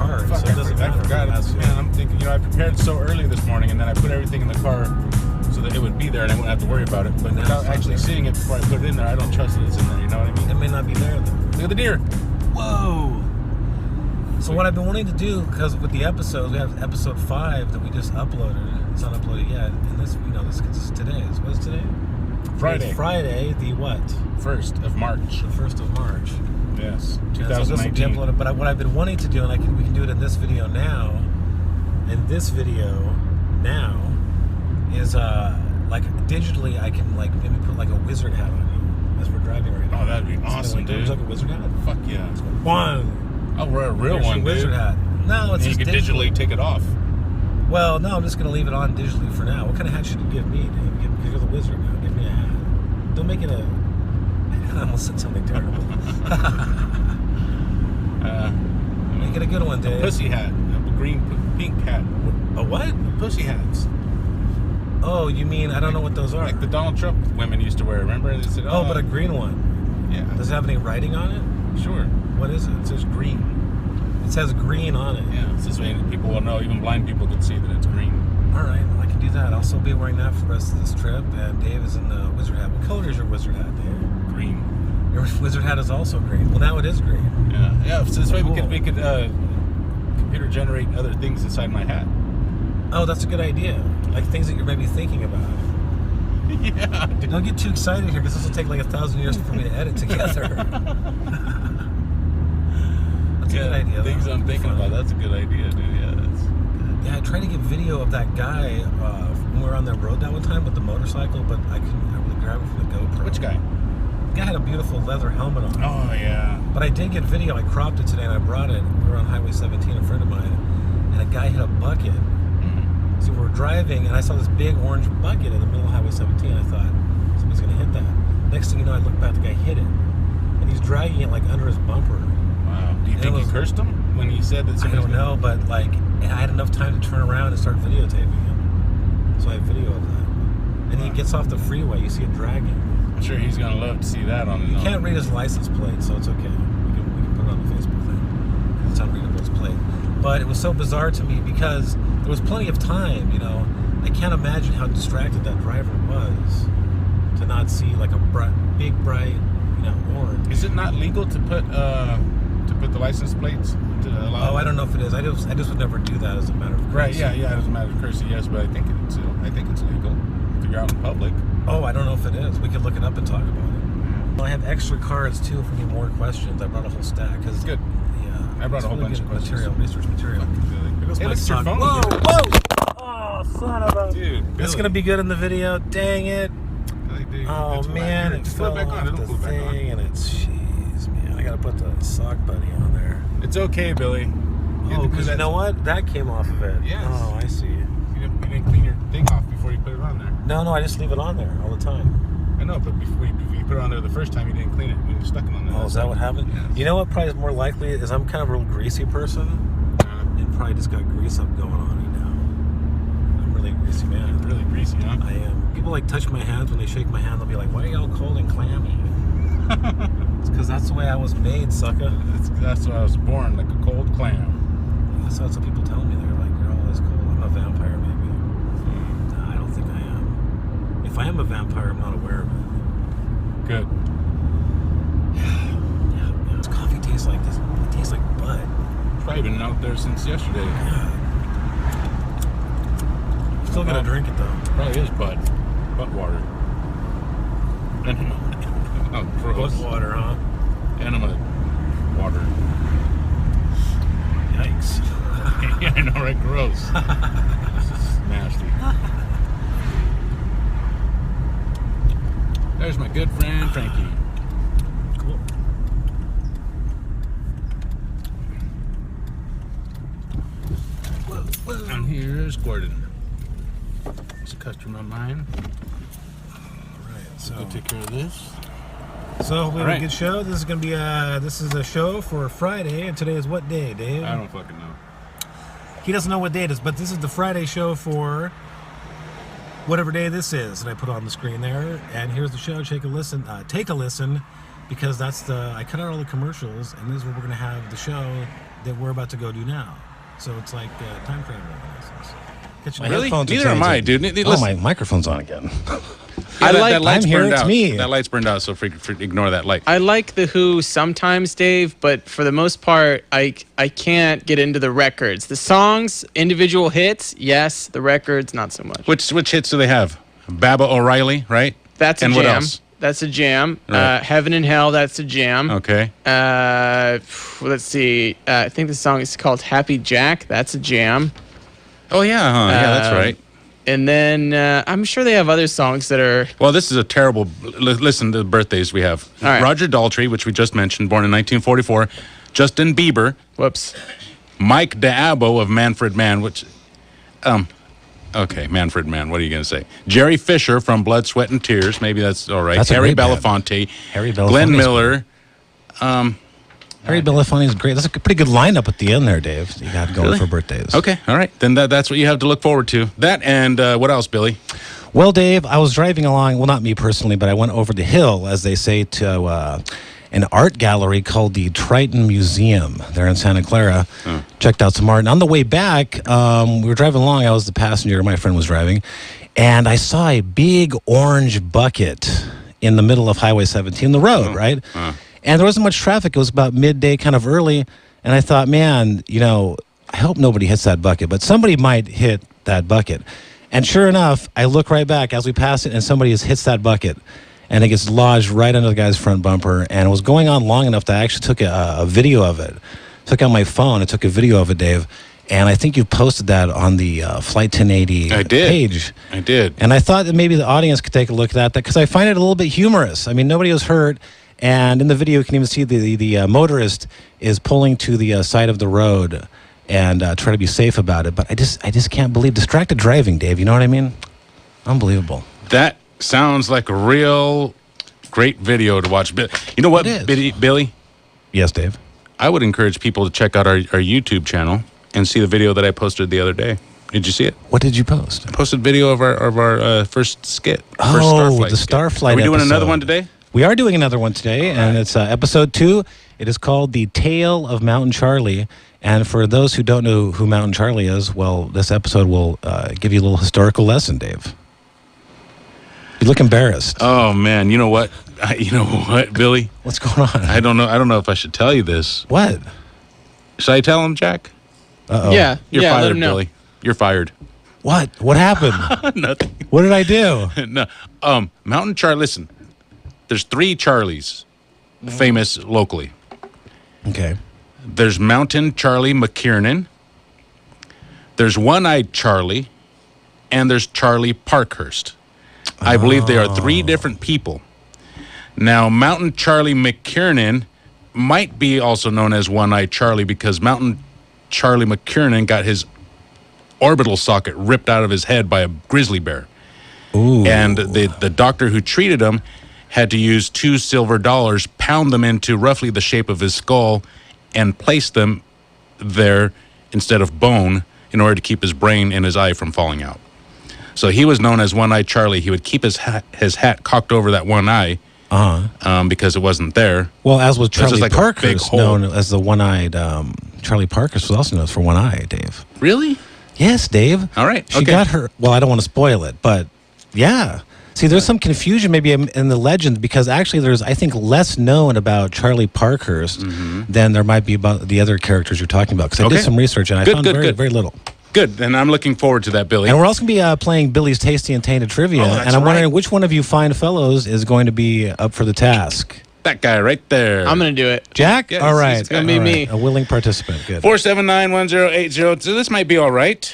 car, Fuck, so it doesn't matter. I forgot. Man, I'm thinking, I prepared so early this morning, and then I put everything in the car so that it would be there and I wouldn't have to worry about it. But without actually seeing it before I put it in there, I don't trust that it's in there, you know what I mean? It may not be there, though. Look at the deer. Whoa! So what I've been wanting to do, because with the episodes, we have episode 5 that we just uploaded. It's not uploaded yet. And this, this is today. What is today? Friday. It's Friday, the what? 1st of March. The 1st of March. Yes. Yeah, so this will be uploaded. But what I've been wanting to do, and we can do it in this video now. In this video now is like digitally, I can like maybe put like a wizard hat on you as we're driving right now. Oh, that'd be awesome, dude. Like a wizard hat. Fuck yeah. One. Oh, we're a real one, wizard hat. No, it's just you can digitally take it off. Well, no, I'm just gonna leave it on digitally for now. What kind of hat should you give me, Dave? Because you're the wizard now. Give me a hat. Don't make it a. I almost said something terrible. Make it a good one, Dave. A pussy hat. A pink hat. A what? Pussy hats. Oh, you mean I don't know what those are? Like the Donald Trump women used to wear. Remember? They said, but a green one. Yeah. Does it have any writing on it? Sure. What is it? It says green. It says green on it. Yeah. It's this way people will know. Even blind people can see that it's green. All right. Well, I can do that. I'll still be wearing that for the rest of this trip. And Dave is in the wizard hat. What color is your wizard hat, Dave? Green. Your wizard hat is also green. Well, now it is green. Yeah. Yeah. So this way we could computer generate other things inside my hat. Oh, that's a good idea. Like things that you're maybe thinking about. Yeah. Don't get too excited here because this will take like 1,000 years for me to edit together. That's a good idea. Things I'm thinking about. That's a good idea, dude. Yeah, that's good. Yeah, I tried to get video of that guy when we were on the road that one time with the motorcycle, but I couldn't really grab it from the GoPro. Which guy? The guy had a beautiful leather helmet on. Oh, yeah. But I did get video. I cropped it today and I brought it. We were on Highway 17, a friend of mine, and a guy hit a bucket. So we were driving, and I saw this big orange bucket in the middle of Highway 17. I thought, somebody's going to hit that. Next thing you know, I look back, the guy hit it. And he's dragging it, like, under his bumper. Wow. Do you think he cursed him when he said that somebody's I don't know, but, like, I had enough time to turn around and start videotaping him. So I have video of that. And he gets off the freeway. You see it dragging. I'm sure he's going to love to see that on the... You can't read his license plate, so it's okay. We can put it on the Facebook thing. It's unreadable, his plate. But it was so bizarre to me because there was plenty of time, I can't imagine how distracted that driver was to not see like a big bright, orange. Is it not legal to put the license plates to allow? Oh, I don't know if it is. I just would never do that as a matter of courtesy. Right? Yeah. As a matter of courtesy, yes, but I think it's legal if you're out in public. Oh, I don't know if it is. We could look it up and talk about it. Well, I have extra cards too if we need more questions. I brought a whole stack. Good. Yeah. I brought a whole bunch of questions. Research material. Hey, look at your phone. Whoa! Oh, son of a... Dude, it's going to be good in the video. Dang it. Oh, man. It fell off the thing, and it's... Jeez, man. I got to put the sock buddy on there. It's okay, Billy. Oh, because you know what? That came off of it. Yes. Oh, I see. You didn't clean your thing off before you put it on there. No, I just leave it on there all the time. I know, but before you put it on there the first time, you didn't clean it when you stuck it on there. Oh, is that what happened? Yes. You know what probably is more likely is I'm kind of a real greasy person. And probably just got grease up going on right now. I'm really a greasy man. Really greasy, huh? I am. People like touch my hands when they shake my hand. They'll be like, "Why are you all cold and clammy?" It's because that's the way I was made, sucker. That's why I was born, like a cold clam. That's what people tell me. They're like, "You're always cold." I'm a vampire, maybe. Nah, I don't think I am. If I am a vampire, I'm not aware of it. Good. Yeah. This coffee tastes like this. It tastes like butt. Probably been out there since yesterday. Still gonna drink it though. Probably is butt water. Oh, gross. Butt water, huh? Enema water. Yikes. Yeah, I know, right? Gross. This is nasty. There's my good friend Frankie. Cool. And here's Gordon. He's a customer of mine. Alright, So we'll take care of this. So we have a good show. This is gonna be this is a show for Friday, and today is what day, Dave? I don't fucking know. He doesn't know what day it is, but this is the Friday show for whatever day this is that I put on the screen there. And here's the show. Take a listen, because that's I cut out all the commercials, and this is where we're gonna have the show that we're about to go do now. So it's like time travel. Really? Neither am I, dude. Oh, my microphone's on again. Yeah, that light's I'm here, burned it's out. me. That light's burned out, so ignore that light. I like The Who sometimes, Dave, but for the most part, I can't get into the records. The songs, individual hits, yes. The records, not so much. Which hits do they have? Baba O'Reilly, right? That's a and jam. What else? That's a jam. Right. Heaven and Hell, that's a jam. Okay. Let's see. I think the song is called Happy Jack. That's a jam. Oh, yeah. Huh? Yeah, that's right. And then I'm sure they have other songs that are... Well, this is a terrible... Listen to the birthdays we have. All right. Roger Daltrey, which we just mentioned, born in 1944. Justin Bieber. Whoops. Mike D'Abo of Manfred Mann, which... Okay, Manfred Mann, what are you going to say? Jerry Fisher from Blood, Sweat, and Tears. Maybe that's all right. That's Harry a great Belafonte. Harry Belafonte. Glenn Miller. Harry Belafonte is great. That's a pretty good lineup at the end there, Dave. You got going Really? for birthdays. Okay, all right. Then that's what you have to look forward to. That and what else, Billy? Well, Dave, I was driving along. Well, not me personally, but I went over the hill, as they say, to an art gallery called the Triton Museum there in Santa Clara. Checked out some art. And on the way back, we were driving along. I was the passenger. My friend was driving. And I saw a big orange bucket in the middle of Highway 17, the road, right? And there wasn't much traffic. It was about midday, kind of early. And I thought, man, I hope nobody hits that bucket. But somebody might hit that bucket. And sure enough, I look right back as we pass it, and somebody hits that bucket. And it gets lodged right under the guy's front bumper. And it was going on long enough that I actually took a video of it. Took out my phone and took a video of it, Dave. And I think you posted that on the Flight 1080 page. I did. And I thought that maybe the audience could take a look at that because I find it a little bit humorous. I mean, nobody was hurt. And in the video, you can even see the motorist is pulling to the side of the road and try to be safe about it. But I just can't believe distracted driving, Dave. You know what I mean? Unbelievable. That sounds like a real great video to watch. You know what, Billy? Yes, Dave. I would encourage people to check out our YouTube channel and see the video that I posted the other day. Did you see it? What did you post? I posted video of our first skit. Oh, the Starflight. Are we doing episode. another one today? We are doing another one today, and it's episode 2. It is called The Tale of Mountain Charlie. And for those who don't know who Mountain Charlie is, well, this episode will give you a little historical lesson, Dave. You look embarrassed. Oh, man. You know what? Billy? What's going on? I don't know if I should tell you this. What? Should I tell him, Jack? Uh-oh. Yeah. You're let fired, him know. Billy. You're fired. What? What happened? Nothing. What did I do? No. Mountain Charlie. Listen, there's 3 Charlies famous locally. Okay. There's Mountain Charlie McKiernan. There's One-Eyed Charlie. And there's Charlie Parkhurst. I believe they are 3 different people. Now, Mountain Charlie McKiernan might be also known as One-Eyed Charlie because Mountain Charlie McKiernan got his orbital socket ripped out of his head by a grizzly bear. Ooh. And the doctor who treated him had to use $2 silver, pound them into roughly the shape of his skull, and place them there instead of bone in order to keep his brain and his eye from falling out. So he was known as One-Eyed Charlie. He would keep his hat cocked over that one eye because it wasn't there. Well, as was Charlie like Parkhurst, known as the One-Eyed. Charlie Parkhurst was also known for one eye, Dave. Really? Yes, Dave. All right. She got her. Well, I don't want to spoil it, but yeah. See, there's some confusion maybe in the legend because actually there's, I think, less known about Charlie Parkhurst than there might be about the other characters you're talking about. Because I did some research and I found very little. Good, and I'm looking forward to that, Billy. And we're also going to be playing Billy's Tasty and Tainted Trivia. And I'm wondering which one of you fine fellows is going to be up for the task. That guy right there. I'm going to do it. Jack? Yes, all right. It's going to be me. A willing participant. Good. 479-1080. So this might be all right.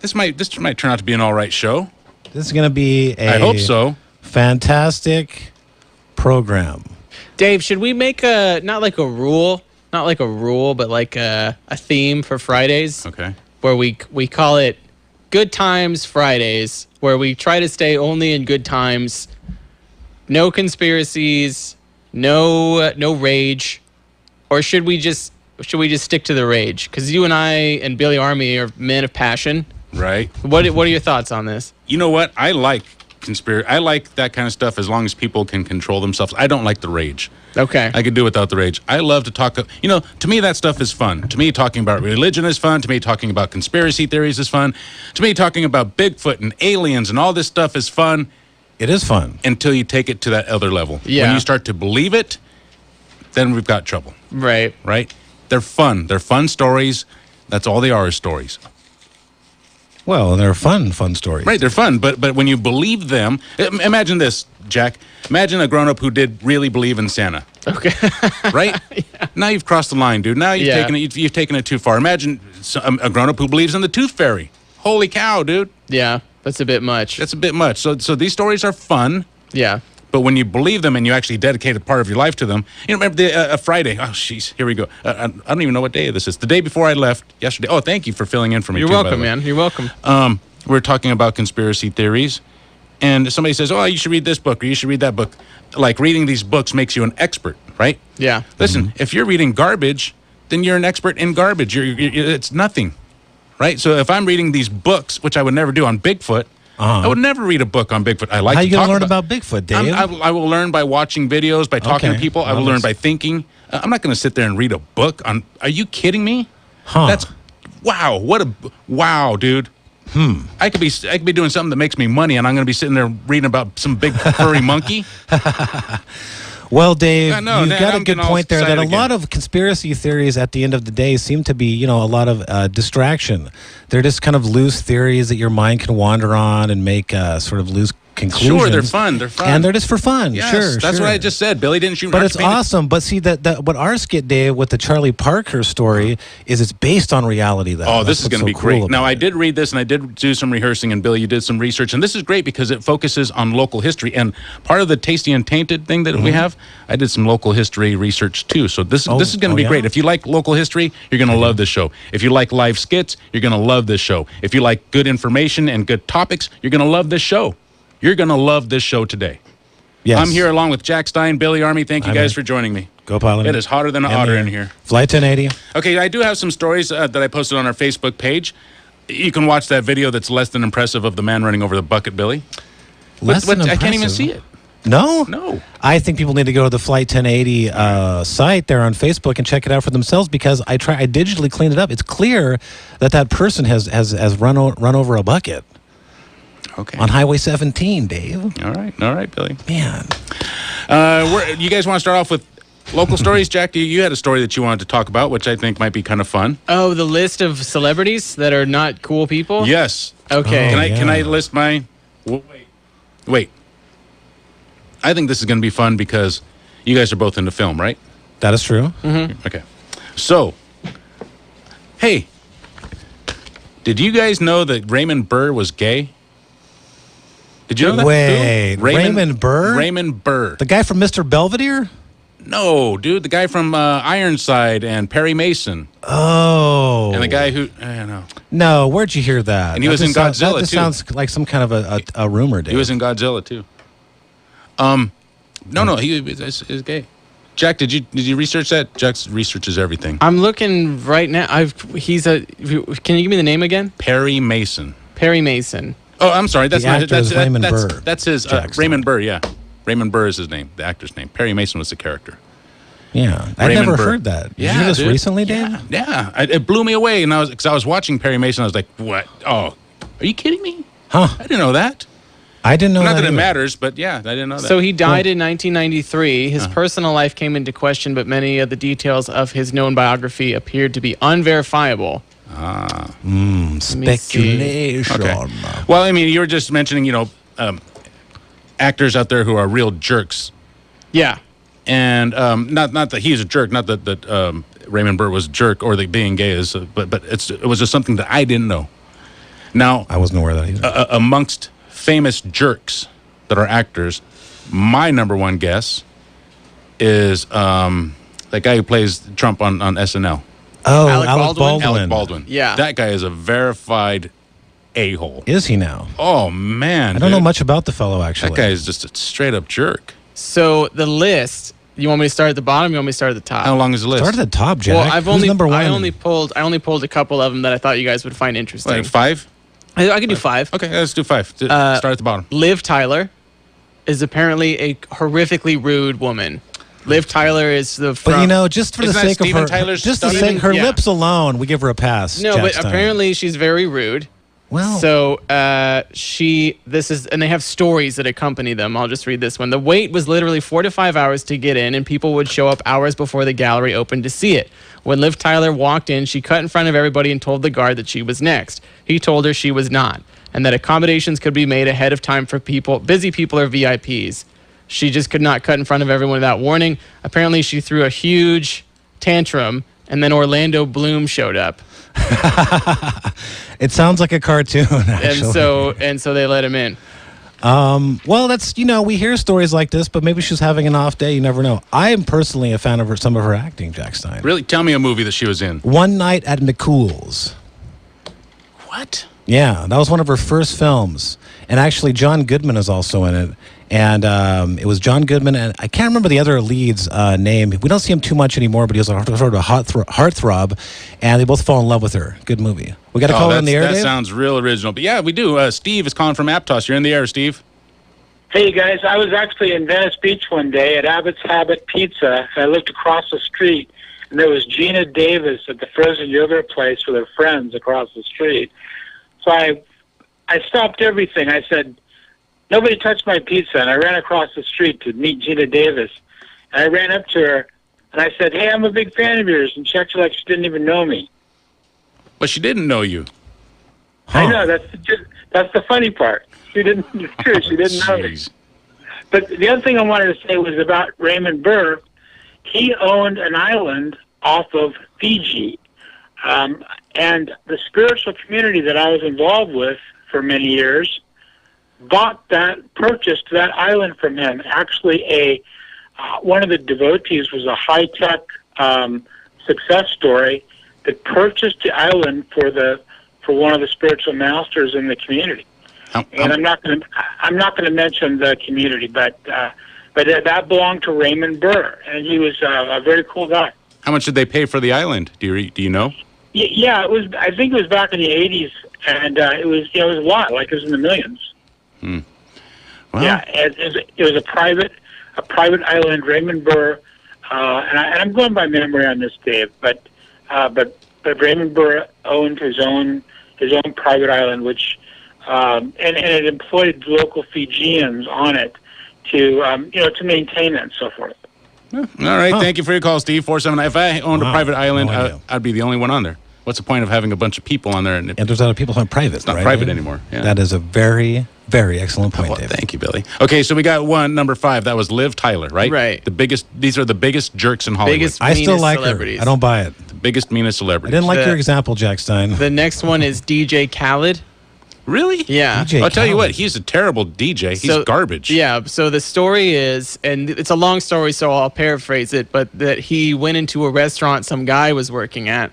This might turn out to be an all right show. This is going to be I hope so. Fantastic program. Dave, should we make not like a rule, but like a theme for Fridays? Okay. Where we call it Good Times Fridays, where we try to stay only in good times. No conspiracies, no rage. Or should we just stick to the rage? Because you and I and Billy Army are men of passion. Right. What are your thoughts on this? You know what? I like conspiracy. I like that kind of stuff as long as people can control themselves. I don't like the rage. Okay. I could do without the rage. I love to talk. To me, that stuff is fun. To me, talking about religion is fun. To me, talking about conspiracy theories is fun. To me, talking about Bigfoot and aliens and all this stuff is fun. It is fun. Until you take it to that other level. Yeah. When you start to believe it, then we've got trouble. Right. Right? They're fun. They're fun stories. That's all they are, is stories. Well, they're fun stories. Right, they're fun, but when you believe them, imagine this, Jack. Imagine a grown-up who did really believe in Santa. Okay. Right? Yeah. Now you've crossed the line, dude. Now you've taken it too far. Imagine a grown-up who believes in the Tooth Fairy. Holy cow, dude. Yeah, that's a bit much. That's a bit much. So these stories are fun. Yeah. But when you believe them and you actually dedicate a part of your life to them, remember the Friday. Oh, jeez, here we go. I don't even know what day this is. The day before I left yesterday. Oh, thank you for filling in for me. You're too, welcome, man. You're welcome. We're talking about conspiracy theories, and somebody says, "Oh, you should read this book or you should read that book." Like reading these books makes you an expert, right? Yeah. Listen, if you're reading garbage, then you're an expert in garbage. It's nothing, right? So if I'm reading these books, which I would never do on Bigfoot. I would never read a book on Bigfoot. I like How to you talk going to learn about Bigfoot, Dave? I will learn by watching videos, by talking to people. I will learn by thinking. I'm not going to sit there and read a book on. Are you kidding me? Huh. That's wow. Wow, dude. I could be doing something that makes me money, and I'm going to be sitting there reading about some big furry monkey. Well, Dave, you've got a good point there that a again. lot of conspiracy theories at the end of the day seem to be, a lot of distraction. They're just kind of loose theories that your mind can wander on and make sort of loose conclusions. Sure, they're fun. They're fun. And they're just for fun. Yes, sure, that's what I just said. Billy didn't shoot. But it's awesome. But see, that what our skit, Dave, with the Charlie Parker story is it's based on reality, though. Oh, this is going to be great. Now, I did read this, and I did do some rehearsing, and Billy, you did some research, and this is great because it focuses on local history. And part of the Tasty and Tainted thing that we have, I did some local history research, too. So this is going to be great. If you like local history, you're going to love this show. If you like live skits, you're going to love this show. If you like good information and good topics, you're going to love this show. You're going to love this show today. Yes. I'm here along with Jack Stein, Billy Army. Thank you guys for joining me. Go Pilot. It is hotter than an otter in here. Flight 1080. Okay, I do have some stories that I posted on our Facebook page. You can watch that video that's less than impressive of the man running over the bucket, Billy. Less than impressive? I can't even see it. No? No. I think people need to go to the Flight 1080 site there on Facebook and check it out for themselves because I digitally cleaned it up. It's clear that person has run over a bucket. Okay. On Highway 17, Dave. All right, Billy. Man. You guys want to start off with local stories? Jack, you had a story that you wanted to talk about, which I think might be kind of fun. Oh, the list of celebrities that are not cool people? Yes. Okay. Can I list my... Wait. I think this is going to be fun because you guys are both into film, right? That is true. Mm-hmm. Okay. So, hey, did you guys know that Raymond Burr was gay? Did you know that? Wait, Raymond Burr? Raymond Burr. The guy from Mr. Belvedere? No, dude, the guy from Ironside and Perry Mason. Oh. And the guy who, I don't know. No, where'd you hear that? And he was in Godzilla, too. That sounds like some kind of a rumor, dude. He was in Godzilla, too. No, he's gay. Jack, did you research that? Jack researches everything. I'm looking right now. Can you give me the name again? Perry Mason. Perry Mason. Oh, I'm sorry. That's not that's Raymond Burr. That's his Raymond Burr. Yeah, Raymond Burr is his name, the actor's name. Perry Mason was the character. Yeah, I never heard that. Did you hear this recently, Dave? Yeah. It blew me away, and I was watching Perry Mason. I was like, "What? Oh, are you kidding me? Huh? I didn't know that. I didn't know Not that it either. matters, but yeah, I didn't know that. So he died in 1993. His personal life came into question, but many of the details of his known biography appeared to be unverifiable. Speculation. Okay. Well, I mean, you were just mentioning, actors out there who are real jerks. Yeah. And not that he's a jerk, not that Raymond Burr was a jerk or that being gay is, but it was just something that I didn't know. Now, I wasn't aware of that either. Amongst famous jerks that are actors, my number one guess is that guy who plays Trump on SNL. Oh, Alec Baldwin? Alec Baldwin. Yeah. That guy is a verified a-hole. Is he now? Oh, man. I don't know much about the fellow, actually. That guy is just a straight-up jerk. So the list, you want me to start at the bottom or you want me to start at the top? How long is the list? Start at the top, Jack. Well, Who's number one? I only pulled a couple of them that I thought you guys would find interesting. Like 5? I can do 5. Okay, let's do 5. Start at the bottom. Liv Tyler is apparently a horrifically rude woman. Liv Tyler is the. But just for the Isn't that sake of Steven her, Tyler's just the study? sake her Yeah. lips alone, we give her a pass. No, Jack but Stein. apparently she's very rude. Well, So and they have stories that accompany them. I'll just read this one. The wait was literally 4 to 5 hours to get in, and people would show up hours before the gallery opened to see it. When Liv Tyler walked in, she cut in front of everybody and told the guard that she was next. He told her she was not, and that accommodations could be made ahead of time for busy people or VIPs. She just could not cut in front of everyone without warning. Apparently, she threw a huge tantrum, and then Orlando Bloom showed up. it sounds like a cartoon, actually. And so they let him in. Well, that's, we hear stories like this, but maybe she's having an off day. You never know. I am personally a fan of some of her acting, Jack Stein. Really? Tell me a movie that she was in. One Night at McCool's. What? Yeah, that was one of her first films. And actually, John Goodman is also in it. And it was John Goodman, and I can't remember the other lead's name. We don't see him too much anymore, but he was a sort of a heartthrob, and they both fall in love with her. Good movie. We got to call her in the air, That Dave? sounds real original. But yeah, we do. Steve is calling from Aptos. You're in the air, Steve. Hey guys, I was actually in Venice Beach one day at Abbott's Habit Pizza, and I looked across the street, and there was Gina Davis at the frozen yogurt place with her friends across the street. So I stopped everything. I said, "Nobody touched my pizza," and I ran across the street to meet Gina Davis. And I ran up to her, and I said, "Hey, I'm a big fan of yours," and she acted like she didn't even know me. But she didn't know you. I know, that's the funny part. She didn't. It's true. She didn't know me. Jeez. But the other thing I wanted to say was about Raymond Burr. He owned an island off of Fiji, and the spiritual community that I was involved with for many years purchased that island from him. Actually, one of the devotees was a high-tech success story that purchased the island for one of the spiritual masters in the community. And I'm not going to mention the community, but that belonged to Raymond Burr, and he was a very cool guy. How much did they pay for the island? Do you know? Yeah, it was. I think it was back in the '80s, and it was a lot. Like it was in the millions. Well, Yeah, it was a private island. Raymond Burr, and I'm going by memory on this, Dave, but Raymond Burr owned his own private island, which and it employed local Fijians on it to maintain it and so forth. all right. Thank you for your call, Steve. 479. If I owned a private island, No idea. I'd be the only one on there. What's the point of having a bunch of people on there? And And there's other people who are private. it's not right, private Dave? anymore. Yeah. That is a very, very excellent point, Well, Dave. thank you, Billy. Okay, so we got number 5. That was Liv Tyler, right? Right. These are the biggest jerks in Hollywood. Biggest- I still meanest like celebrities. her. I don't buy it. The biggest, meanest I celebrities. didn't like The- your example, Jack Stein. The next one is DJ Khaled. Really? Yeah. DJ I'll tell you what, Khaled. he's a terrible DJ. He's So- garbage. Yeah, so the story is, and it's a long story, so I'll paraphrase it, but that he went into a restaurant some guy was working at,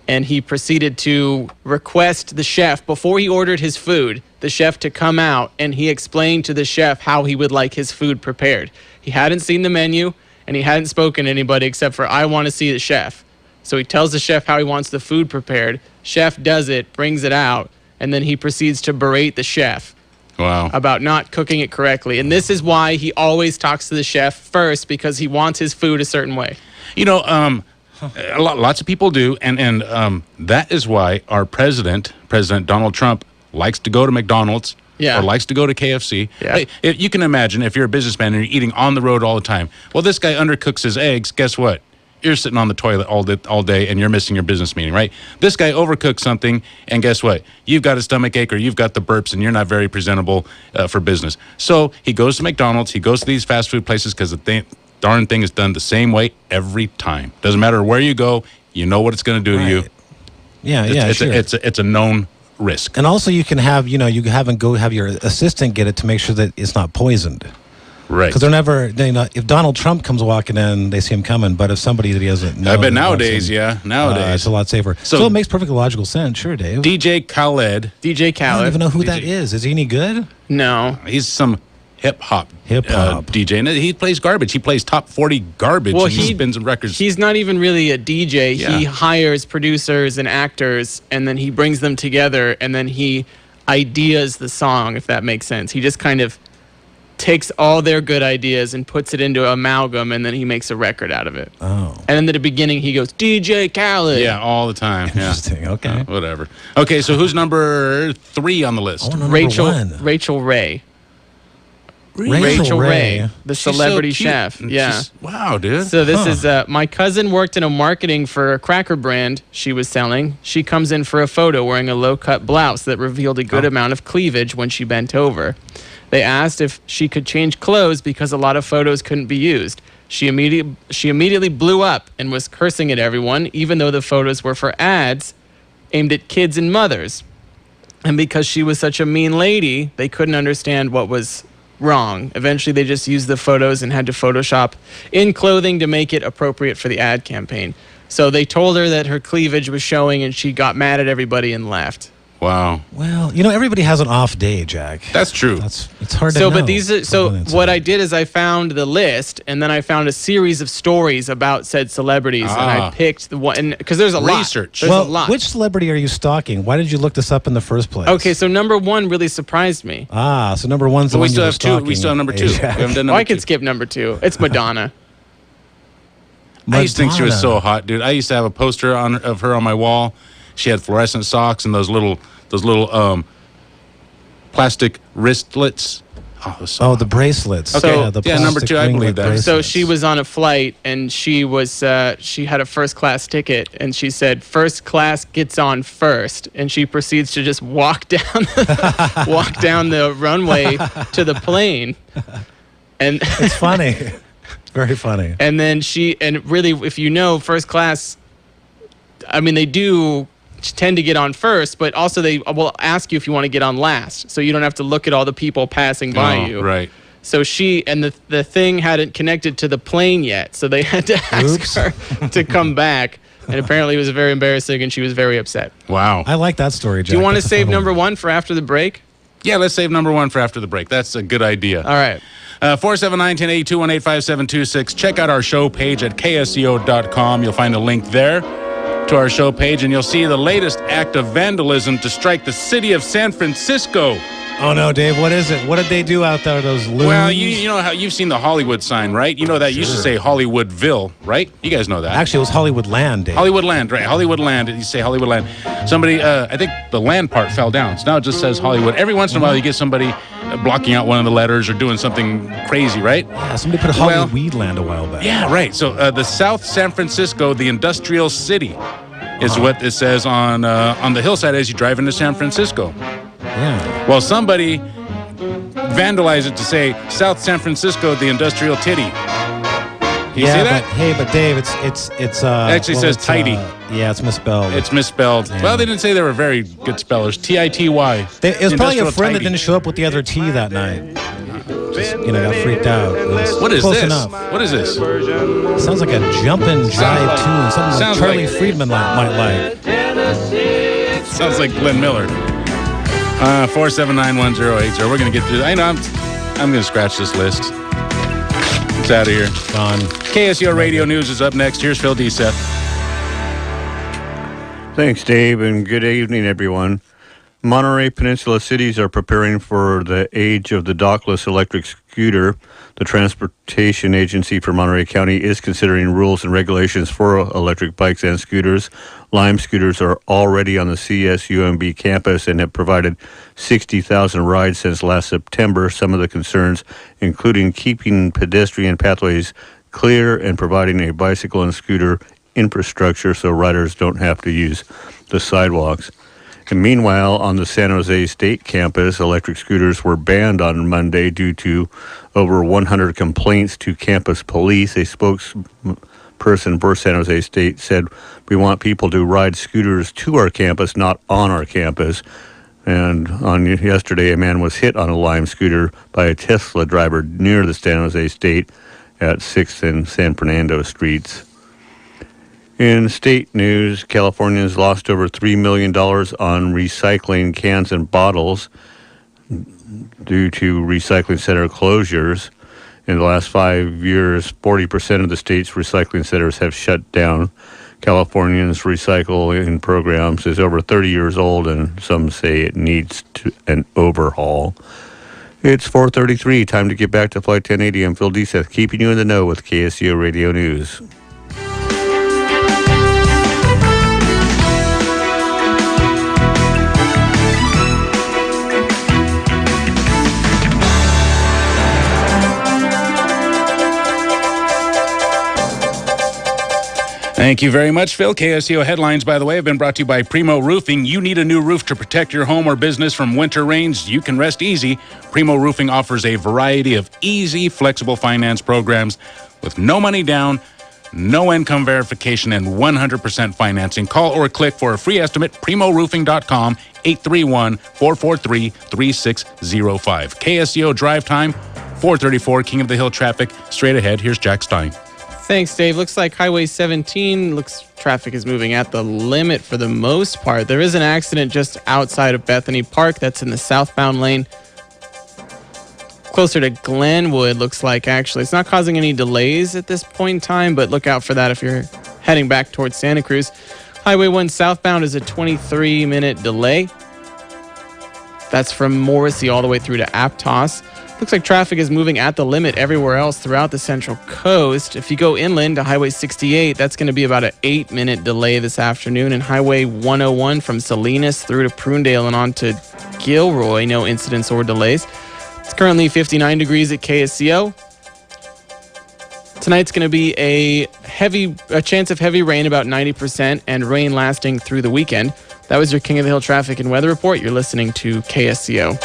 and he proceeded to request the chef, before he ordered his food, the chef to come out, and he explained to the chef how he would like his food prepared. He hadn't seen the menu, and he hadn't spoken to anybody except for, "I want to see the chef." So he tells the chef how he wants the food prepared. Chef does it, brings it out, and then he proceeds to berate the chef Wow. about not cooking it correctly. And this is why he always talks to the chef first, because he wants his food a certain way. You know, lots of people do, and that is why our President Donald Trump, likes to go to McDonald's Yeah. or likes to go to KFC. Yeah. Hey, you can imagine if you're a businessman and you're eating on the road all the time. Well, this guy undercooks his eggs. Guess what? You're sitting on the toilet all day and you're missing your business meeting, right? This guy overcooks something, and guess what? You've got a stomach ache or you've got the burps and you're not very presentable for business. So he goes to McDonald's. He goes to these fast food places because the darn thing is done the same way every time. Doesn't matter where you go. You know what it's going to do to you. Right. Yeah, It's sure. it's a known risk. And also, you can have, you have and go have your assistant get it to make sure that it's not poisoned. Right. Because they're never, if Donald Trump comes walking in, they see him coming. But if somebody that he doesn't know, I bet that walks nowadays, in, yeah. Nowadays. it's a lot safer. So- So it makes perfect logical sense. Sure, Dave. DJ Khaled, DJ I don't Khaled. even know who that DJ. is. He any good? No. he's some hip-hop Hip-hop. DJ. And he plays garbage. He plays top 40 garbage. Well, and he he- spins some records. He's not even really a DJ. Yeah. He hires producers and actors, and then he brings them together, and then he ideas the song, if that makes sense. He just kind of takes all their good ideas and puts it into amalgam, and then he makes a record out of it. Oh. And in the beginning, he goes, DJ Khaled. Yeah, all the time. Yeah. Interesting. Okay. Whatever. Okay, so who's number 3 on the list? Oh, no, Rachel Ray. Rachel Ray. The She's so celebrity cute. chef. And Yeah. Wow, dude. So this is my cousin worked in a marketing for a cracker brand she was selling. She comes in for a photo wearing a low-cut blouse that revealed a good amount of cleavage when she bent over. They asked if she could change clothes because a lot of photos couldn't be used. She immediately blew up and was cursing at everyone, even though the photos were for ads aimed at kids and mothers. And because she was such a mean lady, they couldn't understand what was wrong. Eventually, they just used the photos and had to Photoshop in clothing to make it appropriate for the ad campaign. So they told her that her cleavage was showing, and she got mad at everybody and left. Wow. Well, everybody has an off day, Jack. That's true. It's hard to So, know. but what I did is I found the list, and then I found a series of stories about said celebrities, and I picked the one, because there's a Research. lot. There's a lot. Which celebrity are you stalking? Why did you look this up in the first place? Okay, so number one really surprised me. So number one's the But we one still you were have 2. stalking. We still have number 2. We Jack. haven't done Oh, number I can 2. skip number 2. It's Madonna. I used to think she was so Madonna. hot, dude. I used to have a poster of her on my wall. She had fluorescent socks and those little plastic wristlets. Oh, it was so The bracelets. Okay. the Yeah, number plastic 2, I believe ringlet that. bracelets. So she was on a flight, and she had a first class ticket, and she said first class gets on first, and she proceeds to just walk down the runway to the plane, and It's funny. Very funny. and then really, if you know, first class, I mean, they do tend to get on first, but also they will ask you if you want to get on last, so you don't have to look at all the people passing by you. Right. So the thing hadn't connected to the plane yet, so they had to ask her to come back, and apparently it was very embarrassing, and she was very upset. Wow. I like that story, Jack. Do you want to That's a save fun number one. 1 for after the break? Yeah, let's save number 1 for after the break. That's a good idea. All right. 479-1082-185-726. Check out our show page at ksco.com. You'll find a link there to our show page, and you'll see the latest act of vandalism to strike the city of San Francisco. Oh, no, Dave. What is it? What did they do out there, those loons? Well, you know how you've seen the Hollywood sign, right? You know that used to say Hollywoodville, right? You guys know that. Actually, it was Hollywood Land, Dave. Hollywood Land, right? Hollywood Land. You say Hollywood Land. Somebody, I think the land part fell down. So now it just says Hollywood. Every once in a while, you get somebody blocking out one of the letters or doing something crazy, right? Yeah, somebody put Hollywood Land a while back. Yeah, right. So the South San Francisco, the industrial city, is what it says on the hillside as you drive into San Francisco. Yeah. Well, somebody vandalized it to say South San Francisco, the industrial titty. You see that? But Dave, it's It actually says tidy. Yeah, it's misspelled. It's misspelled. Yeah. Well, they didn't say they were very good spellers. Titty. It was probably a Industrial friend that tidy. didn't show up with the other T that night. Just, got freaked out. It was What is close this? enough. What is this? Sounds like a jumpin' jive tune. Something Sounds Charlie like- Friedman might like. Sounds like Glenn Miller. 4791080. We're gonna get through. I know I'm gonna scratch this list. It's out of here. Gone. KSEO Radio News is up next. Here's Phil D. Seth. Thanks, Dave, and good evening, everyone. Monterey Peninsula cities are preparing for the age of the dockless electric scooter. The Transportation Agency for Monterey County is considering rules and regulations for electric bikes and scooters. Lime scooters are already on the CSUMB campus and have provided 60,000 rides since last September. Some of the concerns, including keeping pedestrian pathways clear and providing a bicycle and scooter infrastructure so riders don't have to use the sidewalks. And meanwhile, on the San Jose State campus, electric scooters were banned on Monday due to over 100 complaints to campus police. A spokesperson for San Jose State said, "We want people to ride scooters to our campus, not on our campus." And on yesterday, a man was hit on a Lime scooter by a Tesla driver near the San Jose State at 6th and San Fernando Streets. In state news, California has lost over $3 million on recycling cans and bottles due to recycling center closures. In the last 5 years, 40% of the state's recycling centers have shut down. Californians' recycling programs is over 30 years old, and some say it needs an overhaul. It's 4:33. Time to get back to Flight 1080. I'm Phil Deseth, keeping you in the know with KSCO Radio News. Thank you very much, Phil. KSCO headlines, by the way, have been brought to you by Primo Roofing. You need a new roof to protect your home or business from winter rains. You can rest easy. Primo Roofing offers a variety of easy, flexible finance programs with no money down, no income verification, and 100% financing. Call or click for a free estimate, primoroofing.com, 831-443-3605. KSCO drive time, 434, King of the Hill traffic. Straight ahead, here's Jack Stein. Thanks, Dave. Looks like Highway 17, traffic is moving at the limit for the most part. There is an accident just outside of Bethany Park. That's in the southbound lane. Closer to Glenwood, looks like, actually. It's not causing any delays at this point in time, but look out for that if you're heading back towards Santa Cruz. Highway 1 southbound is a 23-minute delay. That's from Morrissey all the way through to Aptos. Looks like traffic is moving at the limit everywhere else throughout the Central Coast. If you go inland to Highway 68, that's going to be about an 8-minute delay this afternoon. And Highway 101 from Salinas through to Prunedale and on to Gilroy, no incidents or delays. It's currently 59 degrees at KSCO. Tonight's going to be a chance of heavy rain, about 90%, and rain lasting through the weekend. That was your King of the Hill traffic and weather report. You're listening to KSCO.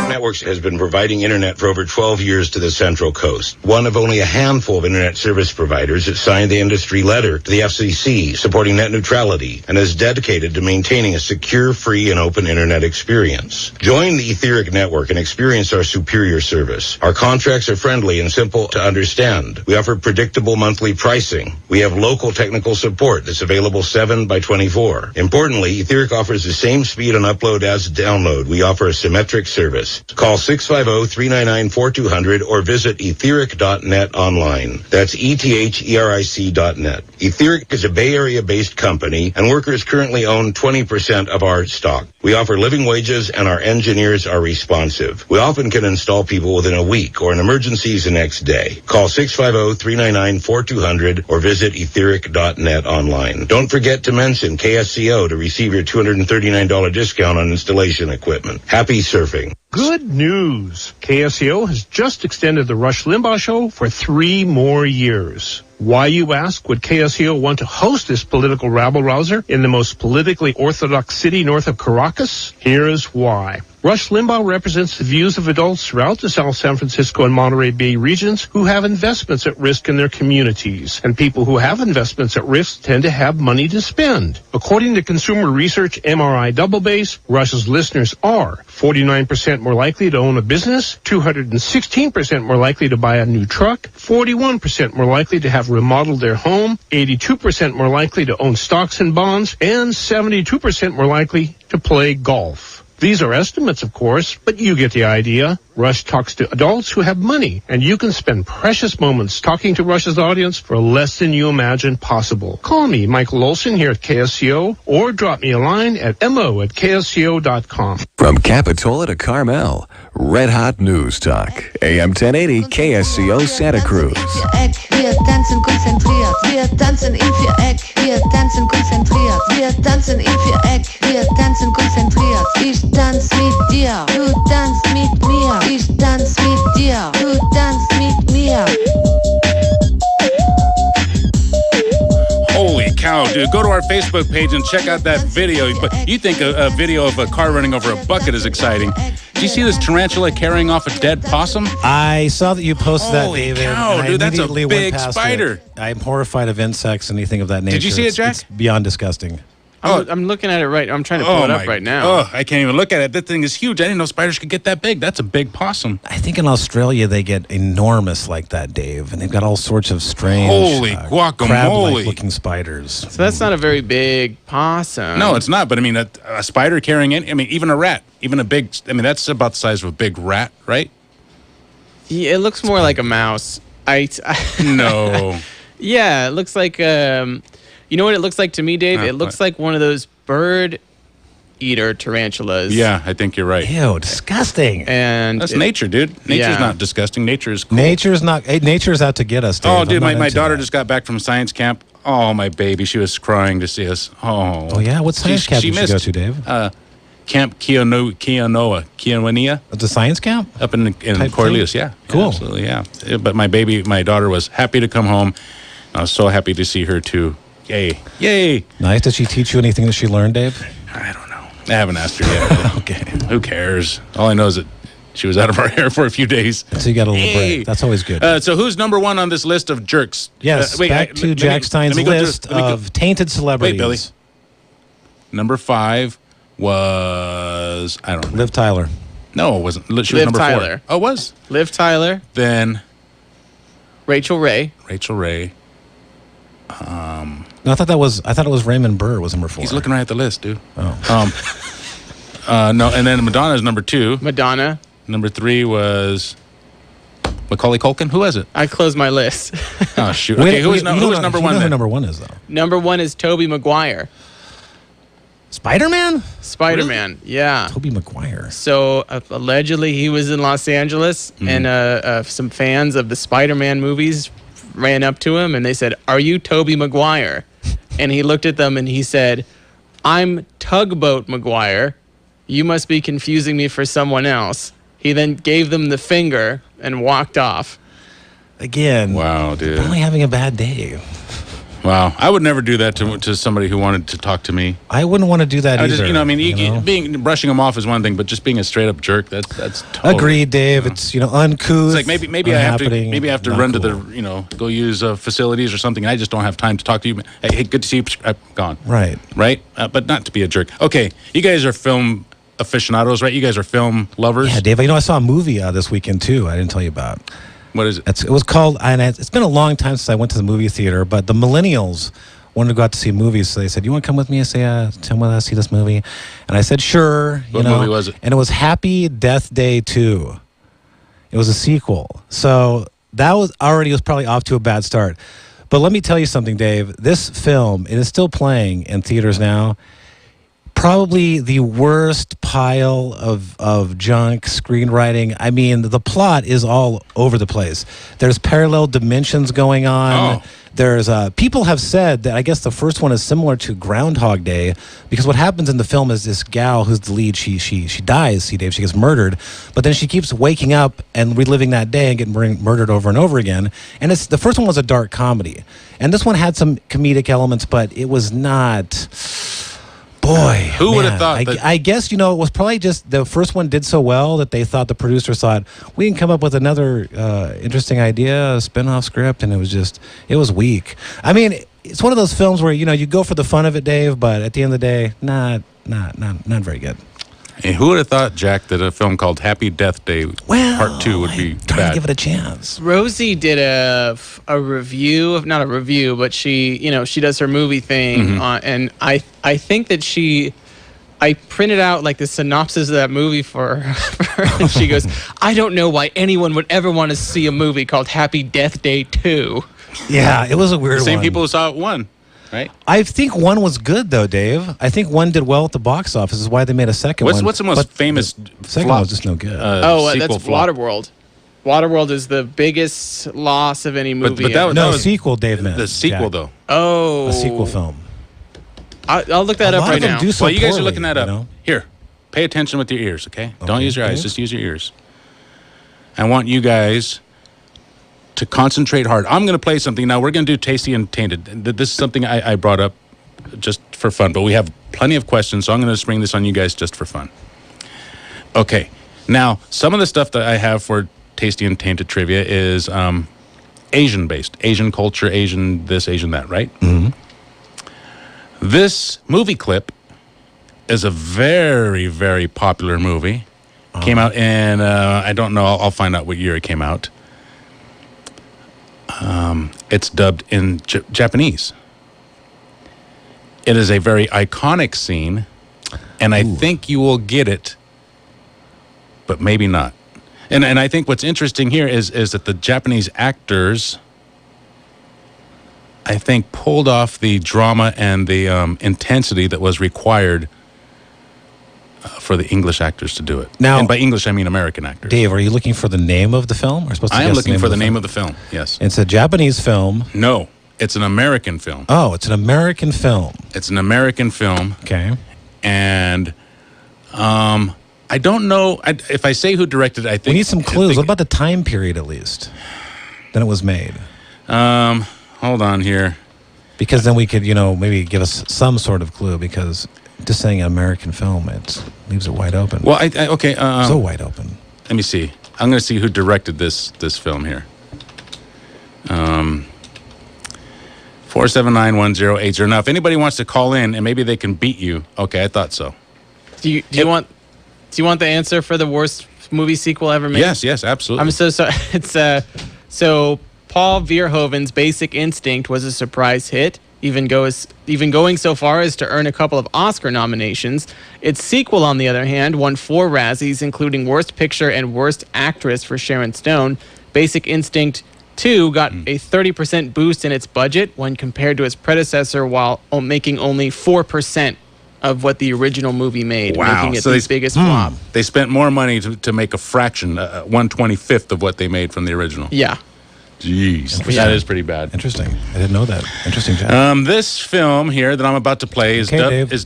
Networks has been providing internet for over 12 years to the Central Coast. One of only a handful of internet service providers that signed the industry letter to the FCC supporting net neutrality and is dedicated to maintaining a secure, free, and open internet experience. Join the Etheric Network and experience our superior service. Our contracts are friendly and simple to understand. We offer predictable monthly pricing. We have local technical support that's available 7/24. Importantly, Etheric offers the same speed on upload as download. We offer a symmetric service. Call 650-399-4200 or visit etheric.net online. That's ETHERIC.net. Etheric is a Bay Area-based company, and workers currently own 20% of our stock. We offer living wages, and our engineers are responsive. We often can install people within a week or in emergencies the next day. Call 650-399-4200 or visit etheric.net online. Don't forget to mention KSCO to receive your $239 discount on installation equipment. Happy surfing. Good news. KSCO has just extended the Rush Limbaugh Show for 3 more years. Why, you ask, would KSCO want to host this political rabble-rouser in the most politically orthodox city north of Caracas? Here's why. Rush Limbaugh represents the views of adults throughout the South San Francisco and Monterey Bay regions who have investments at risk in their communities. And people who have investments at risk tend to have money to spend. According to consumer research MRI Double Base, Rush's listeners are 49% more likely to own a business, 216% more likely to buy a new truck, 41% more likely to have remodeled their home, 82% more likely to own stocks and bonds, and 72% more likely to play golf. These are estimates, of course, but you get the idea. Rush talks to adults who have money, and you can spend precious moments talking to Rush's audience for less than you imagine possible. Call me, Michael Olson, here at KSCO, or drop me a line at mo@ksco.com. From Capitola to Carmel, Red Hot News Talk. AM 1080 KSCO Santa Cruz. Wir tanzen konzentriert, wir tanzen im Viereck, wir tanzen konzentriert, wir tanzen im Viereck, wir tanzen konzentriert. Ich tanz mit dir, du tanzt mit mir, ich tanz mit dir, du tanzt mit mir. Holy cow, dude. Go to our Facebook page and check out that video. But you think a video of a car running over a bucket is exciting. Did you see this tarantula carrying off a dead possum? I saw that you posted Holy that, David. cow, and I dude, that's a immediately big went past spider. it. I'm horrified of insects, anything of that nature. Did you see it, Jack? It's beyond disgusting. I'm looking at it right. I'm trying to pull it up right now. Oh, I can't even look at it. That thing is huge. I didn't know spiders could get that big. That's a big possum. I think in Australia they get enormous like that, Dave, and they've got all sorts of strange, Holy guacamole, crab-like looking spiders. So that's not a very big possum. No, it's not. But I mean, a spider carrying it. I mean, even a rat, even a big. I mean, that's about the size of a big rat, right? Yeah, it looks more like a mouse. No. Yeah, it looks like. You know what it looks like to me, Dave? It looks like one of those bird eater tarantulas. Yeah, I think you're right. Ew, disgusting. And That's nature, dude. Nature's not disgusting. Nature is cool. Nature's out to get us, Dave. Oh, dude, I'm not my into daughter that. just got back from science camp. Oh, my baby. She was crying to see us. Oh. Oh, yeah? What science camp did you go to, Dave? Camp Keonoa. It's a science camp? Up in Cornelius, thing? yeah. Cool. Yeah, absolutely, yeah. But my daughter was happy to come home. I was so happy to see her, too. Yay. Yay. Nice. Did she teach you anything that she learned, Dave? I don't know. I haven't asked her yet. Okay. Who cares? All I know is that she was out of our hair for a few days. So you got a little break. That's always good. So who's number one on this list of jerks? Yes, back to Jack Stein's list of tainted celebrities. Wait, Billy. Number 5 was, I don't know. Liv Tyler. No, it wasn't. She was Liv number Tyler. 4. Oh, it was? Liv Tyler. Then Rachel Ray. No, I thought it was Raymond Burr was number 4. He's looking right at the list, dude. Oh. No, and then Madonna is number 2. Madonna. Number 3 was Macaulay Culkin. Who was it? I closed my list. Oh, shoot. Okay, who was number 1 You know then? who number 1 is, though. Number 1 is Tobey Maguire. Spider-Man? Spider-Man, yeah. Tobey Maguire. So allegedly he was in Los Angeles, and some fans of the Spider-Man movies ran up to him and they said, "Are you Tobey Maguire?" And he looked at them and he said, "I'm Tugboat Maguire. You must be confusing me for someone else." He then gave them the finger and walked off. Again. Wow, dude. Only having a bad day. Wow. I would never do that to somebody who wanted to talk to me. I wouldn't want to do that either. Brushing them off is one thing, but just being a straight up jerk, that's totally, agreed, Dave. It's uncouth. It's like maybe I have to run to the go use facilities or something. And I just don't have time to talk to you. Hey, good to see you. I'm gone. Right. But not to be a jerk. Okay, you guys are film aficionados, right? You guys are film lovers. Yeah, Dave. I saw a movie this weekend too. I didn't tell you about. What is it? It was called, and it's been a long time since I went to the movie theater, but the millennials wanted to go out to see movies, so they said, "You want to come with me and come with us, see this movie?" And I said, "Sure." What movie was it? And it was Happy Death Day 2. It was a sequel. So that was probably off to a bad start. But let me tell you something, Dave. This film, it is still playing in theaters now. Probably the worst pile of junk screenwriting. I mean, the plot is all over the place. There's parallel dimensions going on. Oh. There's people have said that I guess the first one is similar to Groundhog Day, because what happens in the film is this gal who's the lead, she dies, see, Dave, she gets murdered, but then she keeps waking up and reliving that day and getting murdered over and over again. And the first one was a dark comedy, and this one had some comedic elements, but it was not. Boy, who would have thought that? I guess, it was probably just the first one did so well that they thought, the producers thought, we can come up with another interesting idea, a spin-off script, and it was weak. I mean, it's one of those films where, you go for the fun of it, Dave, but at the end of the day, not very good. And who would have thought, Jack, that a film called Happy Death Day Part 2 would be Trying bad? to give it a chance. Rosie did a review, not a review, but she does her movie thing, and I think that I printed out like the synopsis of that movie for her, and she goes, "I don't know why anyone would ever want to see a movie called Happy Death Day 2." Yeah, it was a weird one. Same people who saw it 1, right? I think 1 was good, though, Dave. I think 1 did well at the box office. Is why they made a second one. What's the most famous The second one was just no good. That's Waterworld. Waterworld is the biggest loss of any movie. But that was sequel, Dave meant. the sequel, Jack. though. Oh, A sequel film. I'll look that A up lot right of them now. do so Well, you guys are poorly, looking that up. Here, pay attention with your ears, okay? Don't use your eyes, just use your ears. I want you guys to concentrate hard. I'm going to play something. Now, we're going to do Tasty and Tainted. This is something I brought up just for fun, but we have plenty of questions, so I'm going to spring this on you guys just for fun. Okay. Now, some of the stuff that I have for Tasty and Tainted trivia is Asian-based. Asian culture, Asian this, Asian that, right? Mm-hmm. This movie clip is a very, very popular movie. Came out in, I don't know, I'll find out what year it came out. It's dubbed in Japanese. It is a very iconic scene, and I think you will get it, but maybe not. And I think what's interesting here is that the Japanese actors, I think, pulled off the drama and the intensity that was required for the English actors to do it. Now, and by English, I mean American actors. Dave, are you looking for the name of the film? Or supposed to I am guess looking for the film? name of the film, yes. It's a Japanese film. No, it's an American film. Oh, it's an American film. It's an American film. Okay. And I don't know. If I say who directed it, I think... We need some clues. What about the time period, at least? Then it was made. Hold on here. Because then we could, maybe give us some sort of clue, because just saying an American film, it leaves it wide open. Well, okay. So wide open. Let me see. I'm going to see who directed this film here. 4791080. Now, if anybody wants to call in and maybe they can beat you, okay, I thought so. Do you want the answer for the worst movie sequel ever made? Yes, absolutely. I'm so sorry. It's so Paul Verhoeven's Basic Instinct was a surprise hit, even going so far as to earn a couple of Oscar nominations. Its sequel, on the other hand, won 4 Razzies, including Worst Picture and Worst Actress for Sharon Stone. Basic Instinct 2 got a 30% boost in its budget when compared to its predecessor, while making only 4% of what the original movie made, making it the biggest flop. They spent more money to make a fraction, 1/25th of what they made from the original. Yeah. Jeez, that is pretty bad. Interesting. I didn't know that. Interesting, Jack. This film here that I'm about to play is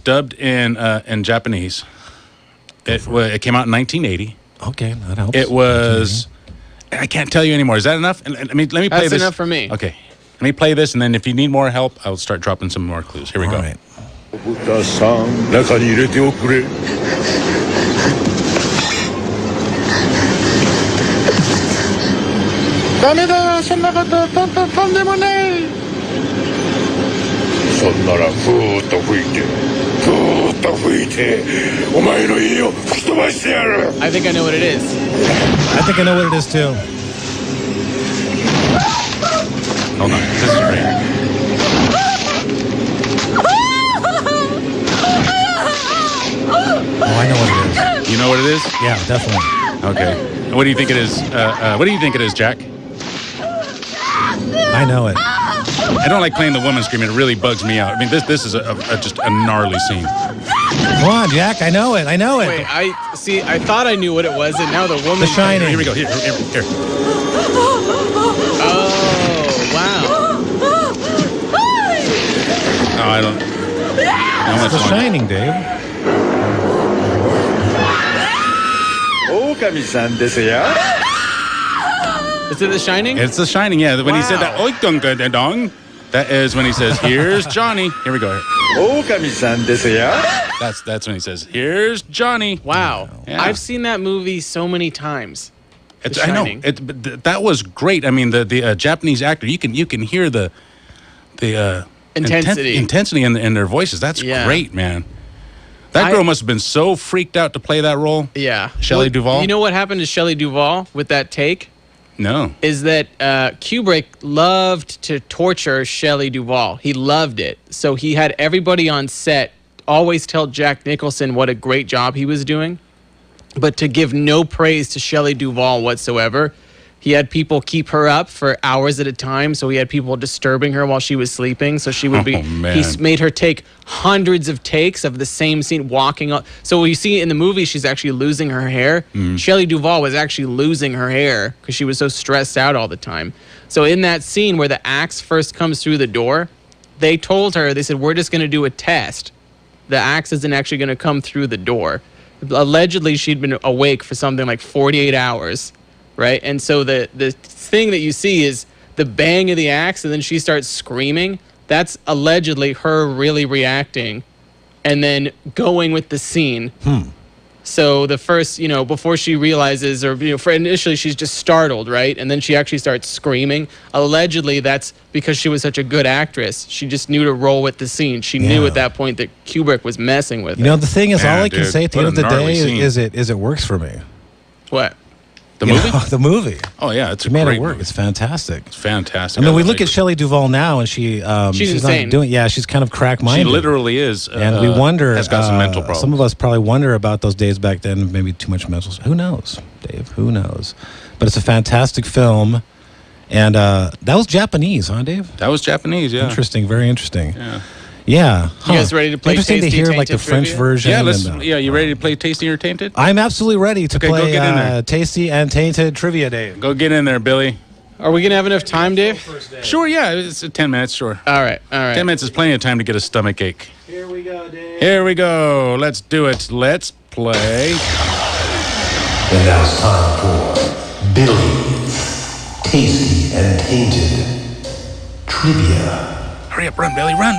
dubbed in Japanese. It came out in 1980. Okay, that helps. It was... I can't tell you anymore. Is that enough? Let me play this. That's enough for me. Okay. Let me play this, and then if you need more help, I'll start dropping some more clues. Here we go. All right. 中に入れておくれ。ダメだよ、そんなこととんでもない。そんならふーっと吹いて、お前の家を吹き飛ばしてやる。I think I know what it is. I think I know what it is too. Hold on. This is great. Oh, I know what it is. You know what it is? Yeah, definitely. Okay. What do you think it is? What do you think it is, Jack? I know it. I don't like playing the woman screaming. It really bugs me out. I mean, this is just a gnarly scene. Come on, Jack. I know it. I know it. Wait, I thought I knew what it was, and now the woman... The Shining. Here we go. Here. Oh, wow. Oh, I don't... It's The Shining, Dave. 狼さんですよ。 Is it The Shining? It's The Shining, yeah. When he said that, "Oi, dong, dong, dong," that is when he says, "Here's Johnny." Here we go. 狼さんですよ。 That's when he says, "Here's Johnny." Wow. Yeah. I've seen that movie so many times. I know. That was great. I mean, the Japanese actor, you can hear the intensity in their voices. That's great, man. That girl must have been so freaked out to play that role. Yeah. Shelley Duvall. You know what happened to Shelley Duvall with that take? No. Is that Kubrick loved to torture Shelley Duvall. He loved it. So he had everybody on set always tell Jack Nicholson what a great job he was doing, but to give no praise to Shelley Duvall whatsoever. He had people keep her up for hours at a time, so he had people disturbing her while she was sleeping. So she would be. He made her take hundreds of takes of the same scene, walking up. So you see in the movie, she's actually losing her hair. Shelley Duvall was actually losing her hair because she was so stressed out all the time. So in that scene where the axe first comes through the door, they told her, they said, "We're just going to do a test. The axe isn't actually going to come through the door." Allegedly, she'd been awake for something like 48 hours. Right, and so the thing that you see is the bang of the axe, and then she starts screaming. That's allegedly her really reacting, and then going with the scene. So the first, before she realizes, or for initially she's just startled, right, and then she actually starts screaming. Allegedly, that's because she was such a good actress. She just knew to roll with the scene. She knew at that point that Kubrick was messing with her. The thing is, all I can say at the end of the day is it works for me. What? The You movie? know, the movie. Oh yeah, it's She a made great it work. movie. It's fantastic. It's fantastic. I mean, we look like at it. Shelley Duvall now, and she's insane. not doing. Yeah, she's kind of She crack-minded. literally is. And we wonder. Has got some mental problems. Some of us probably wonder about those days back then. Maybe too much mental. Who knows, Dave? Who knows? But it's a fantastic film, and that was Japanese, huh, Dave? That was Japanese. Yeah. Interesting. Very interesting. Yeah. Yeah. You guys ready to play Interesting Tasty to hear like the Tainted French trivia? version. Yeah. and, You ready to play Tasty or Tainted? I'm absolutely ready to Okay, go play get in there. Tasty and Tainted Trivia, Dave. Go get in there, Billy. Are we gonna have enough time, Dave? Sure. Yeah. It's 10 minutes. Sure. All right. 10 minutes is plenty of time to get a stomach ache. Here we go, Dave. Here we go. Let's do it. Let's play. And now it's time for Billy's Tasty and Tainted Trivia. Hurry up, run, Billy. Run.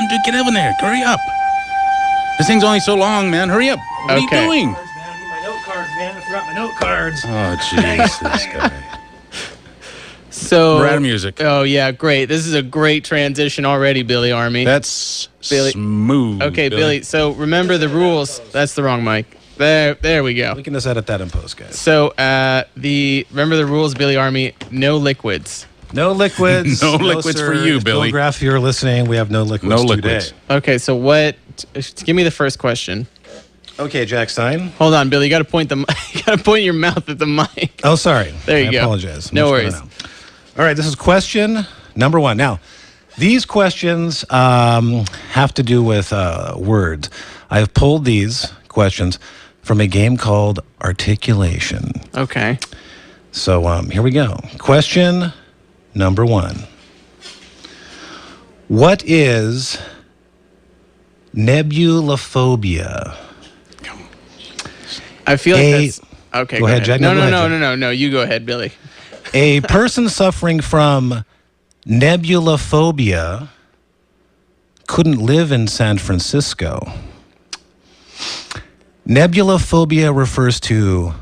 Dude, get over there. Hurry up. This thing's only so long, man. Hurry up. What are you Okay. doing? My note cards, man. I forgot my note cards. Oh, jeez. This guy. So We're out of music. Oh yeah, great. This is a great transition already, Billy Army. That's Billy- smooth. Okay, Billy. So remember the rules. That's the wrong mic. There we go. We can just edit that in post, guys. So remember the rules, Billy Army. No liquids. No liquids. No liquids sir. for you, Billy. Photograph, if you're listening, we have no liquids No today. liquids. Okay, so what? Give me the first question. Okay, Jack Stein. Hold on, Billy. You got to point you got to point your mouth at the mic. Oh, sorry. There you I go. apologize. No Much worries. better now. All right, this is question number 1. Now, these questions have to do with words. I've pulled these questions from a game called Articulation. Okay. So here we go. Question number 1. What is nebulophobia? I feel like A- that's okay. Go ahead, Jack. No, No, go no, ahead, no, Jack. no, no. You go ahead, Billy. A person suffering from nebulophobia couldn't live in San Francisco. Nebulophobia refers to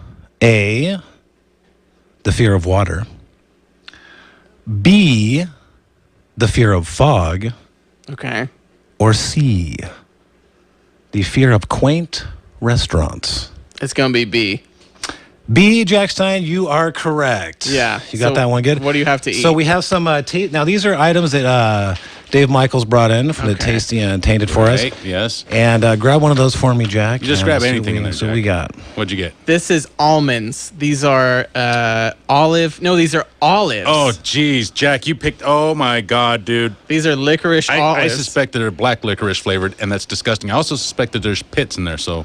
A, the fear of water, B, the fear of fog, Okay. or C, the fear of quaint restaurants. It's gonna be B. B, Jack Stein, you are correct. Yeah. You got So that one good? what do you have to eat? So we have some, now these are items that Dave Michaels brought in from the Okay. Tasty and Tainted for us. Right, yes. And grab one of those for me, Jack. You just and grab see what anything we- in there, see what we got. What'd you get? This is almonds. These are olive. No, these are olives. Oh, geez, Jack, you picked. Oh my God, dude. These are licorice I olives. suspect that they're black licorice flavored, and that's disgusting. I also suspect that there's pits in there, so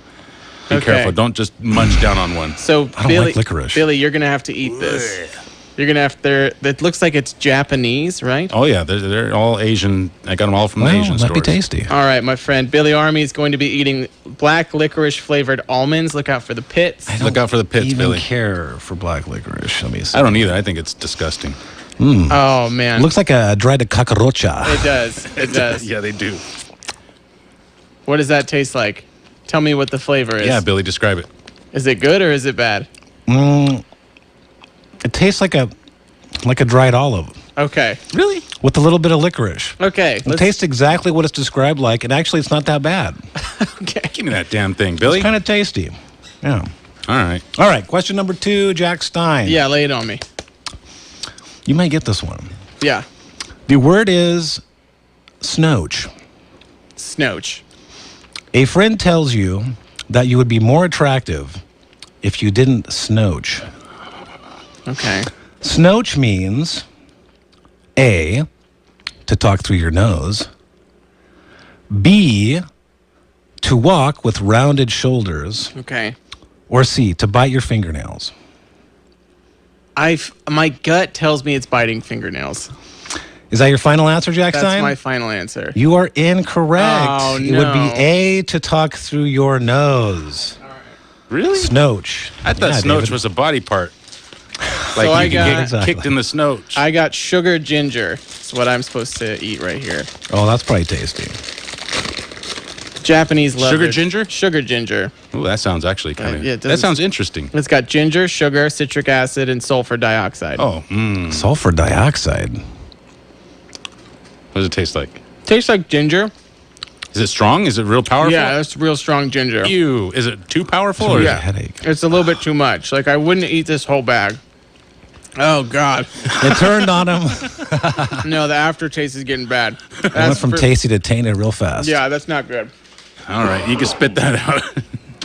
be Okay. careful. Don't just munch down on one. So I don't Billy, like licorice. Billy, you're gonna have to eat this. You're gonna have to. It looks like it's Japanese, right? Oh yeah, they're all Asian. I got them all from Well, the Asian might be stores. tasty. All right, my friend Billy Army is going to be eating black licorice flavored almonds. Look out for the pits. Look out for the pits, even Billy. care for black licorice. Let me see. I don't either. I think it's disgusting. Oh man, Looks like a dried cucaracha. it does. It does. Yeah, they do. What does that taste like? Tell me what the flavor is. Yeah, Billy, describe it. Is it good or is it bad? It tastes like a dried olive Okay. Really? with a little bit of licorice. Okay. It tastes exactly what it's described like, and actually it's not that bad. Okay. Give me that damn thing, Billy. It's kind of tasty. Yeah. All right. All right, question number 2, Jack Stein. Yeah, lay it on me. You might get this one. Yeah. The word is snooch. Snooch. A friend tells you that you would be more attractive if you didn't snooch. Okay. Snooch means A, to talk through your nose, B, to walk with rounded shoulders, Okay. or C, to bite your fingernails. My gut tells me it's biting fingernails. Is that your final answer, Jack That's Stein? my final answer. You are incorrect. Oh, It would be no. A, to talk through your nose. Really? Snooch. I thought Yeah, snooch David. was a body part. Like I you could got- get Exactly. kicked in the snooch. I got sugar ginger. That's what I'm supposed to eat right here. Oh, that's probably tasty. Japanese love Sugar it. ginger? Sugar ginger. Ooh, that sounds actually kind of. yeah, it that doesn't- sounds interesting. It's got ginger, sugar, citric acid, and sulfur dioxide. Oh, Sulfur dioxide. what does it taste like? Tastes like ginger. Is it strong? Is it real powerful? Yeah, that's real strong ginger. Ew. Is it too powerful? Or Yeah. Headache. It's a little bit too much. Like, I wouldn't eat this whole bag. Oh, God. It turned on him. No, the aftertaste is getting bad. It went from tasty to tainted real fast. Yeah, that's not good. All right, you can spit that out.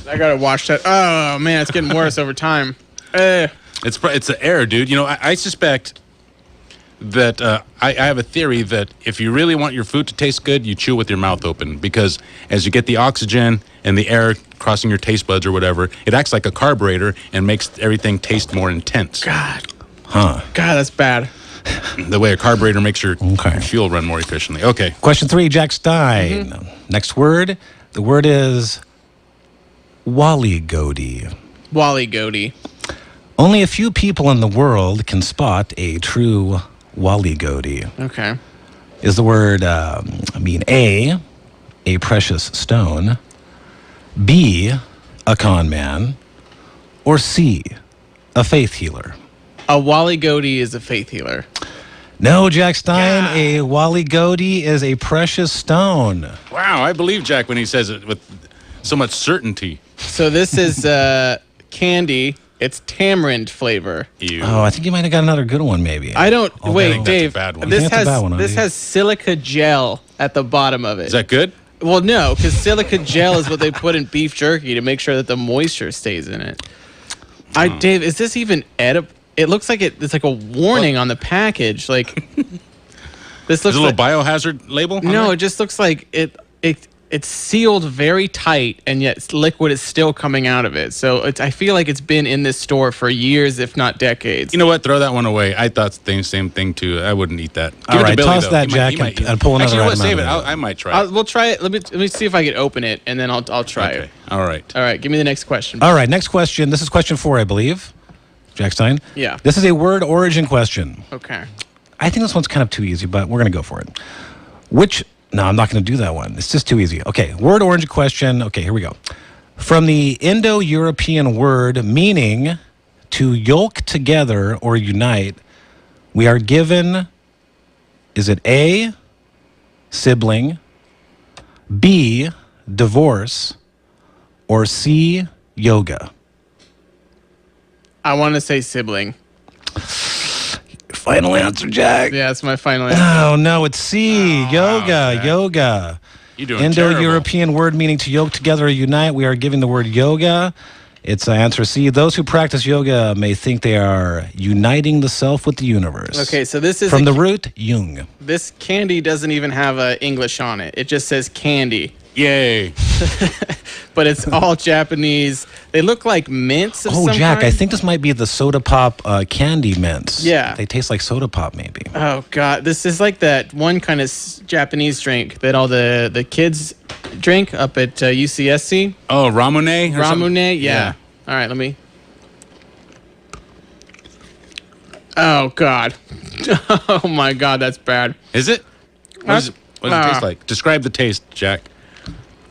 I got to wash that. Oh, man, it's getting worse over time. It's the air, dude. You know, I suspect that I have a theory that if you really want your food to taste good, you chew with your mouth open, because as you get the oxygen and the air crossing your taste buds or whatever, it acts like a carburetor and makes everything taste more intense. God. Huh. God, that's bad. The way a carburetor makes your fuel run more efficiently. Okay. Question 3, Jack Stein. Next word. The word is Wally-goaty. Wally-goaty. Only a few people in the world can spot a true Wally-goaty. Okay. Is the word, A, a precious stone, B, a con man, or C, a faith healer? A Wally-goaty is a faith healer. No, Jack Stein, a Wally-goaty is a precious stone. Wow, I believe Jack when he says it with so much certainty. So this is candy. It's tamarind flavor. Ew. Oh, I think you might have got another good one, maybe. I don't. I Wait, think that's a Dave. bad one. This I think that's a bad one, this Andy. has silica gel at the bottom of it. Is that good? Well, no, because silica gel is what they put in beef jerky to make sure that the moisture stays in it. Dave, is this even edible? It looks like it's like a warning on the package. Like this looks There's a little like biohazard label on no. there? It just looks like it's sealed very tight, and yet liquid is still coming out of it. So I feel like it's been in this store for years, if not decades. You know what? Throw that one away. I thought the same thing, too. I wouldn't eat that. All Give it right, to Billy, toss though. that, He Jack, might eat and pull another Actually, you know what? item Save it. out of it. I might try it. We'll try it. Let me see if I can open it, and then I'll try Okay. it. All right. All right, give me the next question. All right, next question. This is question 4, I believe. Jack Stein? Yeah. This is a word origin question. Okay. I think this one's kind of too easy, but we're going to go for it. No, I'm not going to do that one. It's just too easy. Okay, word origin question. Okay, here we go. From the Indo-European word meaning to yoke together or unite, we are given, is it A, sibling, B, divorce, or C, yoga? I want to say sibling. Final answer, Jack. Yeah, that's my final answer. Oh, no, it's C, yoga, yoga. You're doing Indo-European word meaning to yoke together or unite. We are giving the word yoga. It's answer C. Those who practice yoga may think they are uniting the self with the universe. Okay, so this is from the root, Jung. This candy doesn't even have English on it. It just says candy. Yay. But it's all Japanese. They look like mints of some Jack, kind. I think this might be the soda pop candy mints. Yeah. They taste like soda pop, maybe. Oh, God. This is like that one kind of Japanese drink that all the kids drink up at UCSC. Oh, Ramune? or something? Ramune? Yeah. All right, let me. Oh, God. Oh, my God, that's bad. Is it? What does it taste like? Describe the taste, Jack.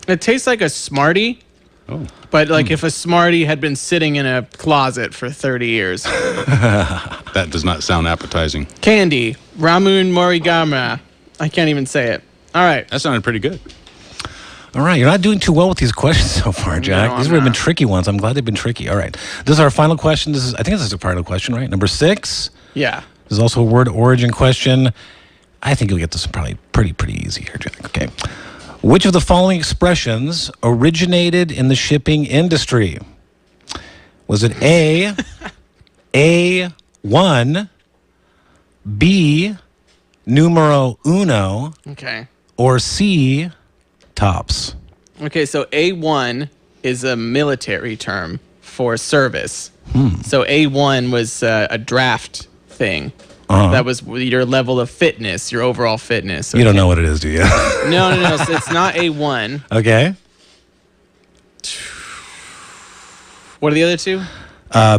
It tastes like a Smartie. Oh. But like if a Smartie had been sitting in a closet for 30 years. That does not sound appetizing. Candy. Ramun Morigama. I can't even say it. All right. That sounded pretty good. All right, you're not doing too well with these questions so far, Jack. No, These I'm have been not. tricky ones. I'm glad they've been tricky. All right, this is our final question. I think this is a final question, right? Number 6. Yeah. This is also a word origin question. I think you'll get this probably pretty easy here, Jack. Okay. Which of the following expressions originated in the shipping industry? Was it A, A1, B, numero uno, Okay. or C, tops? Okay, so A1 is a military term for service. So A1 was a draft thing. That was your level of fitness, your overall fitness. You don't know what it is, do you? No. So it's not A1. Okay. What are the other two?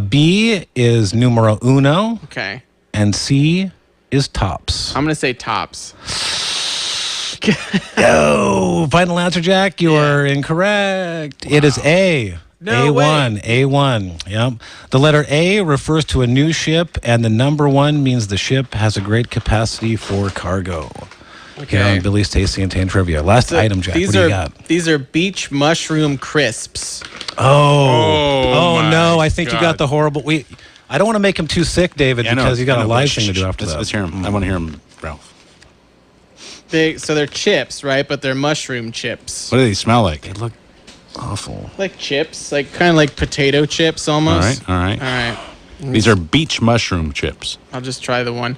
B is numero uno, Okay. and C is tops. I'm going to say tops. No, final answer, Jack. You are incorrect. It is A. No A1. A1. Yep. The letter A refers to a new ship, and the number 1 means the ship has a great capacity for cargo. Okay. Here on Billy's Tasty and Tainted Trivia. Last item, Jack. What do you got? These are beach mushroom crisps. Oh no! I think you got the horrible. I don't want to make him too sick, David, because you got a live thing to do after that. Let's hear him. I want to hear him, Ralph. So they're chips, right? But they're mushroom chips. What do they smell like? They look awful. Like chips, like kind of like potato chips almost. All right. These are beach mushroom chips. I'll just try the one.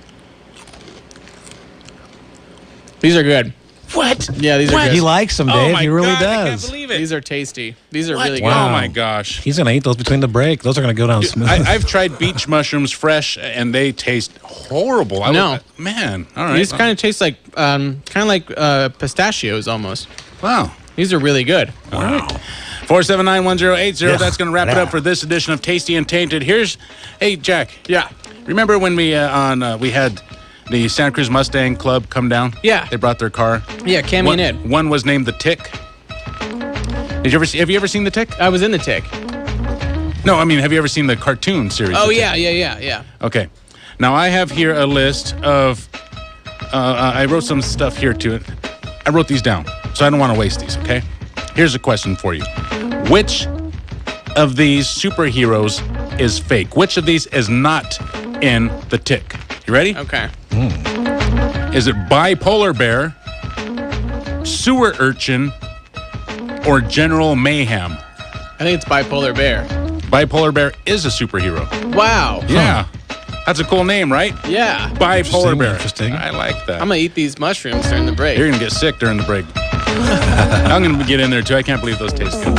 These are good. What? Yeah, these are good. He likes them, Dave. He really does. I can't believe it. These are tasty. These are really good. Wow. Oh my gosh. He's going to eat those between the break. Those are going to go down smooth. I've tried beach mushrooms fresh, and they taste horrible. Man. All right. These kind of taste like pistachios almost. Wow. These are really good. All right. 479-1080. That's going to wrap it up for this edition of Tasty and Tainted. Hey, Jack. Yeah. Remember when we had the Santa Cruz Mustang Club come down? Yeah. They brought their car. Yeah, Cammy and Ed. One was named The Tick. Have you ever seen The Tick? I was in The Tick. No, I mean, have you ever seen the cartoon series? Oh, yeah. Okay. Now, I have here a list of... I wrote some stuff here to it. I wrote these down, so I don't want to waste these, okay? Here's a question for you. Which of these superheroes is fake? Which of these is not in The Tick? You ready? Okay. Is it Bipolar Bear, Sewer Urchin, or General Mayhem? I think it's Bipolar Bear. Bipolar Bear is a superhero. Wow. Yeah. That's a cool name, right? Yeah. Bipolar Bear. Interesting. I like that. I'm going to eat these mushrooms during the break. You're going to get sick during the break. I'm going to get in there, too. I can't believe those taste good.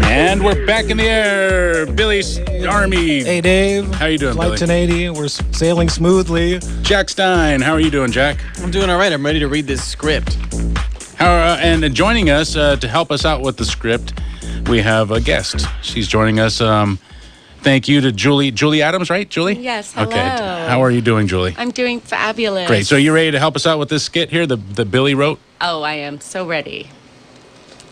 And we're back in the air. Billy's Army. Hey, Dave. How you doing, Flight Billy? 1080. We're sailing smoothly. Jack Stein. How are you doing, Jack? I'm doing all right. I'm ready to read this script. And joining us to help us out with the script, we have a guest. She's joining us. Thank you to Julie Adams, right, Julie? Yes, hello. Okay. How are you doing, Julie? I'm doing fabulous. Great. So you ready to help us out with this skit here that Billy wrote? Oh, I am so ready.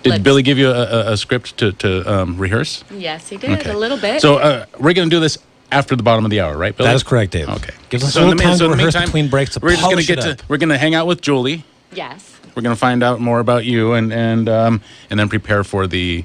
Did Billy give you a script to rehearse? Yes, he did, a little bit. So we're going to do this after the bottom of the hour, right, Billy? That is correct, Dave. Okay. Gives us a little time to rehearse between breaks. We're just going to we're going to hang out with Julie. Yes. We're going to find out more about you and then prepare for the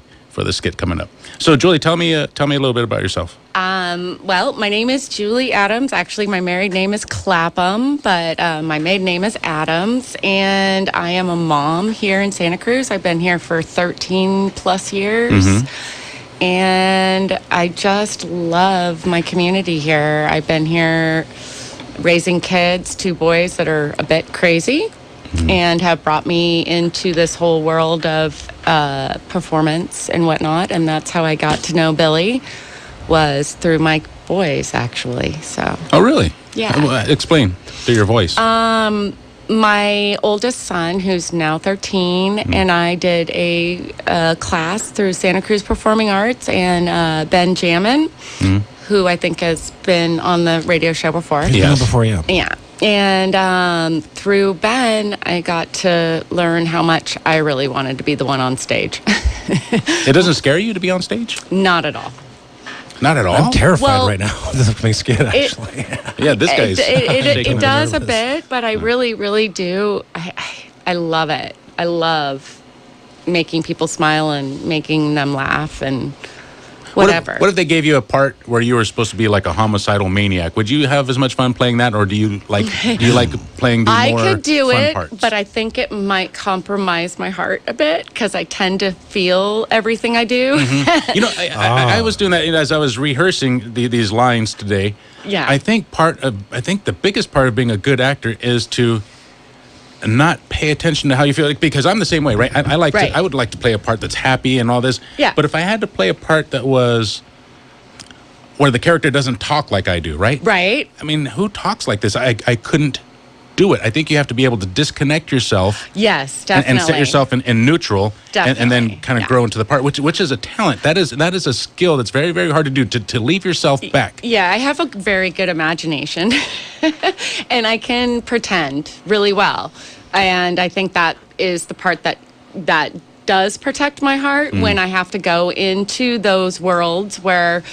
skit coming up. So, Julie, tell me a little bit about yourself. Well, my name is Julie Adams. Actually, my married name is Clapham, but my maiden name is Adams, and I am a mom here in Santa Cruz. I've been here for 13 plus years, and I just love my community here. I've been here raising kids, 2 boys that are a bit crazy, and have brought me into this whole world of performance and whatnot, and that's how I got to know Billy, was through my boys, actually. So. Oh, really? Yeah. Explain through your voice. My oldest son, who's now 13, and I did a class through Santa Cruz Performing Arts, and Ben Jammin, who I think has been on the radio show before. Yeah, before you. Yeah. And through Ben, I got to learn how much I really wanted to be the one on stage. It doesn't scare you to be on stage? Not at all. Not at all? I'm terrified right now. This is my skit, actually. Yeah, this guy's it does a bit, but I really, really do. I love it. I love making people smile and making them laugh and whatever. What if they gave you a part where you were supposed to be like a homicidal maniac? Would you have as much fun playing that, or do you like playing the more I could do fun it, parts? but I think it might compromise my heart a bit because I tend to feel everything I do. You know, I was doing that as I was rehearsing these lines today. Yeah. I think the biggest part of being a good actor is to not pay attention to how you feel, because I'm the same way, right? I would like to play a part that's happy and all this. Yeah. But if I had to play a part that was where the character doesn't talk like I do, right? Right. I mean, who talks like this? I couldn't do it. I think you have to be able to disconnect yourself. Yes, definitely. And set yourself in neutral, and then kind of grow into the part, which is a talent. That is a skill that's very, very hard to do, to leave yourself back. Yeah, I have a very good imagination, and I can pretend really well. And I think that is the part that does protect my heart when I have to go into those worlds where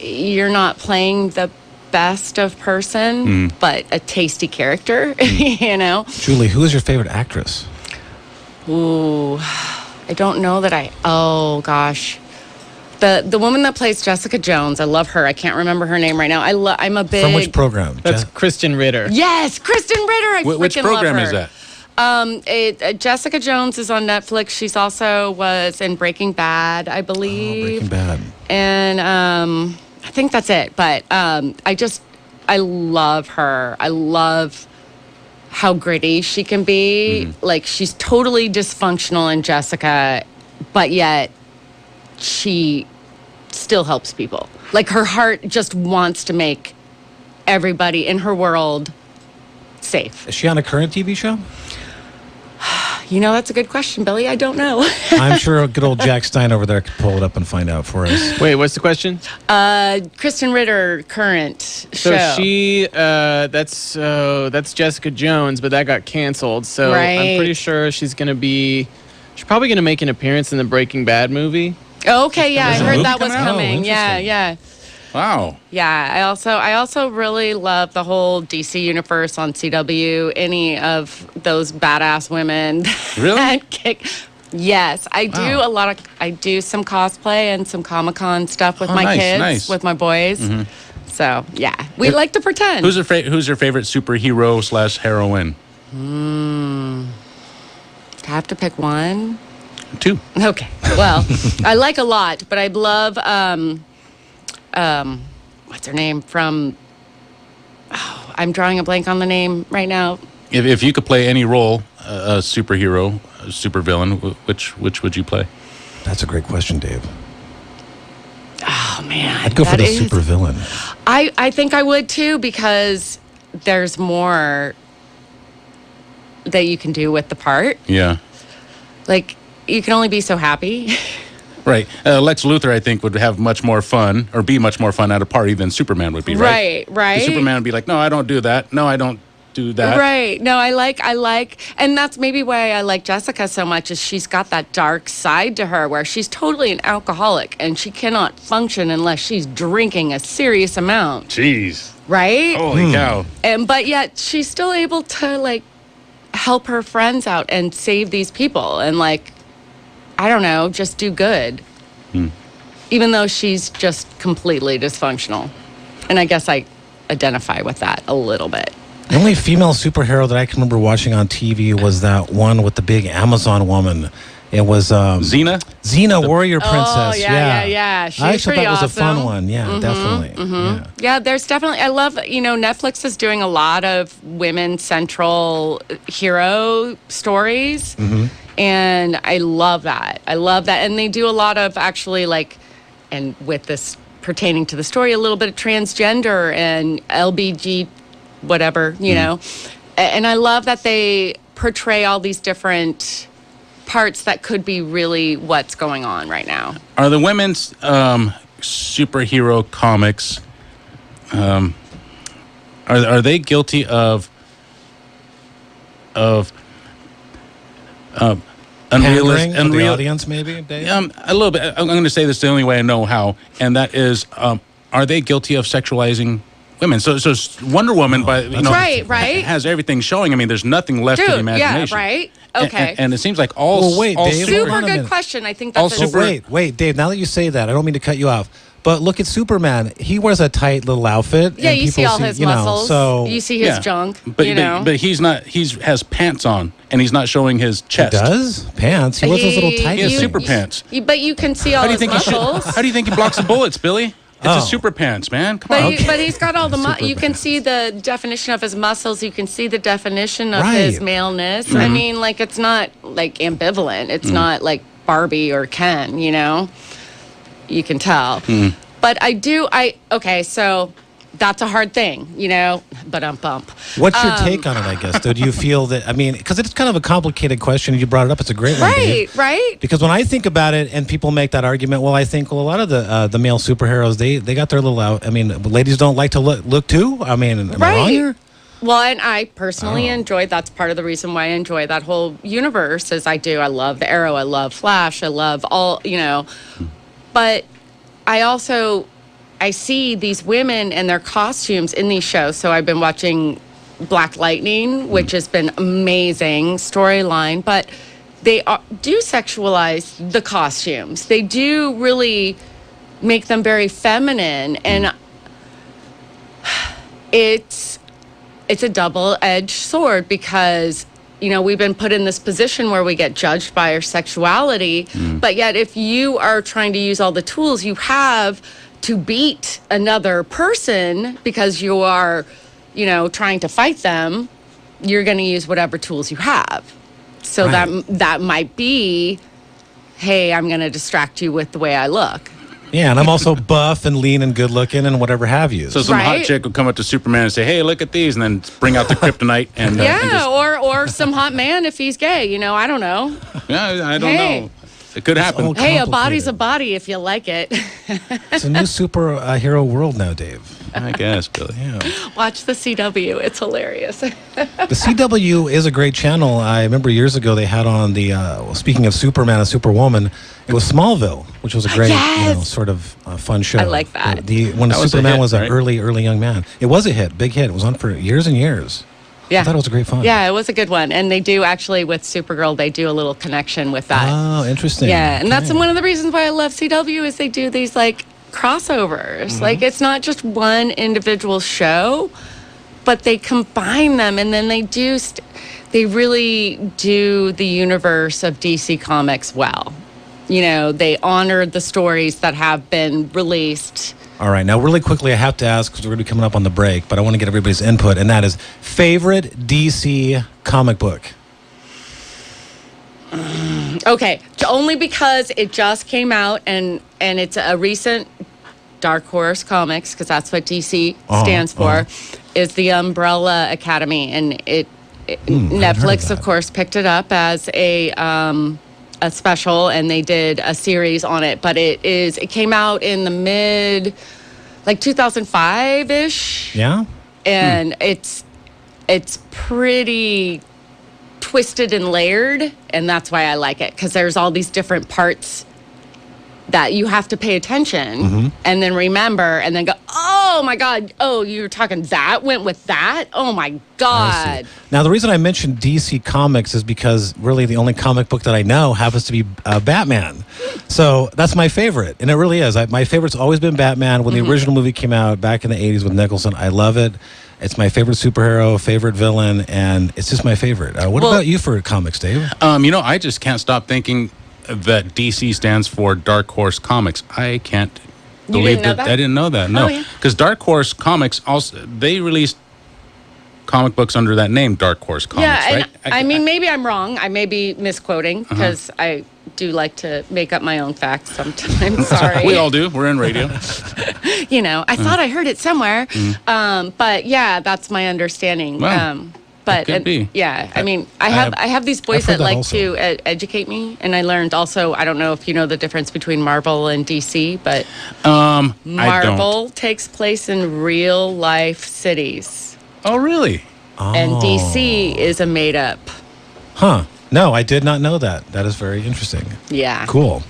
you're not playing the best of person, but a tasty character, you know? Julie, who is your favorite actress? Ooh, I don't know that oh gosh. The woman that plays Jessica Jones, I love her. I can't remember her name right now. I'm a big... From which program? That's Kristen Ritter. Yes, Kristen Ritter. Which program love her. is that? Jessica Jones is on Netflix. She's also was in Breaking Bad, I believe. Oh, Breaking Bad. And I think that's it. But I love her. I love how gritty she can be. Like, she's totally dysfunctional in Jessica, but yet she still helps people. Like, her heart just wants to make everybody in her world safe. Is she on a current TV show? You know, that's a good question, Billy. I don't know. I'm sure good old Jack Stein over there could pull it up and find out for us. Wait, what's the question? Kristen Ritter, current show. So she, that's Jessica Jones, but that got canceled. So I'm pretty sure she's probably going to make an appearance in the Breaking Bad movie. Okay, yeah, I There's a heard movie that was coming out? coming. Oh, Yeah, interesting. yeah. Wow. Yeah, I also really love the whole DC universe on CW. Any of those badass women Really? that kick. Yes, I do I do some cosplay and some Comic-Con stuff with my kids, with my boys. So, yeah, we like to pretend. Who's your favorite superhero / heroine? I have to pick one. 2. Okay. Well, I like a lot, but I love what's her name from? Oh, I'm drawing a blank on the name right now. If you could play any role, a superhero, a supervillain, which would you play? That's a great question, Dave. Oh man, I'd go for the supervillain. I think I would too, because there's more that you can do with the part. Yeah. Like, you can only be so happy. Right. Lex Luthor, I think, would have much more fun, or be much more fun at a party than Superman would be, right? Right. Superman would be like, no, I don't do that. No, I don't do that. Right. No, I like, and that's maybe why I like Jessica so much, is she's got that dark side to her where she's totally an alcoholic and she cannot function unless she's drinking a serious amount. Jeez. Right? Holy cow. But yet she's still able to, like, help her friends out and save these people and, like, I don't know, just do good. Even though she's just completely dysfunctional. And I guess I identify with that a little bit. The only female superhero that I can remember watching on TV was that one with the big Amazon woman. It was Xena? Xena, Warrior Princess. Oh, yeah. She's I actually pretty thought it was awesome. a fun one. Yeah, definitely. Yeah, there's definitely, I love, Netflix is doing a lot of women central hero stories. And I love that. And they do a lot of actually, like, and with this pertaining to the story, a little bit of transgender and LBG, whatever, you know. And I love that they portray all these different parts that could be really what's going on right now. Are the women's superhero comics, are they guilty of Pandering to the audience, maybe, Dave? A little bit. I'm going to say this the only way I know how, and that is, are they guilty of sexualizing women? So Wonder Woman, right, has everything showing. I mean, there's nothing left to the imagination. Yeah, right. Okay. And it seems like all. Well, wait, Dave, super good question. I think that's wait, Dave. Now that you say that, I don't mean to cut you off, but look at Superman. He wears a tight little outfit. Yeah, and you see all his muscles. So you see his junk. But he's not. He has pants on, and he's not showing his chest. He does pants. He wears those little tight. He has super pants. But you can see all his muscles. How do you think he blocks the bullets, Billy? It's a super pants, man. Come on. But he's got all the you can see the definition of his muscles. You can see the definition of his maleness. I mean, like, it's not, like, ambivalent. It's not like Barbie or Ken, you know? You can tell. But okay, so that's a hard thing, you know? But bump. What's your take on it, I guess? Do you feel that, I mean, because it's kind of a complicated question. You brought it up. It's a great one, Dave. Right. Because when I think about it and people make that argument, I think, a lot of the male superheroes, they got their little out. I mean, ladies don't like to look too? I mean, am I wrong here? Well, and I personally enjoyed, that's part of the reason why I enjoy that whole universe, as I do. I love the Arrow. I love Flash. I love all, you know. But I also I see these women and their costumes in these shows. So I've been watching Black Lightning, which has been amazing storyline, but they do sexualize the costumes. They do really make them very feminine, and it's a double-edged sword because, you know, we've been put in this position where we get judged by our sexuality, but yet if you are trying to use all the tools you have to beat another person because you are, you know, trying to fight them, you're going to use whatever tools you have. So that might be, hey, I'm going to distract you with the way I look. Yeah, and I'm also buff and lean and good looking and whatever have you. So some hot chick would come up to Superman and say, "Hey, look at these," and then bring out the kryptonite and or some hot man if he's gay. You know, I don't know. Yeah, I don't know. It could happen. Hey, a body's a body if you like it. It's a new superhero world now, Dave. I guess, Billy. Yeah. Watch the CW. It's hilarious. The CW is a great channel. I remember years ago they had on the, speaking of Superman and Superwoman, it was Smallville, which was a great, sort of fun show. I like that. When Superman was an early young man. It was a hit, big hit. It was on for years and years. Yeah. I thought it was a great fun. Yeah, it was a good one. And they do actually, with Supergirl, they do a little connection with that. Oh, interesting. Yeah, and that's one of the reasons why I love CW is they do these, like, crossovers. Like, it's not just one individual show, but they combine them, and then they really do the universe of DC Comics well. You know, they honor the stories that have been released. All right. Now, really quickly, I have to ask, because we're going to be coming up on the break, but I want to get everybody's input, and that is favorite DC comic book. Okay. Only because it just came out, and it's a recent Dark Horse Comics, because that's what DC stands for, is the Umbrella Academy. And Netflix, of course, picked it up as a special, and they did a series on it, but it came out in the mid 2005-ish. Yeah. And it's pretty twisted and layered, and that's why I like it, because there's all these different parts that you have to pay attention and then remember and then go, oh my God, oh, you're talking that went with that? Oh my God. Now, the reason I mentioned DC Comics is because really the only comic book that I know happens to be Batman. So that's my favorite, and it really is. My favorite's always been Batman. When the original movie came out back in the 80s with Nicholson, I love it. It's my favorite superhero, favorite villain, and it's just my favorite. What about you for comics, Dave? You know, I just can't stop thinking that DC stands for Dark Horse Comics. I can't believe that. I didn't know that. No, because Dark Horse Comics also they released comic books under that name, Dark Horse Comics. Yeah, right? and I mean, maybe I'm wrong. I may be misquoting because I do like to make up my own facts sometimes. Sorry, we all do. We're in radio. You know, I thought I heard it somewhere, but yeah, that's my understanding. Well, but could be. Yeah, I mean, I have these boys that like to educate me, and I learned also. I don't know if you know the difference between Marvel and DC, but Marvel takes place in real life cities. Oh, really? And DC is a made up. Huh? No, I did not know that. That is very interesting. Yeah. Cool.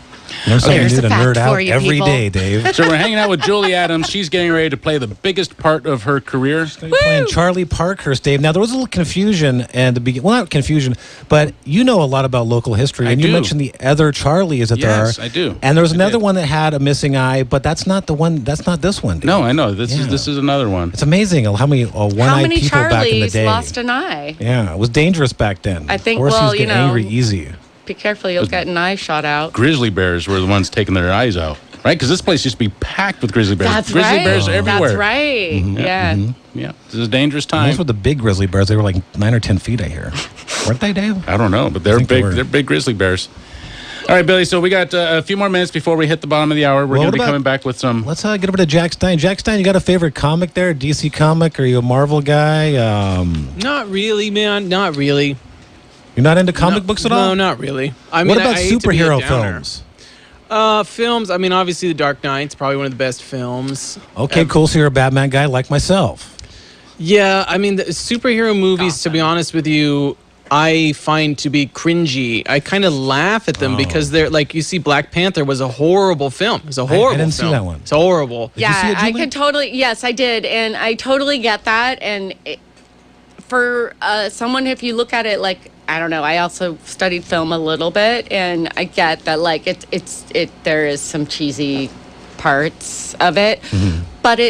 Learn something new to nerd out every day, Dave. So we're hanging out with Julie Adams. She's getting ready to play the biggest part of her career. She's going to be playing Charlie Parkhurst, Dave. Now, there was a little confusion at the beginning. Well, not confusion, but you know a lot about local history. And you mentioned the other Charlies that there are. Yes, I do. And there was another one that had a missing eye, but that's not the one. That's not this one, Dave. No, I know. This is another one. It's amazing how many one-eyed people Charlies back in the day. Lost an eye? Yeah, it was dangerous back then. I think, Horses get angry easy. Be careful, you'll get an eye shot out. Grizzly bears were the ones taking their eyes out, right? Because this place used to be packed with grizzly bears. That's grizzly right. bears everywhere. That's right. Yeah. This is a dangerous time. Those were the big grizzly bears. They were like 9 or 10 feet, I hear. Weren't they, Dave? I don't know, but they're big. They're big grizzly bears. All right, Billy. So we got a few more minutes before we hit the bottom of the hour. We're going to be coming back with some. Let's get over to Jack Stein. Jack Stein, you got a favorite comic there? DC comic? Are you a Marvel guy? Not really, man. Not really. You're not into comic books at all? No, not really. I mean, what about I hate to be a superhero downer. films? Films. I mean, obviously, The Dark Knight's probably one of the best films. Okay, cool. So you're a Batman guy like myself. Yeah, I mean, the superhero movies. To be honest with you, I find to be cringy. I kind of laugh at them because they're like, you see, Black Panther was a horrible film. It's a horrible I didn't film. see that one. It's horrible. Yeah, I could totally. Yes, I did, and I totally get that. And for someone, if you look at it like, I don't know, I also studied film a little bit, and I get that like there is some cheesy parts of it, but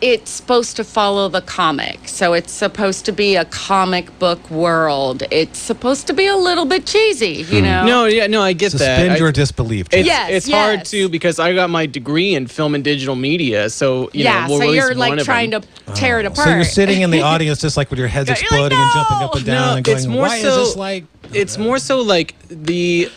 it's supposed to follow the comic. So it's supposed to be a comic book world. It's supposed to be a little bit cheesy, you know? No, I get that. Suspend your disbelief. It's hard to, because I got my degree in film and digital media, so, you know, so you're like trying to tear it apart. So you're sitting in the audience just like with your heads exploding and jumping up and down and going, why is this like... It's more so like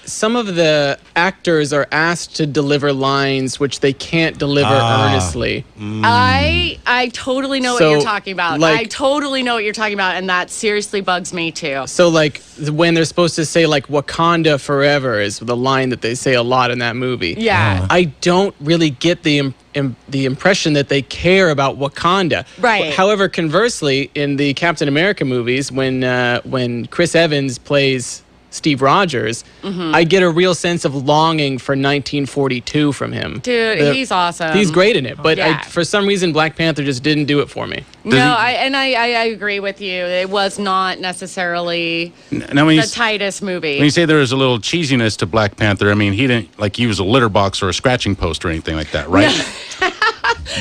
some of the actors are asked to deliver lines which they can't deliver earnestly. I totally know what you're talking about. Like, I totally know what you're talking about, and that seriously bugs me too. So like when they're supposed to say like Wakanda forever is the line that they say a lot in that movie. Yeah. I don't really get the impression that they care about Wakanda. Right. However, conversely, in the Captain America movies, when Chris Evans plays Steve Rogers, I get a real sense of longing for 1942 from him. Dude, he's awesome. He's great in it, but for some reason, Black Panther just didn't do it for me. I agree with you. It was not necessarily the tightest movie. When you say there was a little cheesiness to Black Panther, I mean, he didn't like use a litter box or a scratching post or anything like that, right?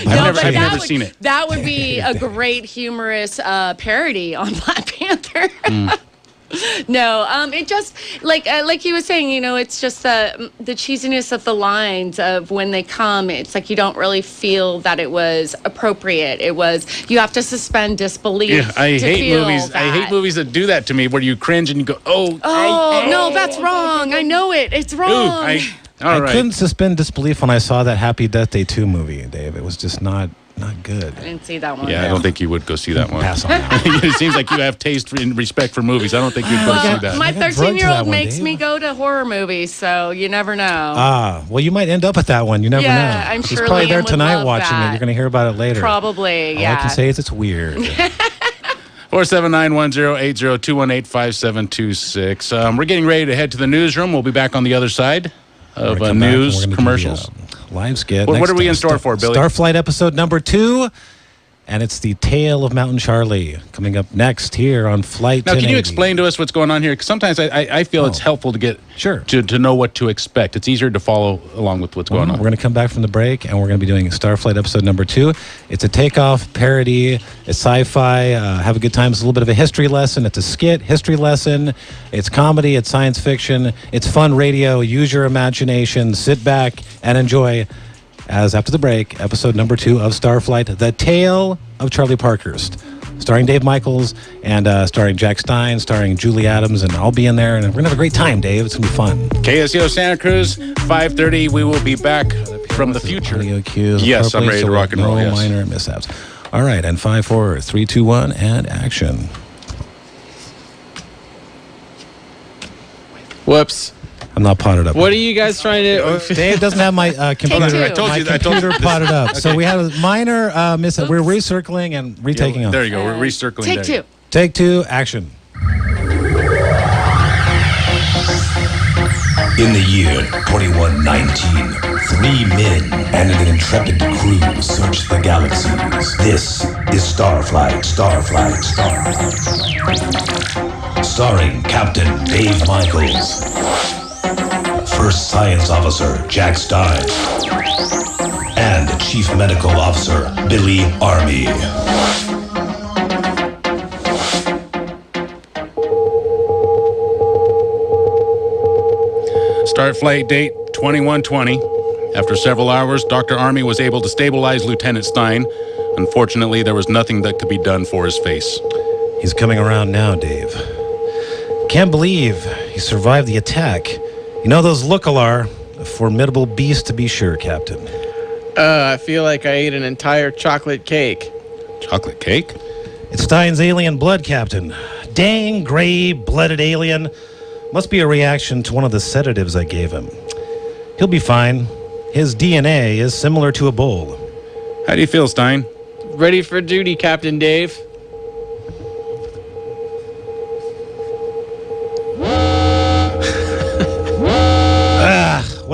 I've never seen it. That would be a great humorous parody on Black Panther. No, it just like he was saying, you know, it's just the cheesiness of the lines of when they come. It's like you don't really feel that it was appropriate. It was, you have to suspend disbelief. Yeah, I hate movies. That. I hate movies that do that to me, where you cringe and you go, no, that's wrong. I know it. It's wrong. I couldn't suspend disbelief when I saw that Happy Death Day 2 movie, Dave. It was just not good. I didn't see that one. Yeah, I don't think you would go see that one. Pass on that. It seems like you have taste and respect for movies. I don't think you'd go see that. My 13-year-old makes me go to horror movies, so you never know. Well, you might end up at that one. You never know. I'm He's sure probably Liam there would tonight love watching that. it. You're going to hear about it later. Probably, All I can say is it's weird. 479-1080-218-5726. We're getting ready to head to the newsroom. We'll be back on the other side of news commercials. Live skit. What are we in store for, Billy? Starflight episode number 2. And it's the Tale of Mountain Charlie coming up next here on Flight 1080. Now, can you explain to us what's going on here? Because sometimes I feel it's helpful to get to know what to expect. It's easier to follow along with what's going on. We're going to come back from the break, and we're going to be doing Starflight episode number 2. It's a takeoff parody. It's sci-fi. Have a good time. It's a little bit of a history lesson. It's a skit, history lesson. It's comedy. It's science fiction. It's fun radio. Use your imagination. Sit back and enjoy. As after the break, episode number 2 of Starflight, The Tale of Charlie Parkhurst, starring Dave Michaels and starring Jack Stein, starring Julie Adams, and I'll be in there, and we're going to have a great time, Dave. It's going to be fun. KSEO Santa Cruz, 5:30. We will be back from the future. Audio cues. Yes, I'm ready to rock and roll. No Yes. minor mishaps. All right, and 5, 4, 3, 2, 1, and action. Whoops. I'm not potted up. What are you guys trying to... Dave doesn't have my computer. I told you. Potted up. Okay. So we had a minor mishap. We're recircling and retaking on. There you go. We're recircling. Take 2. Take 2. Action. In the year 2119, 3 men and an intrepid crew search the galaxies. This is Starflight. Starring Captain Dave Michaels, First Science Officer Jack Stein, and Chief Medical Officer Billy Army. Start flight date 2120. After several hours, Dr. Army was able to stabilize Lieutenant Stein. Unfortunately, there was nothing that could be done for his face. He's coming around now, Dave. Can't believe he survived the attack. You know those Lookalar, a formidable beast to be sure, Captain. I feel like I ate an entire chocolate cake. Chocolate cake? It's Stein's alien blood, Captain. Dang, gray-blooded alien. Must be a reaction to one of the sedatives I gave him. He'll be fine. His DNA is similar to a bull. How do you feel, Stein? Ready for duty, Captain Dave.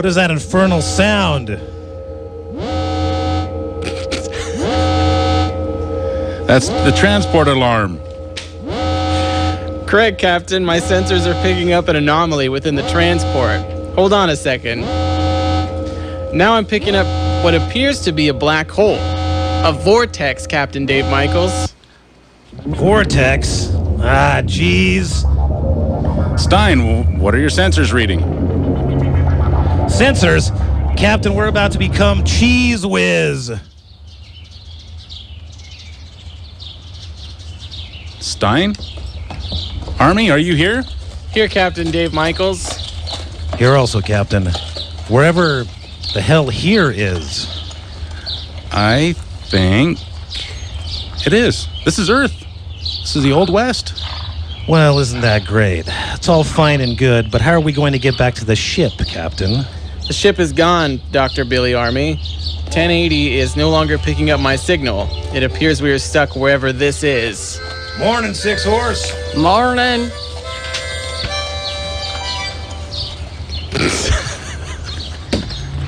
What is that infernal sound? That's the transport alarm. Correct, Captain. My sensors are picking up an anomaly within the transport. Hold on a second. Now I'm picking up what appears to be a black hole. A vortex, Captain Dave Michaels. Vortex? Ah, jeez. Stein, what are your sensors reading? Sensors? Captain, we're about to become Cheese Whiz. Stein? Army, are you here? Here, Captain Dave Michaels. Here also, Captain. Wherever the hell here is. I think it is. This is Earth. This is the Old West. Well, isn't that great? It's all fine and good, but how are we going to get back to the ship, Captain? The ship is gone, Dr. Billy Army. 1080 is no longer picking up my signal. It appears we are stuck wherever this is. Morning, Six Horse. Morning.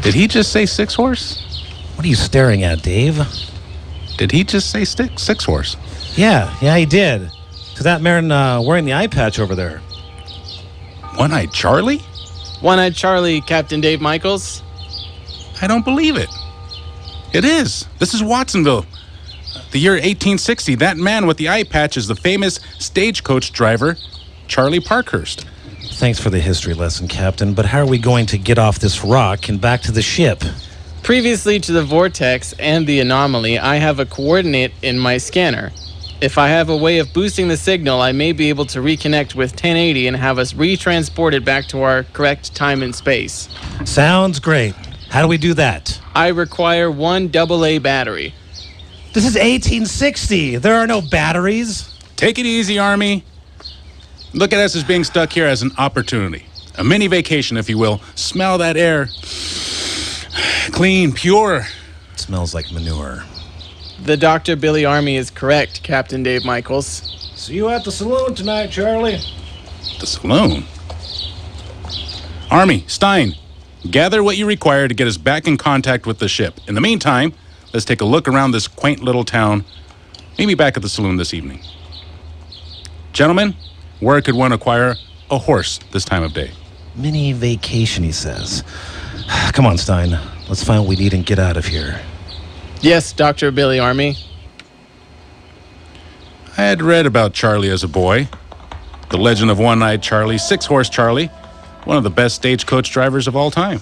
Did he just say Six Horse? What are you staring at, Dave? Did he just say six horse? Yeah, he did. To that man wearing the eye patch over there. One-Eyed Charlie? One-Eyed Charlie, Captain Dave Michaels. I don't believe it. It is. This is Watsonville. The year 1860. That man with the eye patch is the famous stagecoach driver, Charlie Parkhurst. Thanks for the history lesson, Captain, but how are we going to get off this rock and back to the ship? Previously to the vortex and the anomaly, I have a coordinate in my scanner. If I have a way of boosting the signal, I may be able to reconnect with 1080 and have us retransported back to our correct time and space. Sounds great. How do we do that? I require one AA battery. This is 1860. There are no batteries. Take it easy, Army. Look at us as being stuck here as an opportunity. A mini vacation, if you will. Smell that air. Clean, pure. It smells like manure. The Dr. Billy Army is correct, Captain Dave Michaels. See you at the saloon tonight, Charlie. The saloon? Army, Stein, gather what you require to get us back in contact with the ship. In the meantime, let's take a look around this quaint little town. Meet me back at the saloon this evening. Gentlemen, where could one acquire a horse this time of day? Mini vacation, he says. Come on, Stein. Let's find what we need and get out of here. Yes, Dr. Billy Army. I had read about Charlie as a boy. The legend of One-Eyed Charlie, Six Horse Charlie, one of the best stagecoach drivers of all time.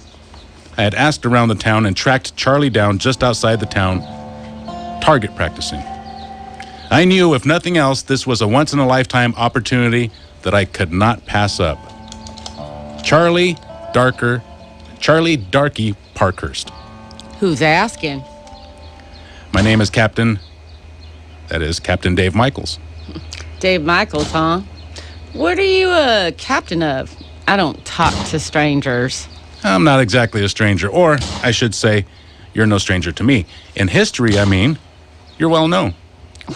I had asked around the town and tracked Charlie down just outside the town, target practicing. I knew, if nothing else, this was a once-in-a-lifetime opportunity that I could not pass up. Charlie Darky Parkhurst. Who's asking? My name is Captain Dave Michaels. Dave Michaels, huh? What are you a captain of? I don't talk to strangers. I'm not exactly a stranger, or I should say, you're no stranger to me. In history, I mean, you're well known.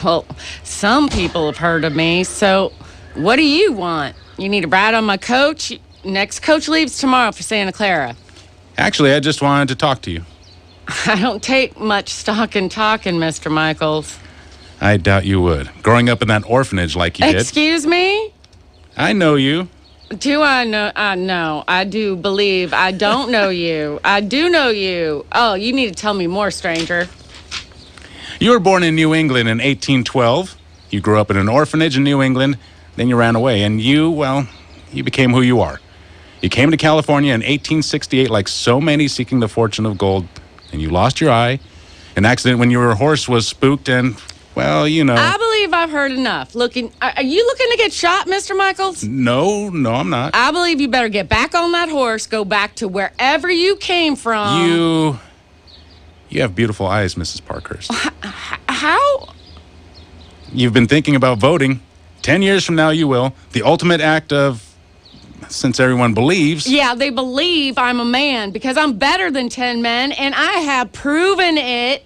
Well, some people have heard of me, so what do you want? You need a ride on my coach? Next coach leaves tomorrow for Santa Clara. Actually, I just wanted to talk to you. I don't take much stock in talking, Mr. Michaels. I doubt you would. Growing up in that orphanage like you did. Excuse me? I know you. Do I know? No, I do believe I don't know you. I do know you. Oh, you need to tell me more, stranger. You were born in New England in 1812. You grew up in an orphanage in New England. Then you ran away, and you became who you are. You came to California in 1868 like so many seeking the fortune of gold, and you lost your eye. An accident when your horse was spooked, and, well, you know. I believe I've heard enough. Are you looking to get shot, Mr. Michaels? No, I'm not. I believe you better get back on that horse, go back to wherever you came from. You have beautiful eyes, Mrs. Parkhurst. How? You've been thinking about voting. 10 years from now, you will. The ultimate act of, since everyone believes. Yeah, they believe I'm a man because I'm better than 10 men, and I have proven it.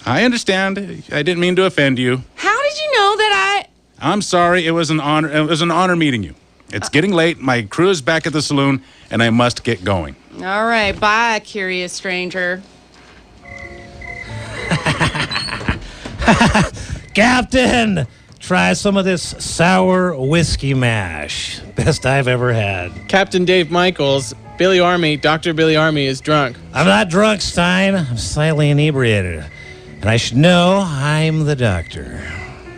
I understand. I didn't mean to offend you. How did you know that I'm sorry. It was an honor. It was an honor meeting you. It's getting late. My crew is back at the saloon, and I must get going. All right, bye, curious stranger. Captain, try some of this sour whiskey mash. Best I've ever had. Captain Dave Michaels, Billy Army, Dr. Billy Army is drunk. I'm not drunk, Stein. I'm slightly inebriated. And I should know I'm the doctor.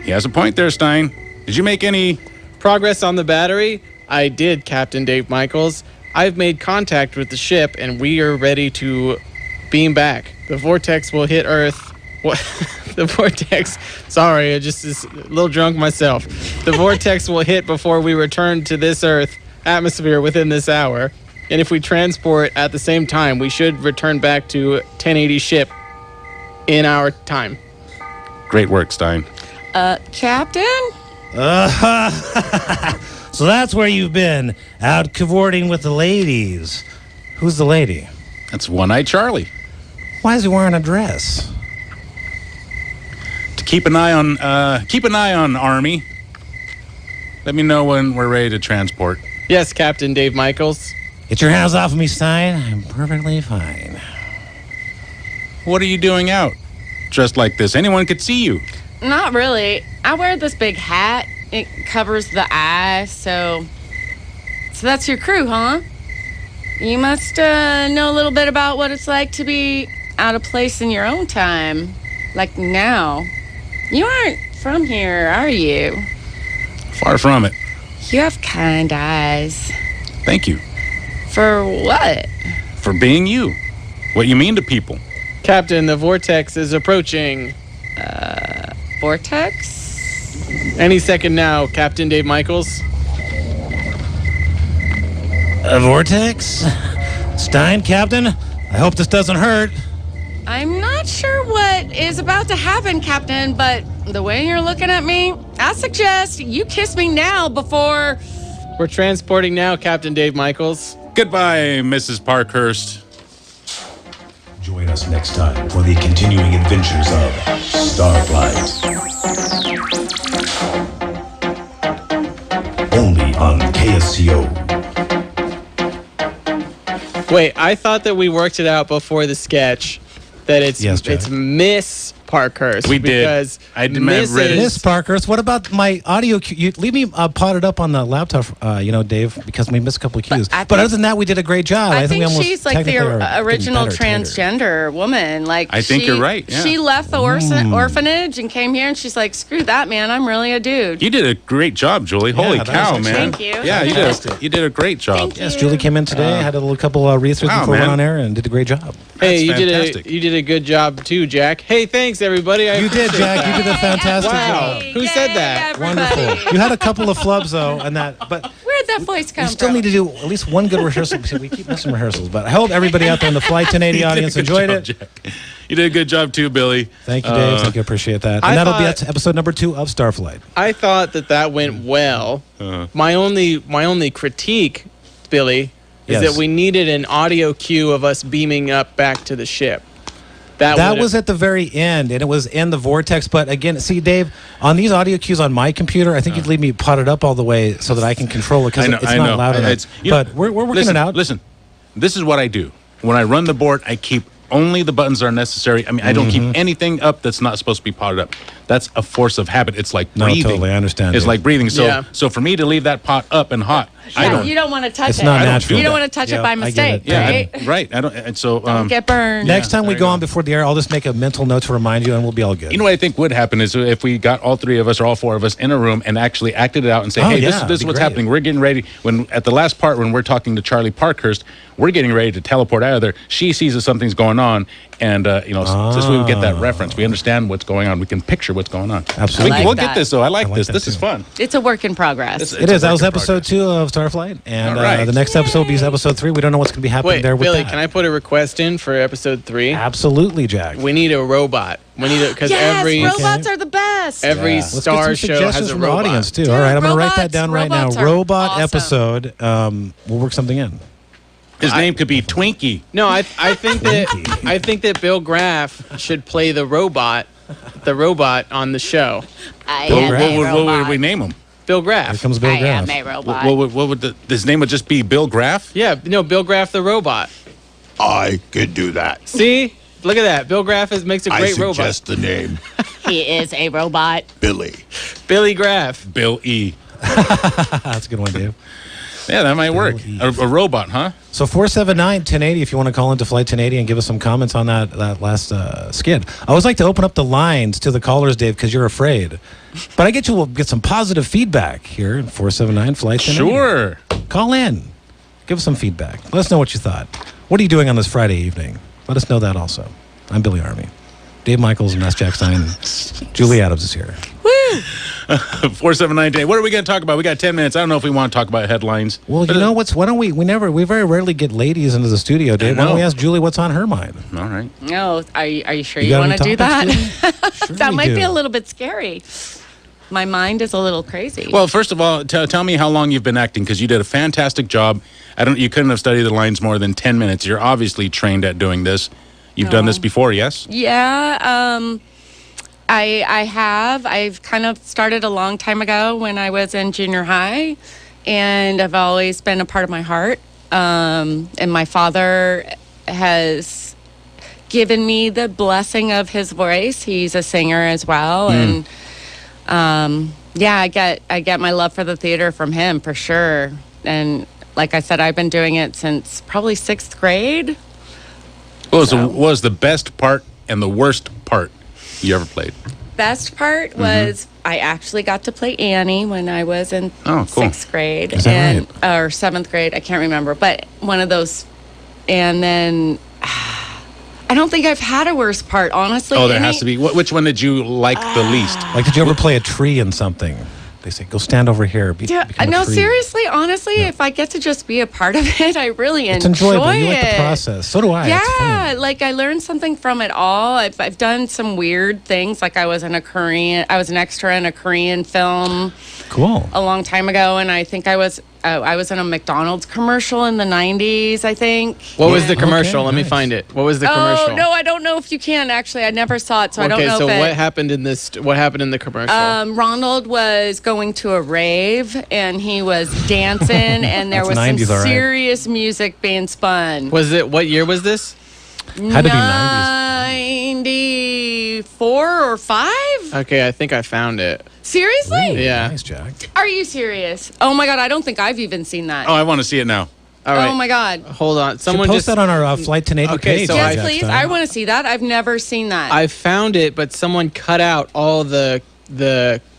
He has a point there, Stein. Did you make any progress on the battery? I did, Captain Dave Michaels. I've made contact with the ship, and we are ready to beam back. The vortex will hit Earth. What? The vortex. Sorry, I just is a little drunk myself. The vortex will hit before we return to this Earth atmosphere within this hour. And if we transport at the same time, we should return back to 1080 ship in our time. Great work, Stein. Captain? So that's where you've been, out cavorting with the ladies. Who's the lady? That's One-Eyed Charlie. Why is he wearing a dress? To keep an eye on Army. Let me know when we're ready to transport. Yes, Captain Dave Michaels. Get your hands off of me, Stein. I'm perfectly fine. What are you doing out? Dressed like this, anyone could see you. Not really. I wear this big hat. It covers the eyes, so that's your crew, huh? You must know a little bit about what it's like to be out of place in your own time, like now. You aren't from here, are you? Far from it. You have kind eyes. Thank you. For what? For being you. What you mean to people. Captain, the vortex is approaching. Vortex? Any second now, Captain Dave Michaels. A vortex? Stein, Captain? I hope this doesn't hurt. I'm not sure what is about to happen, Captain, but the way you're looking at me, I suggest you kiss me now before... We're transporting now, Captain Dave Michaels. Goodbye, Mrs. Parkhurst. Join us next time for the continuing adventures of Starflight. Only on KSCO. Wait, I thought that we worked it out before the sketch that it's Miss Parkhurst. We did. Because I did read it. Miss Parkhurst, what about my audio cue? You leave me potted up on the laptop, Dave, because we missed a couple of cues. But other than that, we did a great job. I think we almost she's like the technically original getting better, transgender woman. Like I think you're right, yeah. She left the orphanage and came here, and she's like, "Screw that, man! I'm really a dude." You did a great job, Julie. Holy that cow, was man. Thank you. Yeah, you did a great job. Thank Yes, you. Julie came in today, had a little couple read-throughs Wow, before we man. went on air, and did a great job. Hey, That's fantastic. you did a good job too, Jack. Hey, thanks everybody. You did, Jack. You did a fantastic Wow. job. Who said that? Everybody. Wonderful. You had a couple of flubs though, but Where'd that voice come we still from? need to do at least one good rehearsal because we keep missing rehearsals. But I hope everybody out there in the Flight 1080 audience enjoyed it. Jack. You did a good job too, Billy. Thank you, Dave. Thank you. Appreciate that. I And that'll be thought- at episode number 2 of Starflight. I thought that went well. My only critique, Billy, is Yes. that we needed an audio cue of us beaming up back to the ship. That was at the very end, and it was in the vortex. But again, see, Dave, on these audio cues on my computer, I think you'd leave me potted up all the way so that I can control it because it's not loud enough. But we're working it out. Listen, this is what I do. When I run the board, I keep only the buttons that are necessary. I mean, I don't keep anything up that's not supposed to be potted up. That's a force of habit. It's like breathing. No, totally, I understand. It's Dave. like breathing. So, Yeah. so for me to leave that pot up and hot, You don't want to touch It's it. not natural. You don't want to touch it by I get mistake, it. right? right. I don't. And so Get burned. Next time we there go you on before the air, I'll just make a mental note to remind you, and we'll be all good. You know what I think would happen is if we got all three of us or all four of us in a room and actually acted it out and say, Oh, hey, yeah, this that'd is be what's great. happening. We're getting ready. When at the last part when we're talking to Charlie Parkhurst, we're getting ready to teleport out of there. She sees that something's going on, and just we would get that reference. We understand what's going on. We can picture what's going on. Absolutely. I like We'll that. get this though. I like this. that This is too. fun. It's a work in progress. It is. That was episode 2 of Starflight, and All right. the next episode will be episode 3. We don't know what's going to be happening Wait, there with Billy, that. can I put a request in for episode 3? Absolutely, Jack. We need a robot. We need because yes, every robots are the best. every Let's get star some show suggestions has a from the robot. audience too. Dude, All right, I'm going to write that down right now. robots are Robot awesome. episode. We'll work something in. His name could be Twinkie. No, I think that Bill Graff should play the robot on the show. I What am a would robot. we name him? Bill Graff. Here comes Bill I Graff. am a robot. What would his name would just be Bill Graff? Yeah, no, Bill Graff the robot. I could do that. See? Look at that. Bill Graff makes a great robot. I suggest the name He is a robot. Billy. Billy Graff. Bill E. That's a good one, Dave. Yeah, that might work. A robot, huh? So 479-1080 if you want to call into Flight 1080 and give us some comments on that last skid. I always like to open up the lines to the callers, Dave, because you're afraid. But I get some positive feedback here in 479 Flight 1080. Sure. Call in. Give us some feedback. Let us know what you thought. What are you doing on this Friday evening? Let us know that also. I'm Billy Army. Dave Michaels and S. Jack Stein. Julie Adams is here. Woo! 479 What are we going to talk about? We got 10 minutes. I don't know if we want to talk about headlines. Well, you know what's? Why don't we very rarely get ladies into the studio, Dave. Why don't we ask Julie what's on her mind? All right. No, are you sure You you got want any to do topics, that? Sure That we might be do. a little bit scary. My mind is a little crazy. Well, first of all, tell me how long you've been acting, because you did a fantastic job. You couldn't have studied the lines more than 10 minutes. You're obviously trained at doing this. You've done this before, yes? Yeah, I have. I've kind of started a long time ago when I was in junior high, and I've always been a part of my heart. And my father has given me the blessing of his voice. He's a singer as well, and I get my love for the theater from him for sure. And like I said, I've been doing it since probably 6th grade. What was the best part and the worst part you ever played? Best part was I actually got to play Annie when I was in 6th grade Is that or 7th grade. I can't remember, but one of those. And then I don't think I've had a worse part, honestly. Oh, there has to be. Which one did you like the least? Like, did you ever play a tree in something? They say, go stand over here. Become a No, tree. seriously, honestly, if I get to just be a part of it, I really It's enjoy enjoyable. it. You like the process. So do I. It's fun. Yeah, like I learned something from it all. I've done some weird things. Like I was an extra in a Korean film. Cool. A long time ago, and I think I was in a McDonald's commercial in the 90s, I think. What was the commercial? Okay, Let me nice. find it. What was the commercial? Oh, no, I don't know if you can, actually. I never saw it, so I don't know so if what happened in this? What happened in the commercial? Ronald was going to a rave, and he was dancing, and there That's was some 90s, all right. serious music being spun. What year was this? Had to be 90s. 94 or 5? Okay, I think I found it. Seriously? Ooh, Yeah. Nice, Jack. Are you serious? Oh, my God, I don't think I've even seen that. Oh, I want to see it now. All right. Oh, my God. Hold on. Someone Someone post just that on our Flight 1080 Okay, page. so Yes, Jack please. Stein. I want to see that. I've never seen that. I found it, but someone cut out all the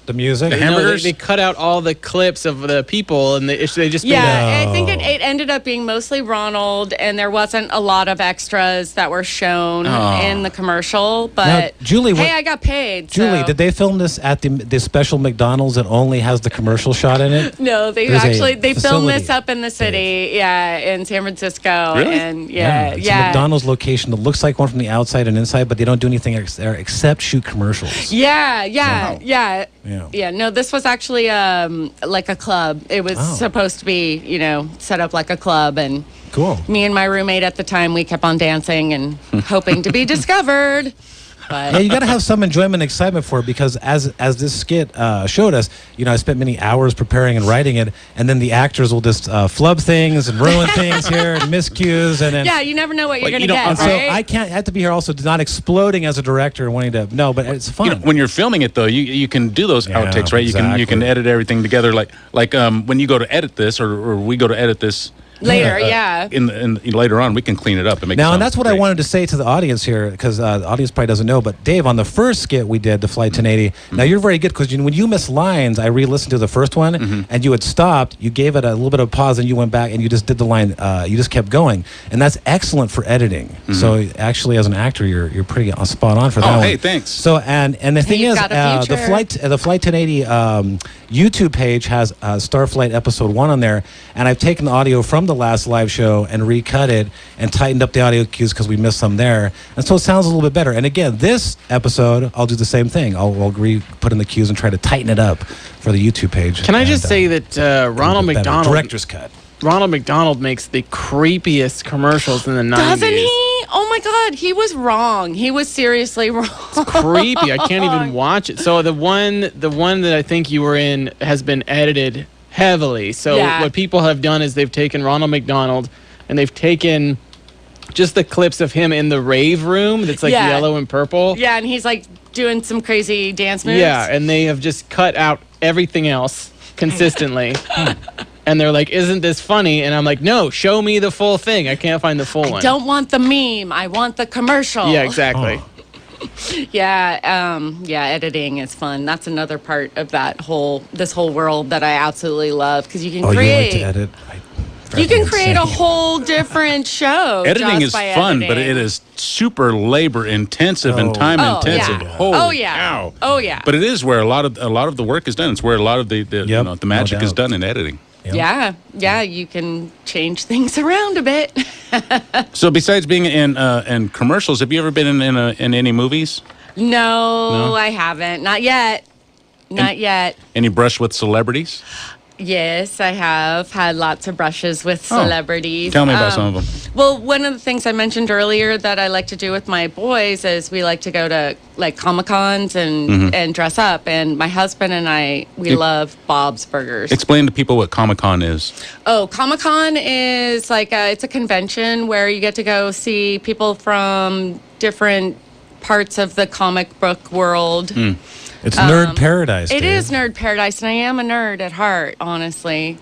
the music. The No, hamburgers? they cut out all the clips of the people, and they just made Yeah, No. I think it ended up being mostly Ronald, and there wasn't a lot of extras that were shown in the commercial. But Now, Julie, hey, what- I got paid. Julie, so- did they film this at the special McDonald's that only has the commercial shot in it? No, they There's a filmed facility. this up in the city, in San Francisco, Really? and It's a McDonald's location that looks like one from the outside and inside, but they don't do anything there except shoot commercials. Yeah. Yeah. No, this was actually like a club. It was supposed to be, set up like a club, and Cool. me and my roommate at the time, we kept on dancing and hoping to be discovered. But Yeah, you got to have some enjoyment and excitement for it, because as this skit showed us, I spent many hours preparing and writing it, and then the actors will just flub things and ruin things here and miscues, and then yeah, you never know what you're But going to you don't- get, so right? I can't have to be here also not exploding as a director and wanting to but it's fun. When you're filming it, though, you can do those Yeah, outtakes, right? You exactly. can edit everything together, like when you go to edit this, or we go to edit this Later, yeah. In later on, we can clean it up and make it Now, sound and that's what I great. wanted to say to the audience here, because the audience probably doesn't know, but Dave, on the first skit we did, the Flight 1080, now you're very good, because when you miss lines, I re-listened to the first one, and you had stopped, you gave it a little bit of pause, and you went back, and you just did the line, you just kept going, and that's excellent for editing. So actually, as an actor, you're pretty spot on for that one. hey, thanks. So, and the thing You've is, got a the future. Flight 1080 YouTube page has Starflight Episode 1 on there, and I've taken the audio from the last live show and recut it and tightened up the audio cues because we missed some there, and so it sounds a little bit better. And again, this episode, I'll do the same thing. I'll put in the cues and try to tighten it up for the YouTube page. Can I just And, say that Ronald better. McDonald, director's cut. Ronald McDonald makes the creepiest commercials in the 90s. Doesn't he? Oh my God, he was wrong. He was seriously wrong. It's creepy. I can't even watch it. So the one that I think you were in has been edited heavily. So what people have done is they've taken Ronald McDonald and they've taken just the clips of him in the rave room that's like yellow and purple. Yeah, and he's like doing some crazy dance moves. Yeah, and they have just cut out everything else consistently. And they're like, isn't this funny? And I'm like, no, show me the full thing. I can't find the full one. I don't want the meme. I want the commercial. Yeah, exactly. Editing is fun. That's another part of this whole world that I absolutely love because you can You create. like to edit? You can create a whole different show. Editing is just by fun, editing. but it is super labor intensive and time intensive. Yeah. Holy cow. Oh yeah. But it is where a lot of the work is done. It's where a lot of the magic is done in editing. Yep. Yeah, you can change things around a bit. So besides being in commercials, have you ever been in any movies? No, I haven't. Not yet. Not yet. Any brush with celebrities? Yes, I have had lots of brushes with celebrities. Tell me about some of them. Well, one of the things I mentioned earlier that I like to do with my boys is we like to go to like Comic-Cons and dress up. And my husband and I, we love Bob's Burgers. Explain to people what Comic-Con is. Oh, Comic-Con is like it's a convention where you get to go see people from different parts of the comic book world. It's nerd paradise. It is nerd paradise, and I am a nerd at heart, honestly.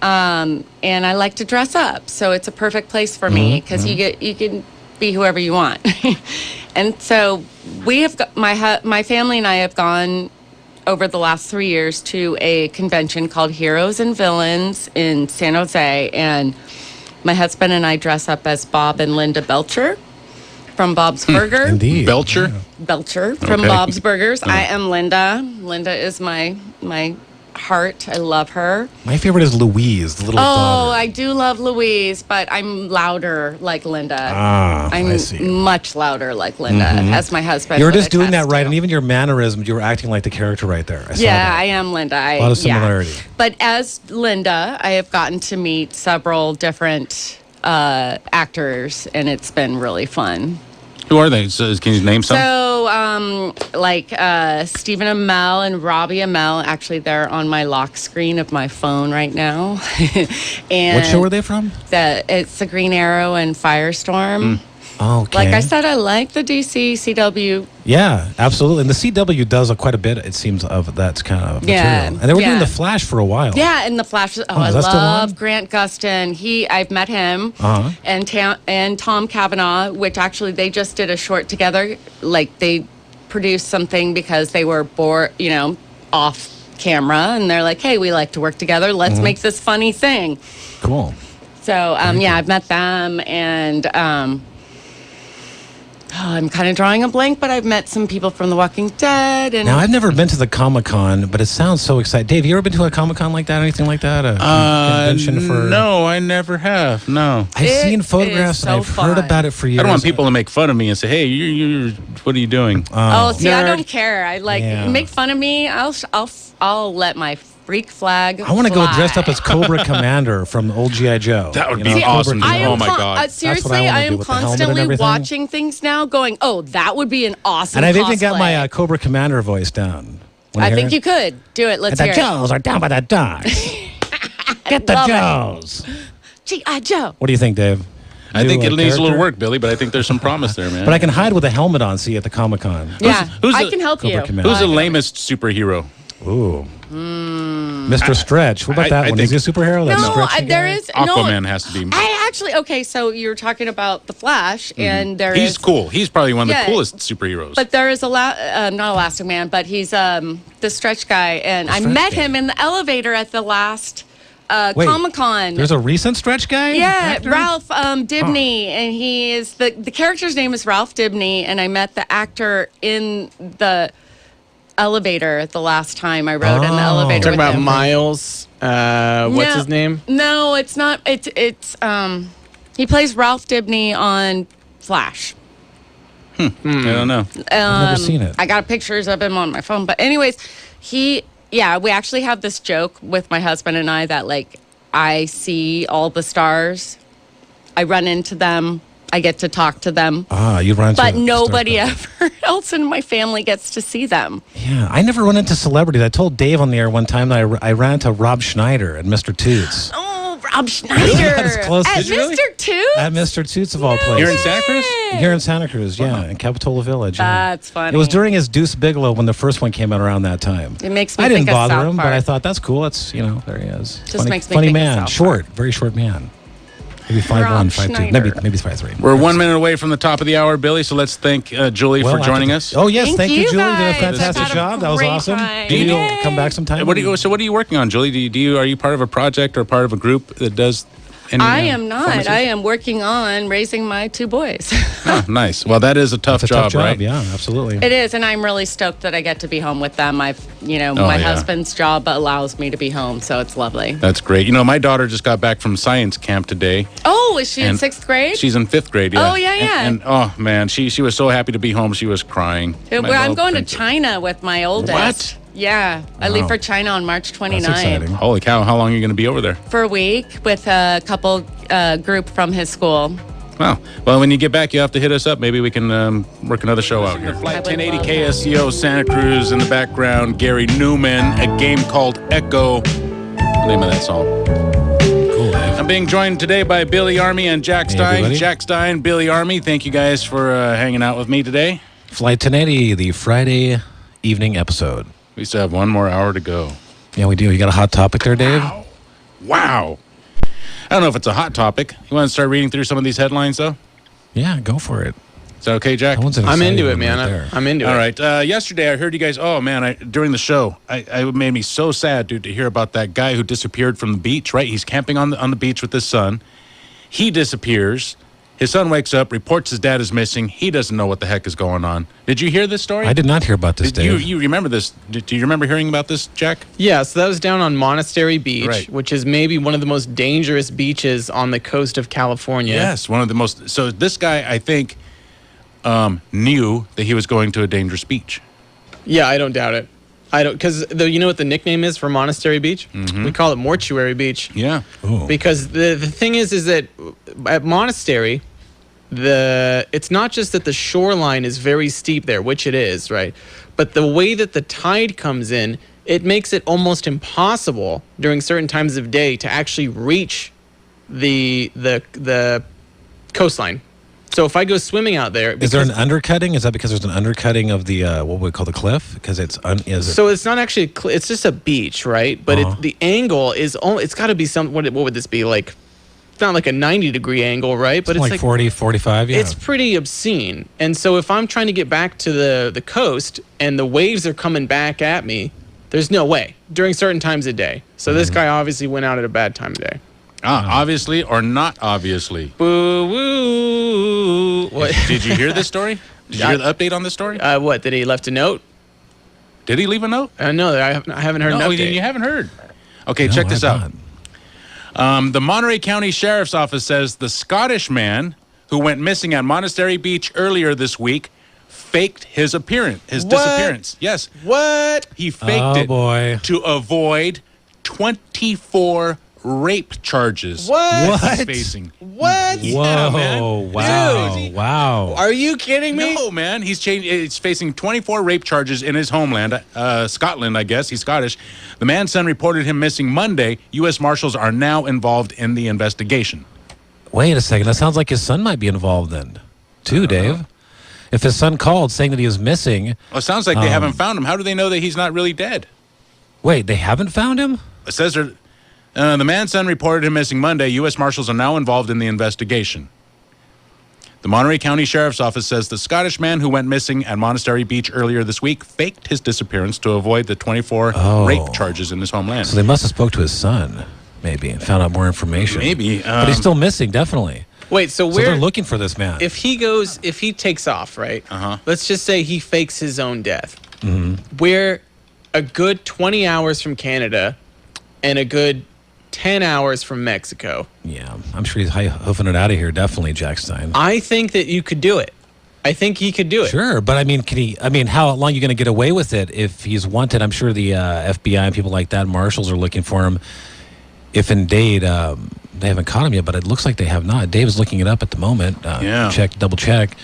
And I like to dress up, so it's a perfect place for me because you can be whoever you want. And so we have my family and I have gone over the last 3 years to a convention called Heroes and Villains in San Jose, and my husband and I dress up as Bob and Linda Belcher from Bob's Burger. Indeed. Belcher? Belcher from Bob's Burgers. I am Linda. Linda is my heart. I love her. My favorite is Louise, the little Oh, daughter. I do love Louise, but I'm louder like Linda. I I'm see. much louder like Linda, as my husband. You were would just doing that attest right, to. and even your mannerisms, you were acting like the character right there. I saw that. I am Linda. A lot of similarity. But as Linda, I have gotten to meet several different actors, and it's been really fun. Who are they? So, can you name some? So, Stephen Amell and Robbie Amell, actually, they're on my lock screen of my phone right now. And What show were they from? It's the Green Arrow and Firestorm. Okay. Like I said, I like the DC CW. Yeah, absolutely. And the CW does quite a bit, it seems, of that kind of material. Yeah, And they were doing yeah. The Flash for a while. Yeah, and the Flash. I is that still love on? Grant Gustin. I've met him. And Tom Cavanaugh, which actually they just did a short together. Like they produced something because they were bored, off camera, and they're like, "Hey, we like to work together. Let's make this funny thing." Cool. So I've met them, and I'm kind of drawing a blank, but I've met some people from The Walking Dead. And Now, I've never been to the Comic-Con, but it sounds so exciting. Dave, you ever been to a Comic-Con like that, anything like that? A convention for... No, I never have. No. I've seen photographs so and I've heard fun. about it for years. I don't want people to make fun of me and say, "Hey, you what are you doing?" see, I Nerd. don't care. I make fun of me. I'll let my freak flag. I want to go fly. dressed up as Cobra Commander from the old G.I. Joe. That would You be know, Cobra awesome. Commander. Oh my God. Seriously, That's what I I wanna do am with the helmet and constantly everything. watching things now, going, "Oh, that would be an awesome." And I've even got cosplay." my Cobra Commander voice down. Wanna I hear think it? you could do it. Let's And hear the it. Joes are down by the docks. Get the love it. Joes. G.I. Joe. What do you think, Dave? I think New, it needs a little character? work, Billy, but I think there's some promise there, man. But I can hide with a helmet on, see, at the Comic-Con. Yeah, who's I the- can help Cobra you. Commander. Who's the lamest superhero? Ooh. Mr. Stretch. What about that I one? think- Is he a superhero? That No, stretchy there guy? is Aquaman has to be. I actually So you're talking about the Flash, and there is. He's cool. He's probably one of the Yeah. coolest superheroes. But there is not Elastic Man, but he's the Stretch guy, and I Stretch met guy. him in the elevator at the last Wait, Comic-Con. There's a recent Stretch guy? Yeah, actor? Ralph Dibny, and he is the character's name is Ralph Dibny, and I met the actor in the elevator the last time I rode in the elevator. Talking with about him. Miles. What's his name? No, it's not. It's he plays Ralph Dibny on Flash. I don't know. I've never seen it. I got pictures of him on my phone, but anyways, we actually have this joke with my husband and I that like I see all the stars, I run into them, I get to talk to them. You run into But nobody ever else in my family gets to see them. Yeah, I never run into celebrities. I told Dave on the air one time that I ran into Rob Schneider at Mr. Toots. Oh, Rob Schneider. That's close. At Did you really? Mr. Toots? At Mr. Toots of all places. Here in Santa Cruz? Here in Santa Cruz, yeah, in Capitola Village. Yeah. That's funny. It was during his Deuce Bigelow when the first one came out around that time. It makes me I didn't think of bother South him, but Park. I thought that's cool. It's, there he is. Just makes me funny think of man. South Short, very short man. Maybe 5'1", Rob 5'2", Schneider. maybe 5'3". We're 1 minute away from the top of the hour, Billy. So let's thank Julie for joining us. Oh yes, thank you, Julie. You did a guys. fantastic I've had a job. That was great awesome. time. Do you Yay. come back sometime? What are you working on, Julie? Are you part of a project or part of a group that does? I am not. I am working on raising my 2 boys. Oh, nice. Well, that is a tough job, right? Yeah, absolutely. It is, and I'm really stoked that I get to be home with them. My yeah. husband's job allows me to be home, so it's lovely. That's great. My daughter just got back from science camp today. Oh, is she in And 6th grade? She's in 5th grade, yeah. Oh, yeah. And oh, man, she was so happy to be home. She was crying. I'm going to China with my oldest. What? Yeah, I leave for China on March 29th. Holy cow, how long are you going to be over there? For a week with a couple group from his school. Well, when you get back, you have to hit us up. Maybe we can work another show out here. Flight 1080 KSCO, Santa Cruz in the background. Gary Newman, a game called Echo. The name of that song. Cool. I'm being joined today by Billy Army and Jack Stein. everybody. Jack Stein, Billy Army, thank you guys for hanging out with me today. Flight 1080, the Friday evening episode. We still have 1 more hour to go. Yeah, we do. You got a hot topic there, Dave? Wow. I don't know if it's a hot topic. You want to start reading through some of these headlines, though? Yeah, go for it. Is that okay, Jack? I'm into it, man. I'm into it. All right. Yesterday, I heard you guys. Oh man, during the show, it made me so sad, dude, to hear about that guy who disappeared from the beach. Right? He's camping on the beach with his son. He disappears. His son wakes up, reports his dad is missing. He doesn't know what the heck is going on. Did you hear this story? I did not hear about this, Dave. You remember this? Do you remember hearing about this, Jack? Yeah, so that was down on Monastery Beach, Right. which is maybe one of the most dangerous beaches on the coast of California. Yes, one of the most. So this guy, I think, knew that he was going to a dangerous beach. Yeah, I don't doubt it. Because you know what the nickname is for Monastery Beach? Mm-hmm. We call it Mortuary Beach. Yeah. Ooh. Because the thing is that at Monastery, it's not just that the shoreline is very steep there, which it is, right? But the way that the tide comes in, it makes it almost impossible during certain times of day to actually reach the coastline. So if I go swimming out there, Is there an undercutting? Is that because there's an undercutting of the what we call the cliff? Because so it's not actually it's just a beach, right? But the angle is it's got to be some what would this be like? It's not like a 90-degree angle, right? But it's like 40, 45, yeah. It's pretty obscene. And so if I'm trying to get back to the coast and the waves are coming back at me, there's no way during certain times of day. So this guy obviously went out at a bad time of day. Obviously or not obviously. Boo woo. What? Did you hear this story? Did you hear the update on this story? What, did he left a note? Did he leave a note? No, I haven't heard an update. You haven't heard. Okay, check this out. The Monterey County Sheriff's Office says the Scottish man who went missing at Monastery Beach earlier this week faked his disappearance. Yes. What? He faked it boy. to avoid 24 rape charges. What? He's facing. What? Yeah, man. Whoa, wow, Dude. wow. Are you kidding me? No, man. He's facing 24 rape charges in his homeland, Scotland, I guess. He's Scottish. The man's son reported him missing Monday. U.S. Marshals are now involved in the investigation. Wait a second. That sounds like his son might be involved then, too, Dave. If his son called saying that he was missing. Well, it sounds like they haven't found him. How do they know that he's not really dead? Wait, they haven't found him? It says the man's son reported him missing Monday. U.S. Marshals are now involved in the investigation. The Monterey County Sheriff's Office says the Scottish man who went missing at Monastery Beach earlier this week faked his disappearance to avoid the 24 rape charges in his homeland. So they must have spoke to his son, maybe, and found out more information. Maybe. But he's still missing, definitely. Wait, so they're looking for this man. If he takes off, right? Let's just say he fakes his own death. Mm-hmm. We're a good 20 hours from Canada and a good 10 hours from Mexico. Yeah, I'm sure he's hoofing it out of here, definitely, Jack Stein. I think that you could do it. I think he could do it. Sure, but I mean, how long are you going to get away with it if he's wanted? I'm sure the FBI and people like that, marshals are looking for him. if indeed they haven't caught him yet, but it looks like they have not. Dave is looking it up at the moment. Double check.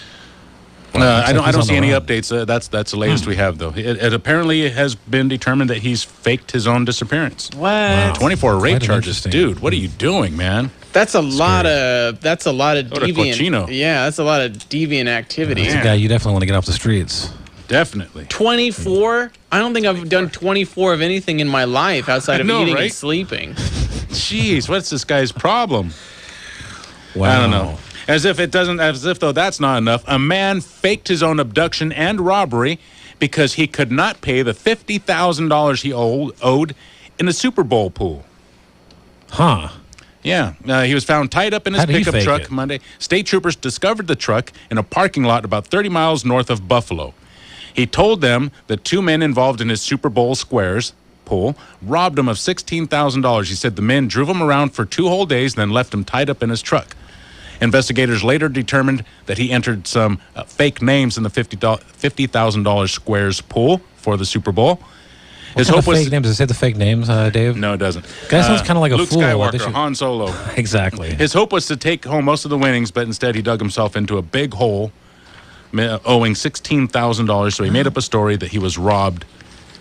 I don't see any updates. That's the latest we have, though. It apparently has been determined that he's faked his own disappearance. What? Wow. 24 rape charges, dude. What are you doing, man? That's a lot of deviant. Cochino. Yeah, that's a lot of deviant activity. That's a guy you definitely want to get off the streets. Definitely. 24? I don't think I've done 24 of anything in my life outside of eating right? and sleeping. Jeez, what's this guy's problem? Wow. I don't know. As if though that's not enough, a man faked his own abduction and robbery because he could not pay the $50,000 he owed in a Super Bowl pool. Huh. Yeah. He was found tied up in his pickup truck Monday. State troopers discovered the truck in a parking lot about 30 miles north of Buffalo. He told them the two men involved in his Super Bowl squares pool robbed him of $16,000. He said the men drove him around for 2 whole days, then left him tied up in his truck. Investigators later determined that he entered some fake names in the $50,000 squares pool for the Super Bowl. His hope was fake names. Does it say the fake names, Dave? No, it doesn't. Guy sounds kind of like a Luke fool. Skywalker, Han Solo. Exactly. His hope was to take home most of the winnings, but instead he dug himself into a big hole, owing $16,000. So he made up a story that he was robbed.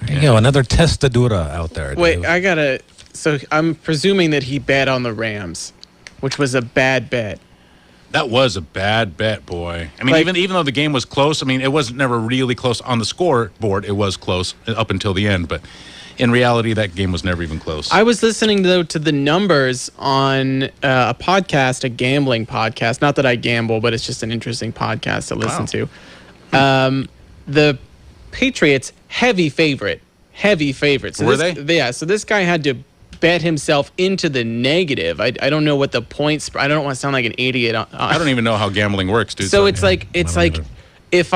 There you go, another testadura out there. Wait, so I'm presuming that he bet on the Rams, which was a bad bet. That was a bad bet, boy. I mean, even though the game was close, I mean, it wasn't never really close on the scoreboard. It was close up until the end, but in reality, that game was never even close. I was listening, though, to the numbers on a podcast, a gambling podcast. Not that I gamble, but it's just an interesting podcast to listen to. The Patriots, heavy favorite. So Were they? Yeah, so this guy had to bet himself into the negative. I don't know what the points. I don't want to sound like an idiot. I don't even know how gambling works, dude. So it's like if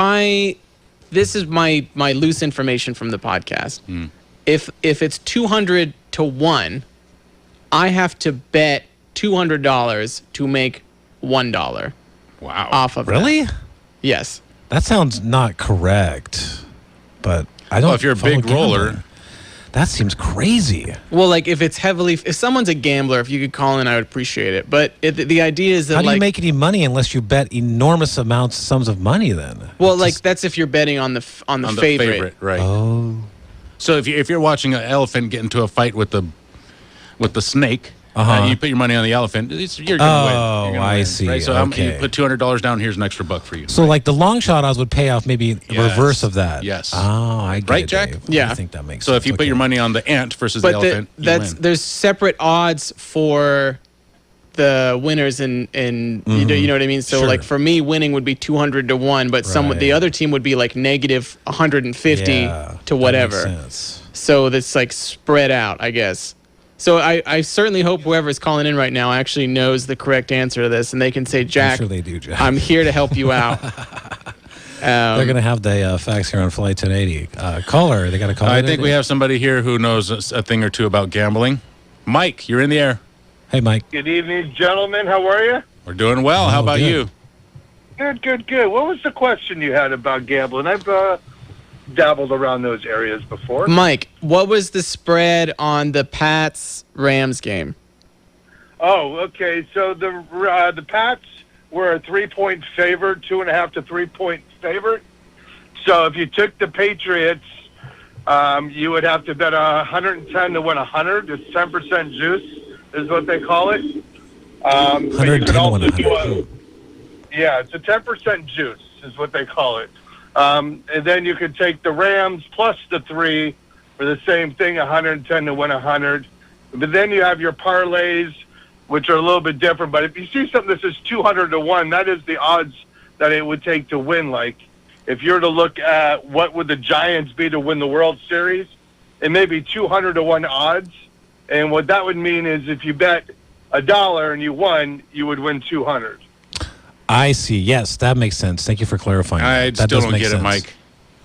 this is my loose information from the podcast. If it's 200 to 1, I have to bet $200 to make $1. Wow. Off of really? That. Yes. That sounds not correct. But I don't. Well, if you're a big roller. That seems crazy. Well, like if someone's a gambler, if you could call in, I would appreciate it. But the idea is that how do you make any money unless you bet enormous sums of money? Then well, that's if you're betting on the favorite, right? Oh, so if you're watching an elephant get into a fight with the snake, you put your money on the elephant, you're gonna win. Oh, I see. Right? So okay. you put $200 down. Here's an extra $1 for you. So like the long shot odds would pay off maybe reverse of that. Yes. Oh, I get right, it, Jack? Dave. Yeah. I think that makes so sense. if you put your money on the ant versus the elephant, you win. There's separate odds for the winners and you know what I mean. So like for me, winning would be 200 to 1, but the other team would be like negative 150 to whatever. That makes sense. So that's like spread out, I guess. So I certainly hope whoever's calling in right now actually knows the correct answer to this, and they can say, Jack, I'm sure they do, Jack. I'm here to help you out. They're going to have the facts here on Flight 1080. Caller, they got a call. I think we have somebody here who knows a thing or two about gambling. Mike, you're in the air. Hey, Mike. Good evening, gentlemen. How are you? We're doing well. How about you? Good. What was the question you had about gambling? I've dabbled around those areas before. Mike, what was the spread on the Pats-Rams game? Oh, okay. So the Pats were a 3-point favorite, 2.5 to 3-point favorite. So if you took the Patriots, you would have to bet 110 to win 100. It's 10% juice, is what they call it. 110 to win 100. Yeah, it's a 10% juice, is what they call it. And then you could take the Rams plus the 3 for the same thing, 110 to win 100. But then you have your parlays, which are a little bit different. But if you see something that says 200 to 1, that is the odds that it would take to win. Like if you're to look at what would the Giants be to win the World Series, it may be 200 to 1 odds. And what that would mean is if you bet $1 and you won, you would win 200. I see. Yes, that makes sense. Thank you for clarifying. I that still don't get it, Mike.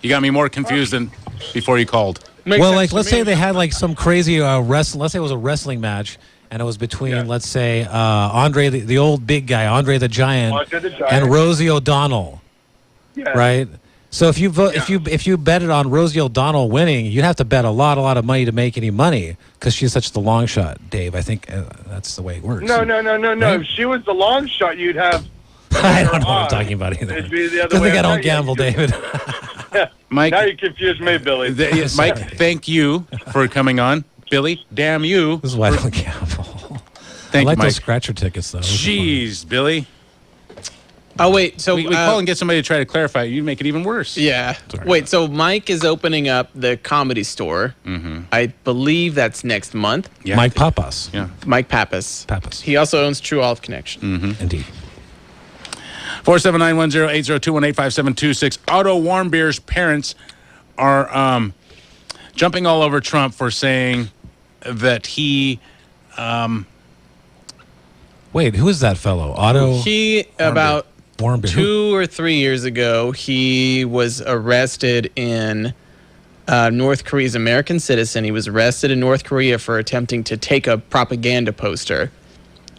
You got me more confused than before you called. Well, like let's say they had like some crazy let's say it was a wrestling match, and it was between let's say Andre the old big guy, Andre the Giant, and Rosie O'Donnell, right? So if you vote, if you betted on Rosie O'Donnell winning, you'd have to bet a lot of money to make any money because she's such the long shot, Dave. I think that's the way it works. No. Right? If she was the long shot, you'd have. I don't know what I'm talking about either. It'd be the other Because way. I don't gamble, David. Mike, now you confuse me, Billy. Mike, thank you for coming on. Billy, damn you. This is why I don't gamble. Thank I like you, Mike. those scratcher tickets, though. Jeez, Billy. Oh, wait. So we call and get somebody to try to clarify it. You make it even worse. Yeah. Wait, so Mike is opening up the Comedy Store. Mm-hmm. I believe that's next month. Yeah. Mike Papas. Yeah. Mike Pappas. He also owns True Olive Connection. Mm-hmm. Indeed. 479-1080-218-5726. Otto Warmbier's parents are jumping all over Trump for saying that he... Wait, who is that fellow? Otto? He, about Warmbier. 2 or 3 years ago, he was arrested in North Korea. He's an American citizen. He was arrested in North Korea for attempting to take a propaganda poster.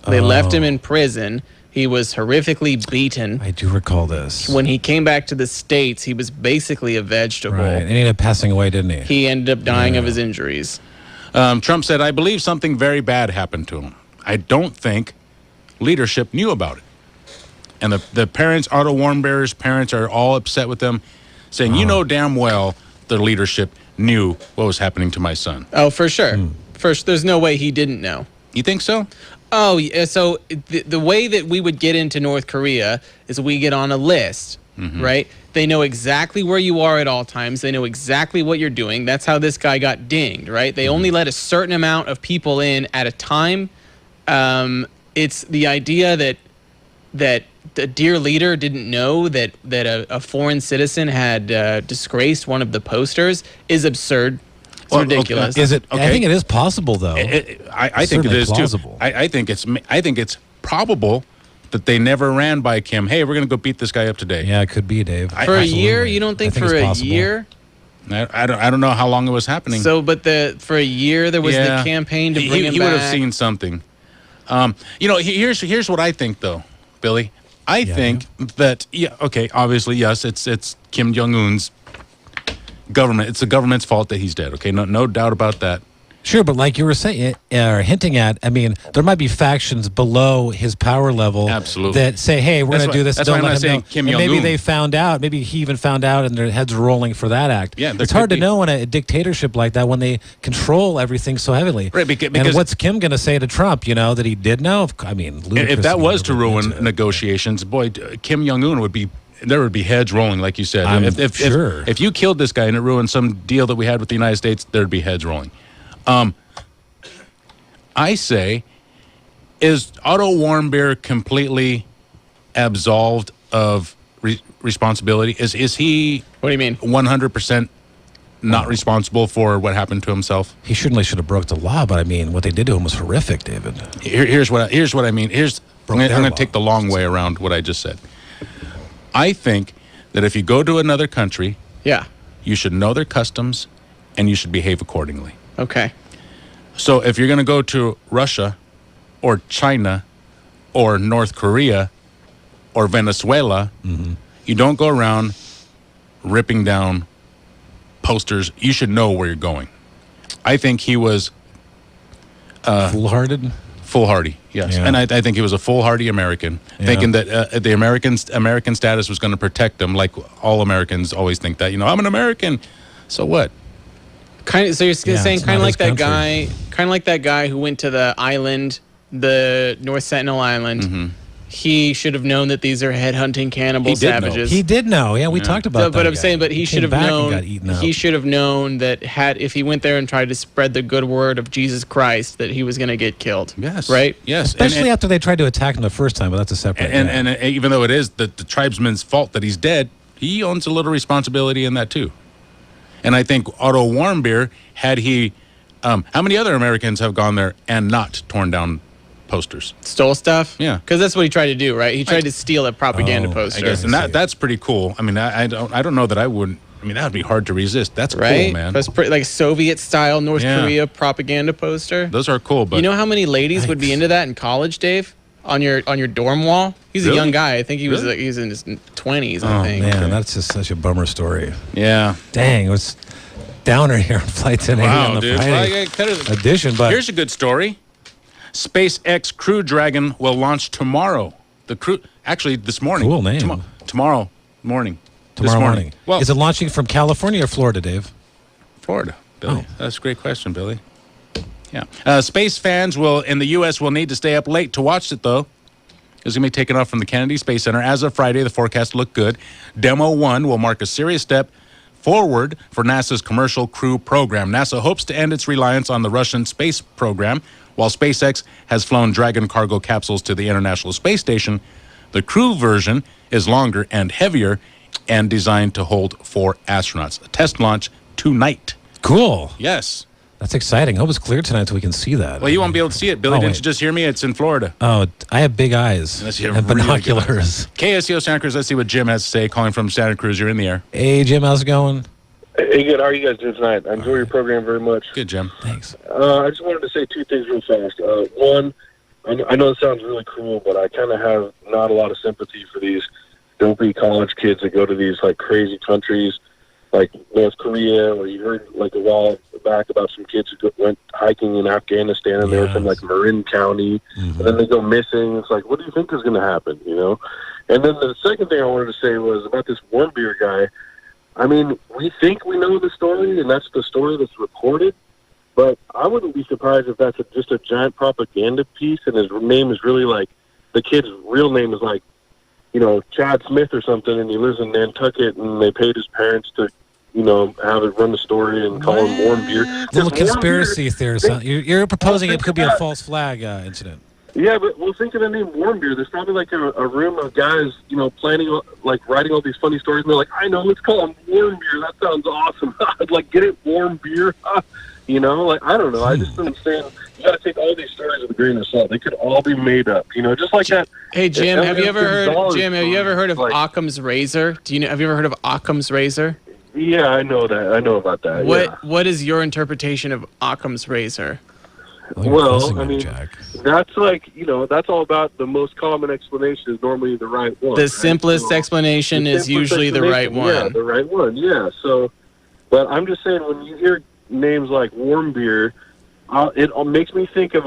They left him in prison. He was horrifically beaten. I do recall this. When he came back to the States, he was basically a vegetable. Right, and he ended up passing away, didn't he? He ended up dying of his injuries. Trump said, I believe something very bad happened to him. I don't think leadership knew about it. And the parents, Otto Warmbier's parents, are all upset with them, saying, you know damn well the leadership knew what was happening to my son. Oh, for sure. First, there's no way he didn't know. You think so? Oh, yeah. So the way that we would get into North Korea is we get on a list, right? They know exactly where you are at all times. They know exactly what you're doing. That's how this guy got dinged, right? They only let a certain amount of people in at a time. It's the idea that the dear leader didn't know that a foreign citizen had disgraced one of the posters is absurd. It's ridiculous. Okay. Is it? Okay. I think it is possible, though. I think it is plausible. Too. I think it's probable that they never ran by Kim. Hey, we're going to go beat this guy up today. Yeah, it could be, Dave. For a year, you don't think for a year? I don't know how long it was happening. So, but for a year there was the campaign to bring him back. He would have seen something. Here's what I think, though, Billy. I think that obviously yes, it's Kim Jong-un's government. It's the government's fault that he's dead. Okay, no doubt about that. Sure, but like you were saying, or hinting at, I mean, there might be factions below his power level that say, hey, we're going to do this. That's why I'm not saying Kim Jong-un. Maybe they found out. Maybe he even found out and their heads are rolling for that act. Yeah, it's hard to know in a dictatorship like that when they control everything so heavily. Right, because and what's Kim going to say to Trump, that he did know? I mean, if that was to ruin negotiations, boy, Kim Jong-un would be... There would be heads rolling, like you said. If you killed this guy and it ruined some deal that we had with the United States, there'd be heads rolling. I say, is Otto Warmbier completely absolved of responsibility? Is he? What do you mean? 100% not responsible for what happened to himself? He certainly should have broke the law, but I mean, what they did to him was horrific, David. Here's what I mean. I'm going to take the long way around what I just said. I think that if you go to another country, you should know their customs and you should behave accordingly. Okay. So if you're going to go to Russia or China or North Korea or Venezuela, you don't go around ripping down posters. You should know where you're going. I think he was... foolhardy? Foolhardy, yes. Yeah. And I think he was a foolhardy American, thinking that the American status was going to protect him, like all Americans always think that. I'm an American. So what? So you're saying kind of like that guy who went to the island, the North Sentinel Island. He should have known that these are headhunting cannibal savages. He did know. Yeah, we talked about that. But I'm saying, he should have known. He should have known that if he went there and tried to spread the good word of Jesus Christ, that he was going to get killed. Yes. Right. Yes. Especially after they tried to attack him the first time, but that's a separate. And even though it is the tribesman's fault that he's dead, he owns a little responsibility in that too. And I think Otto Warmbier, had he, how many other Americans have gone there and not torn down posters? Stole stuff? Yeah. Because that's what he tried to do, right? He tried to steal a propaganda poster. I guess, and that's pretty cool. I mean, I don't know that I wouldn't. I mean, that would be hard to resist. That's right? Cool, man. That's pretty, like Soviet-style North Korea propaganda poster. Those are cool, but... You know how many ladies would be into that in college, Dave? on your dorm wall. He's a Really? young guy. I think he was Really? he's in his 20s. Oh I think. man, that's just such a bummer story. Yeah. Dang, it was downer here on Flight 1080 Wow, on the dude. Friday Well, I could've- edition. But Here's a good story. SpaceX Crew Dragon will launch tomorrow. The crew, actually, this morning. Cool name. Tomorrow morning. tomorrow This morning. Well, Is it launching from California or Florida, Dave? Florida, Billy. Oh. That's a great question, Billy. Yeah. Space fans in the U.S. will need to stay up late to watch it, though. It's going to be taken off from the Kennedy Space Center. As of Friday, the forecast looked good. Demo 1 will mark a serious step forward for NASA's commercial crew program. NASA hopes to end its reliance on the Russian space program. While SpaceX has flown Dragon cargo capsules to the International Space Station, the crew version is longer and heavier and designed to hold 4 astronauts. A test launch tonight. Cool. Yes. That's exciting. I hope it's clear tonight so we can see that. Well, you won't be able to see it, Billy. Oh, Didn't wait. you just hear me? It's in Florida. Oh, I have big eyes Unless you and have really good binoculars. KSEO Santa Cruz, let's see what Jim has to say. Calling from Santa Cruz. You're in the air. Hey, Jim, how's it going? Hey, good. How are you guys doing tonight? I enjoy your program very much. Good, Jim. Thanks. I just wanted to say 2 things real fast. One, I know it sounds really cruel, but I kind of have not a lot of sympathy for these dopey college kids that go to these like crazy countries like North Korea, or you heard like a while back about some kids who went hiking in Afghanistan and they were from like Marin County, and then they go missing. It's like, what do you think is going to happen, you know? And then the second thing I wanted to say was about this warm beer guy. I mean, we think we know the story, and that's the story that's reported, but I wouldn't be surprised if that's just a giant propaganda piece, and his name is really like, the kid's real name is like, you know, Chad Smith or something, and he lives in Nantucket, and they paid his parents to, you know, have it run the story and call him warm beer. Little This warm conspiracy theorist. beer- You're proposing it could be a false flag incident. Yeah, but well, think of the name Warm Beer. There's probably like a room of guys, you know, planning, like writing all these funny stories, and they're like, I know, let's call him Warm Beer. That sounds awesome. Like, get it, Warm Beer. You know, like, I don't know. I just am saying, you got to take all these stories with a grain of salt. They could all be made up, you know, just like that. Hey Jim, have you ever heard of like, Occam's razor? Have you ever heard of Occam's razor? Yeah, I know that. I know about that. Yeah. What is your interpretation of Occam's razor? Well, I mean, that's like, you know, that's all about the most common explanation is normally the right one. The right? So, simplest explanation the is simplest usually the right explanation, one. Yeah, the right one, yeah. So, but I'm just saying, when you hear names like Warm Beer, it makes me think of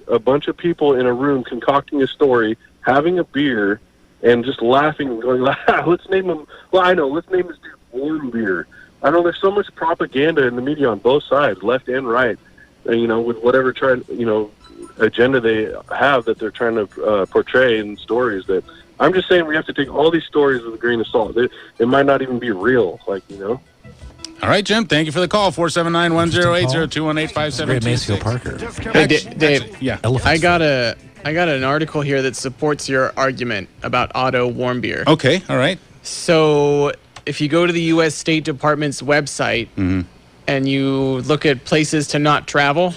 a bunch of people in a room concocting a story, having a beer, and just laughing and going, let's name him, well, I know, let's name this dude Warm Beer. I know there's so much propaganda in the media on both sides, left and right, you know, with whatever agenda they have that they're trying to portray in stories. That I'm just saying we have to take all these stories with a grain of salt. It might not even be real, like, you know. All right, Jim. Thank you for the call. 479-1080-218-5726. Great Maceo Parker. Hey, Dave. Yeah. I got an article here that supports your argument about Otto Warmbier. Okay. All right. So if you go to the U.S. State Department's website and you look at places to not travel,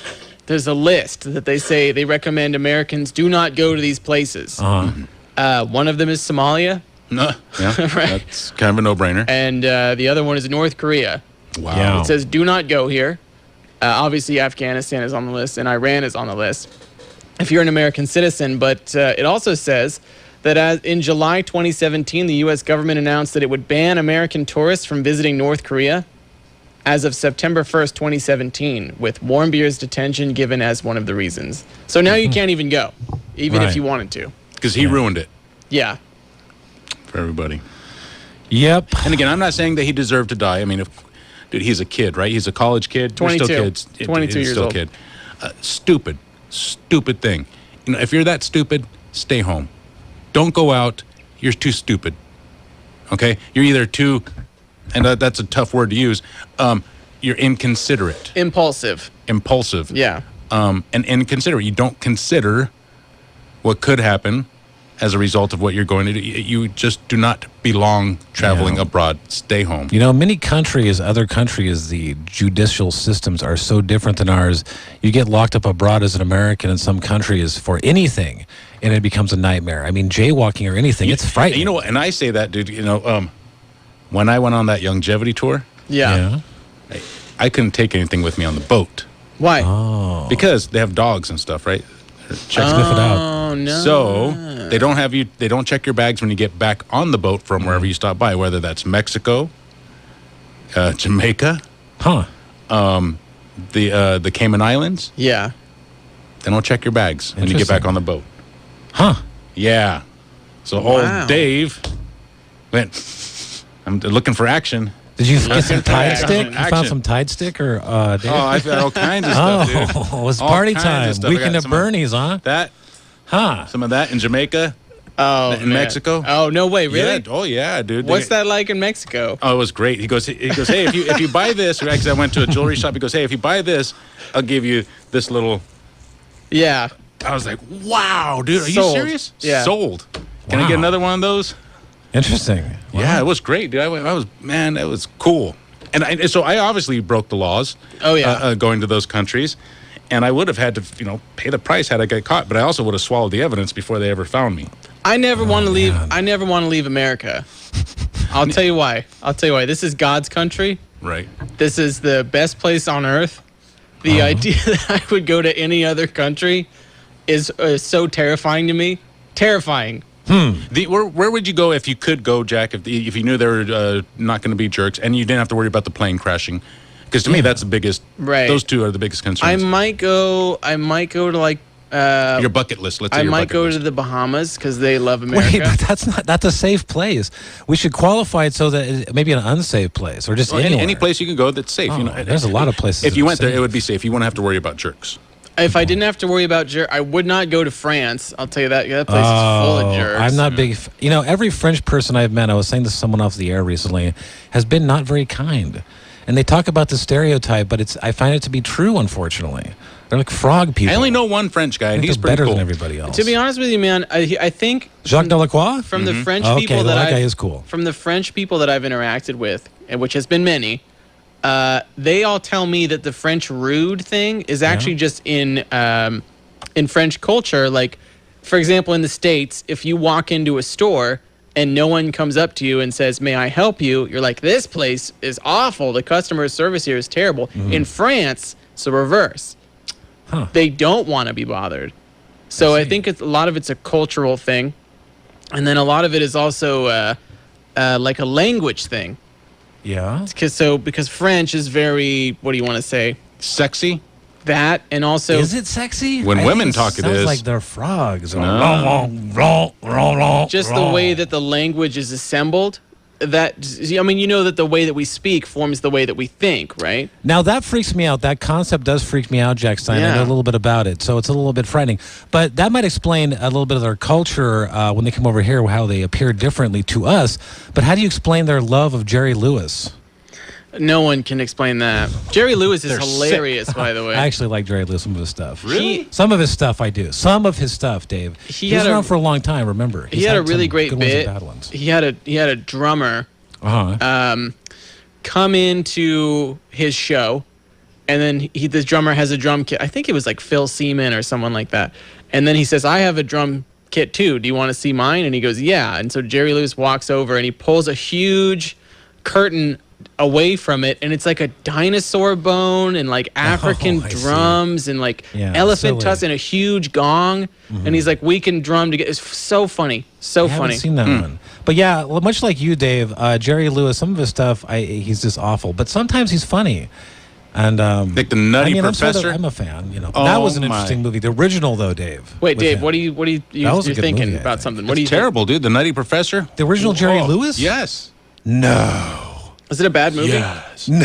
there's a list that they say they recommend Americans do not go to these places. One of them is Somalia. No. Yeah. Right. That's kind of a no-brainer. And the other one is North Korea. Wow. Yeah. It says do not go here. Obviously, Afghanistan is on the list, and Iran is on the list if you're an American citizen. But it also says that in July 2017, the U.S. government announced that it would ban American tourists from visiting North Korea as of September 1st, 2017, with Warmbier's detention given as one of the reasons. So now you can't even go, even if you wanted to. Because he ruined it. Yeah. For everybody. Yep. And again, I'm not saying that he deserved to die. I mean, dude, he's a kid, right? He's a college kid. 22. You're still kids. 22 years still old. A kid. Stupid thing. You know, if you're that stupid, stay home. Don't go out. You're too stupid. Okay? You're either too, and that's a tough word to use, you're inconsiderate. Impulsive. Yeah. And inconsiderate. You don't consider what could happen as a result of what you're going to do. You just do not belong traveling abroad. Stay home. You know, many countries, other countries, the judicial systems are so different than ours. You get locked up abroad as an American in some countries for anything, and it becomes a nightmare. I mean, jaywalking or anything, it's frightening. You know what? And I say that, dude, you know, when I went on that longevity tour, I couldn't take anything with me on the boat. Why? Oh. Because they have dogs and stuff, right? Check sniff it out. Oh no! So they don't have you. They don't check your bags when you get back on the boat from wherever you stop by, whether that's Mexico, Jamaica, the Cayman Islands. Yeah. They don't check your bags when you get back on the boat. Huh? Yeah. So old Dave went. I'm looking for action. Did you get some Tide action. Stick? You found some Tide Stick or? Dave? Oh, I've got all kinds of stuff, dude. Oh, it was All party kinds time. of stuff. I Weekend got at some of Bernie's, huh? That. Huh? Some of that in Jamaica. Oh, in Mexico. Oh no way! Really? Yeah. Oh yeah, dude. What's that like in Mexico? Oh, it was great. He goes, hey, if you buy this, because I went to a jewelry shop. He goes, hey, if you buy this, I'll give you this little. Yeah. I was like, wow, dude, are Sold. you serious? Yeah. Sold. Can I get another one of those? Interesting. Wow. Yeah, it was great, dude. That was cool. And so I obviously broke the laws. Oh yeah. Going to those countries, and I would have had to, pay the price had I got caught. But I also would have swallowed the evidence before they ever found me. I never want to leave. I never want to leave America. I'll tell you why. This is God's country. Right. This is the best place on earth. The idea that I would go to any other country is so terrifying to me. Terrifying. Where would you go if you could go, Jack? If you knew they were not going to be jerks, and you didn't have to worry about the plane crashing? Because to me, that's the biggest. Right. Those two are the biggest concerns. I might go to like. Your bucket list. Let's say I might go to the Bahamas because they love America. Wait, but that's a safe place. We should qualify it so that it may be an unsafe place or just anywhere. Any place you can go that's safe. There's a lot of places. If you went there, it would be safe. You wouldn't have to worry about jerks. If I didn't have to worry about jerks, I would not go to France. I'll tell you that. That place is full of jerks. I'm not big. Every French person I've met, I was saying to someone off the air recently, has been not very kind. And they talk about the stereotype, but I find it to be true, unfortunately. They're like frog people. I only know one French guy, and he's pretty better cool. than everybody else. To be honest with you, man, I think Jacques Delacroix from the French okay, people that guy is cool. From the French people that I've interacted with, and which has been many, they all tell me that the French rude thing is actually just in French culture. Like, for example, in the States, if you walk into a store and no one comes up to you and says, "May I help you?" You're like, "This place is awful. The customer service here is terrible." In France, it's the reverse. They don't want to be bothered. So I think a lot of it's a cultural thing. And then a lot of it is also like a language thing. Yeah. Because French is very, what do you want to say? Sexy? That, and also... Is it sexy? When women talk, it is. Sounds like they're frogs. No. Just the way that the language is assembled. That the way that we speak forms the way that we think, right? Now that freaks me out. That concept does freak me out, Jack Stein. I know a little bit about it, so it's a little bit frightening. But that might explain a little bit of their culture when they come over here, how they appear differently to us. But how do you explain their love of Jerry Lewis? No one can explain that. Jerry Lewis is hilarious, by the way. I actually like Jerry Lewis, some of his stuff. Really? Some of his stuff I do. Some of his stuff, Dave. He was around for a long time, remember. He had a really great bit. Ones. He had a drummer come into his show, and then the drummer has a drum kit. I think it was like Phil Seaman or someone like that. And then he says, "I have a drum kit too. Do you want to see mine?" And he goes, "Yeah." And so Jerry Lewis walks over and he pulls a huge curtain away from it, and it's like a dinosaur bone and like African drums and like elephant tusks and a huge gong. And he's like, "We can drum together." It's so funny. So funny. I haven't seen that one. But yeah, much like you, Dave, Jerry Lewis, some of his stuff, he's just awful. But sometimes he's funny. And like the Nutty Professor. I'm a fan. That was an interesting movie. The original, though, Dave. Wait, Dave, what are you you're thinking about something? What are you terrible, dude? The Nutty Professor. The original Jerry Lewis? Yes. No. Is it a bad movie? Yes. No.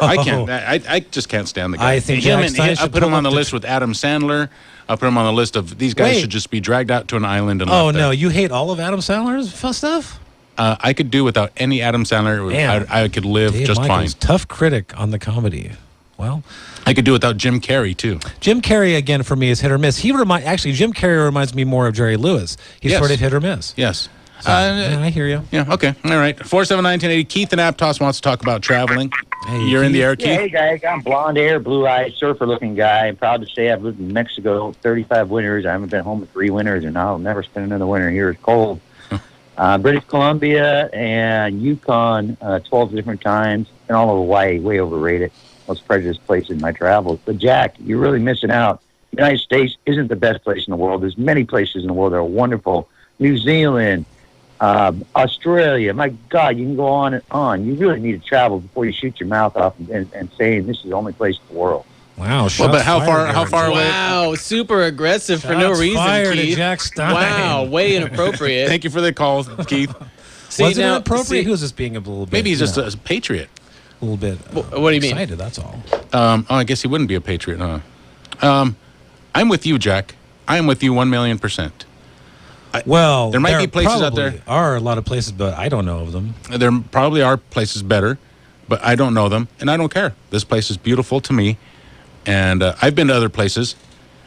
I can't. I just can't stand the guy. I think I put him on the list with Adam Sandler. I put him on the list of these guys should just be dragged out to an island and left no, there. you hate all of Adam Sandler's stuff? I could do without any Adam Sandler. I could live Dave just Michaels, fine. Tough critic on the comedy. Well, I could do without Jim Carrey too. Jim Carrey again for me is hit or miss. Jim Carrey reminds me more of Jerry Lewis. He's sort of hit or miss. Yes. So, I hear you. Yeah. Okay. All right. 479-1080. Keith in Aptos wants to talk about traveling. Hey, You're in the air, Keith. Yeah, hey guys, I'm blonde hair, blue eyed, surfer-looking guy. I'm proud to say I've lived in Mexico 35 winters. I haven't been home in 3 winters, and I'll never spend another winter here. It's cold. British Columbia and Yukon 12 different times, and all of Hawaii, way overrated. Most prejudiced place in my travels. But Jack, you're really missing out. United States isn't the best place in the world. There's many places in the world that are wonderful. New Zealand, Australia. My God, you can go on and on. You really need to travel before you shoot your mouth off and say this is the only place in the world. Wow. Well, but how far away? Wow, super aggressive for no Shots reason, fired at Keith. Jack Stein. Wow, way inappropriate. Thank you for the call, Keith. See, Was it now, inappropriate? see- Who's just being a little bit? Maybe he's you just know, a patriot. a little bit. What do you mean? Excited. That's all. I guess he wouldn't be a patriot, huh? I'm with you, Jack. I am with you 1,000,000%. Well, there might be places out there. Are a lot of places, but I don't know of them. There probably are places better, but I don't know them, and I don't care. This place is beautiful to me, and I've been to other places.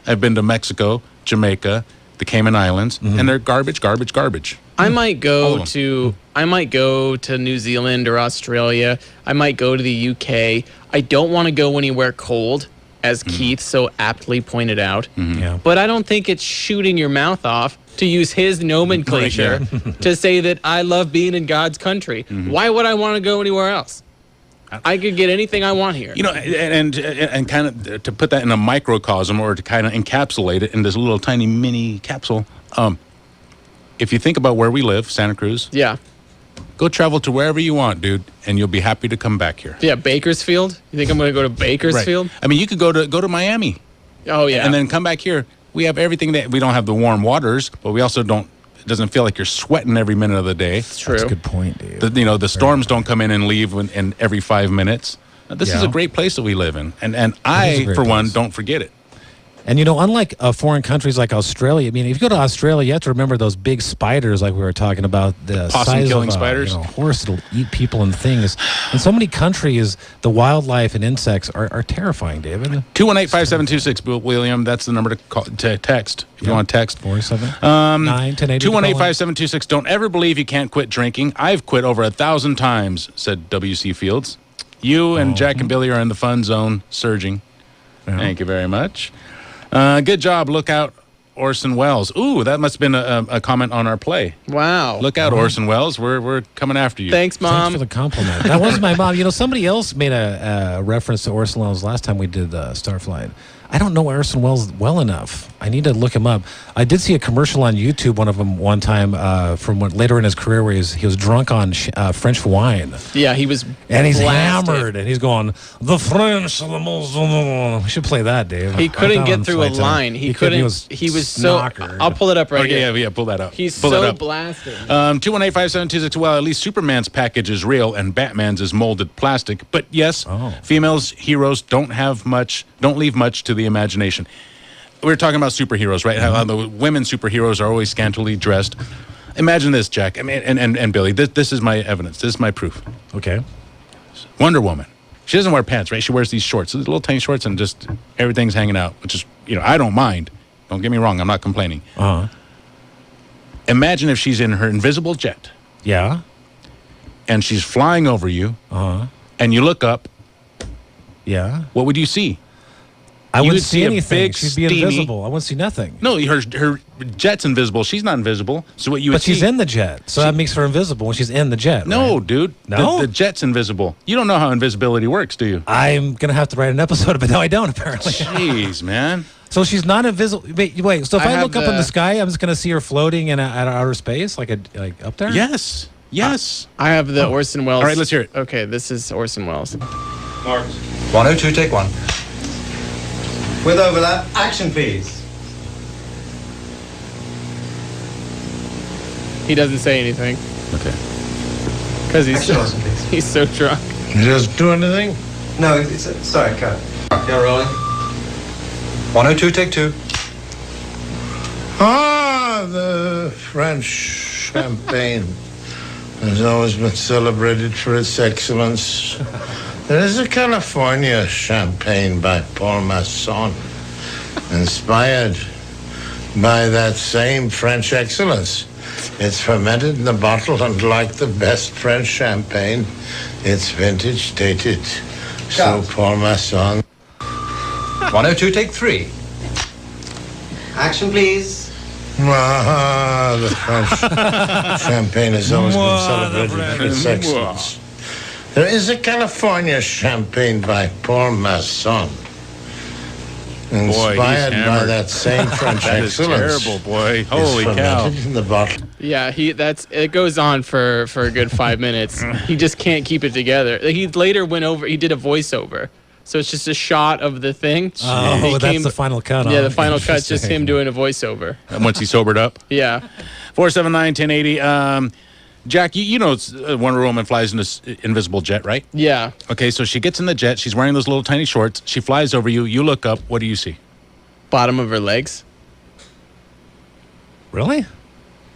I've been to Mexico, Jamaica, the Cayman Islands, and they're garbage, garbage, garbage. I might go to New Zealand or Australia. I might go to the UK. I don't want to go anywhere cold, as Keith so aptly pointed out. Yeah. But I don't think it's shooting your mouth off, to use his nomenclature, to say that I love being in God's country. Why would I want to go anywhere else? I could get anything I want here. You know, and kind of to put that in a microcosm or to kind of encapsulate it in this little tiny mini capsule. If you think about where we live, Santa Cruz. Yeah. Go travel to wherever you want, dude, and you'll be happy to come back here. Yeah, Bakersfield. You think I'm going to go to Bakersfield? Right. I mean, you could go to Miami. Oh yeah. And then come back here. We have everything that we don't have the warm waters, but we also don't. It doesn't feel like you're sweating every minute of the day. It's true. That's a good point, Dave. The storms don't come in and leave in every 5 minutes. This is a great place that we live in, and I, for one, don't forget it. And, you know, unlike foreign countries like Australia, I mean, if you go to Australia, you have to remember those big spiders like we were talking about. The size killing of spiders. Horse that'll eat people and things. In so many countries, the wildlife and insects are terrifying, David. 218-5726, William. That's the number to call, to text if you want to text. 479-1080. 218-5726. Don't ever believe you can't quit drinking. I've quit over 1,000 times, said W.C. Fields. You and Jack and Billy are in the fun zone, surging. Thank you very much. Good job. Look out, Orson Welles. Ooh, that must have been a comment on our play. Wow. Look out, Orson Welles. We're coming after you. Thanks, Mom. Thanks for the compliment. That wasn't my mom. You know, somebody else made a reference to Orson Welles last time we did Starflight. I don't know Orson Welles well enough. I need to look him up. I did see a commercial on YouTube, one of them one time from later in his career where he was drunk on French wine. Yeah, he was And he's blasted. hammered, and he's going, the French are the most... We should play that, Dave. He couldn't get through a line. He couldn't. He was so... knockered. I'll pull it up right here. Yeah, pull that up. He's pull so that up. blasted. 218-5726. Well, at least Superman's package is real and Batman's is molded plastic. But yes, females heroes don't leave much to the imagination. We were talking about superheroes, right? How the women superheroes are always scantily dressed. Imagine this, Jack. I mean, and Billy. This is my evidence. This is my proof. Okay. Wonder Woman. She doesn't wear pants, right? She wears these shorts, these little tiny shorts, and just everything's hanging out, which is, I don't mind. Don't get me wrong. I'm not complaining. Imagine if she's in her invisible jet. Yeah. And she's flying over you. And you look up. Yeah. What would you see? I You wouldn't would see see a anything. big, She'd be steamy- invisible. I wouldn't see nothing. No, her jet's invisible. She's not invisible. So what you would But she's see, in the jet, so that makes her invisible when she's in the jet. No, right? dude. No? The jet's invisible. You don't know how invisibility works, do you? I'm going to have to write an episode, but no, I don't, apparently. Jeez, man. So she's not invisible. Wait, so if I I, have look up in the sky, I'm just going to see her floating in at outer space, like up there? Yes. Yes. I have the Orson Welles. All right, let's hear it. Okay, this is Orson Welles. Mark. 102, take one. With overlap, action please. He doesn't say anything. Okay. Because Action also, please. he's so drunk. He doesn't do anything? No, sorry, cut. You're rolling. 102, take two. Ah, the French champagne has always been celebrated for its excellence. There is a California champagne by Paul Masson, inspired by that same French excellence. It's fermented in the bottle, and like the best French champagne, it's vintage dated. So Paul Masson. 102, take three. Action please. Ah, the French champagne has always been celebrated for its excellence. There is a California champagne by Paul Masson, Inspired by hammered. that same French That is excellence. terrible, boy. is Holy cow. fermented in the bottle. Yeah, it goes on for a good 5 minutes. He just can't keep it together. He later he did a voiceover. So it's just a shot of the thing. Oh, that's the final cut. Yeah, the final cut's just him doing a voiceover. And once he sobered up? Yeah. 479-1080. Jack, you know Wonder Woman flies in this invisible jet, right? Yeah. Okay, so she gets in the jet. She's wearing those little tiny shorts. She flies over you. You look up. What do you see? Bottom of her legs. Really?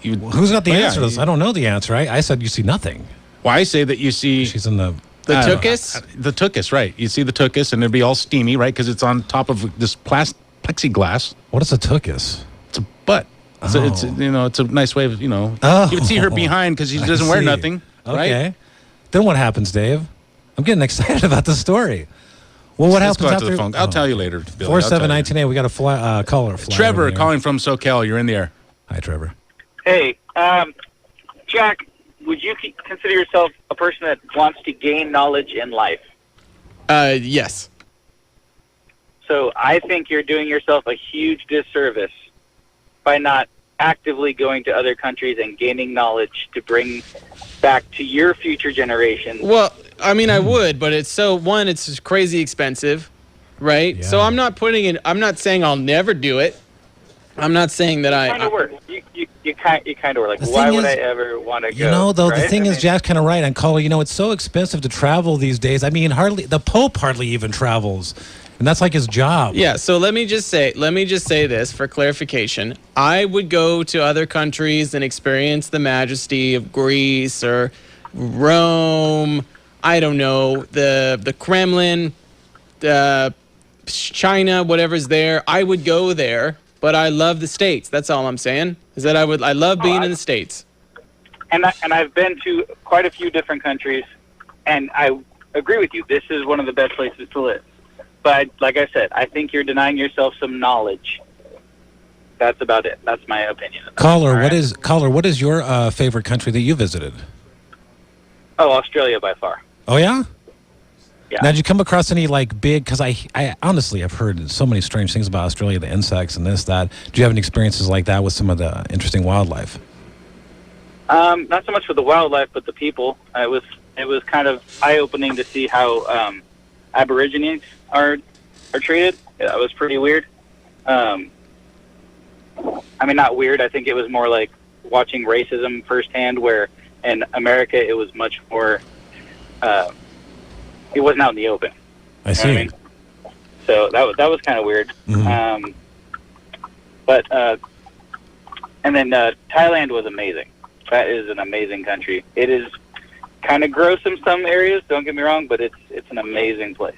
Who's got the answer to this? I don't know the answer. I said you see nothing. Well, I say that you see... She's in the tuchus? The tuchus, right. You see the tuchus, and it'd be all steamy, right? Because it's on top of this plexiglass. What is a tuchus? It's a butt. So it's it's a nice way of, you would see her behind because she I doesn't wear see. nothing, Okay. right? Then what happens, Dave? I'm getting excited about the story. Well, what Let's happens go out after? to the phone. I'll tell you later, Billy. 479-1080. We got a caller. Trevor calling from SoCal. You're in the air. Hi, Trevor. Hey, Jack, would you consider yourself a person that wants to gain knowledge in life? Yes. So I think you're doing yourself a huge disservice by not actively going to other countries and gaining knowledge to bring back to your future generations. Well, I mean, I would, but it's just crazy expensive, right? Yeah. So I'm not saying I'll never do it. I'm not saying that Kind of work. You kind of were like, The why thing would is, I ever want to go? You know, though, right? the thing is, Jack's kind of right on caller. It's so expensive to travel these days. I mean, the Pope hardly even travels. And that's like his job. Yeah, so let me just say this for clarification. I would go to other countries and experience the majesty of Greece or Rome, I don't know, the Kremlin, China, whatever's there. I would go there, but I love the States. That's all I'm saying. Is that I love being in the States. And I've been to quite a few different countries, and I agree with you. This is one of the best places to live. But like I said, I think you're denying yourself some knowledge. That's about it. That's my opinion. Caller, what is your favorite country that you visited? Oh, Australia by far. Oh, yeah? Yeah. Now, did you come across any big? Because I honestly have heard so many strange things about Australia, the insects and this, that. Do you have any experiences like that with some of the interesting wildlife? Not so much with the wildlife, but the people. It was kind of eye-opening to see how Aborigines are treated. That was pretty weird. I mean, not weird. I think it was more like watching racism firsthand, where in America it was much more. It wasn't out in the open. I see. You know what I mean? So that was kind of weird. Mm-hmm. And then Thailand was amazing. That is an amazing country. It is kind of gross in some areas. Don't get me wrong, but it's an amazing place.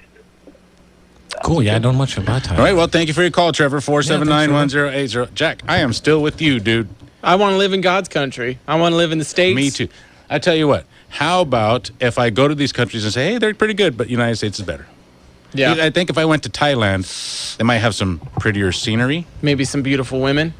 Cool. Yeah, I don't know much about Thailand. All right, well, thank you for your call, Trevor. 479-1080. Jack, I am still with you, dude. I want to live in God's country. I want to live in the States. Me too. I tell you what, how about if I go to these countries and say, hey, they're pretty good, but the United States is better? Yeah. I think if I went to Thailand, they might have some prettier scenery. Maybe some beautiful women.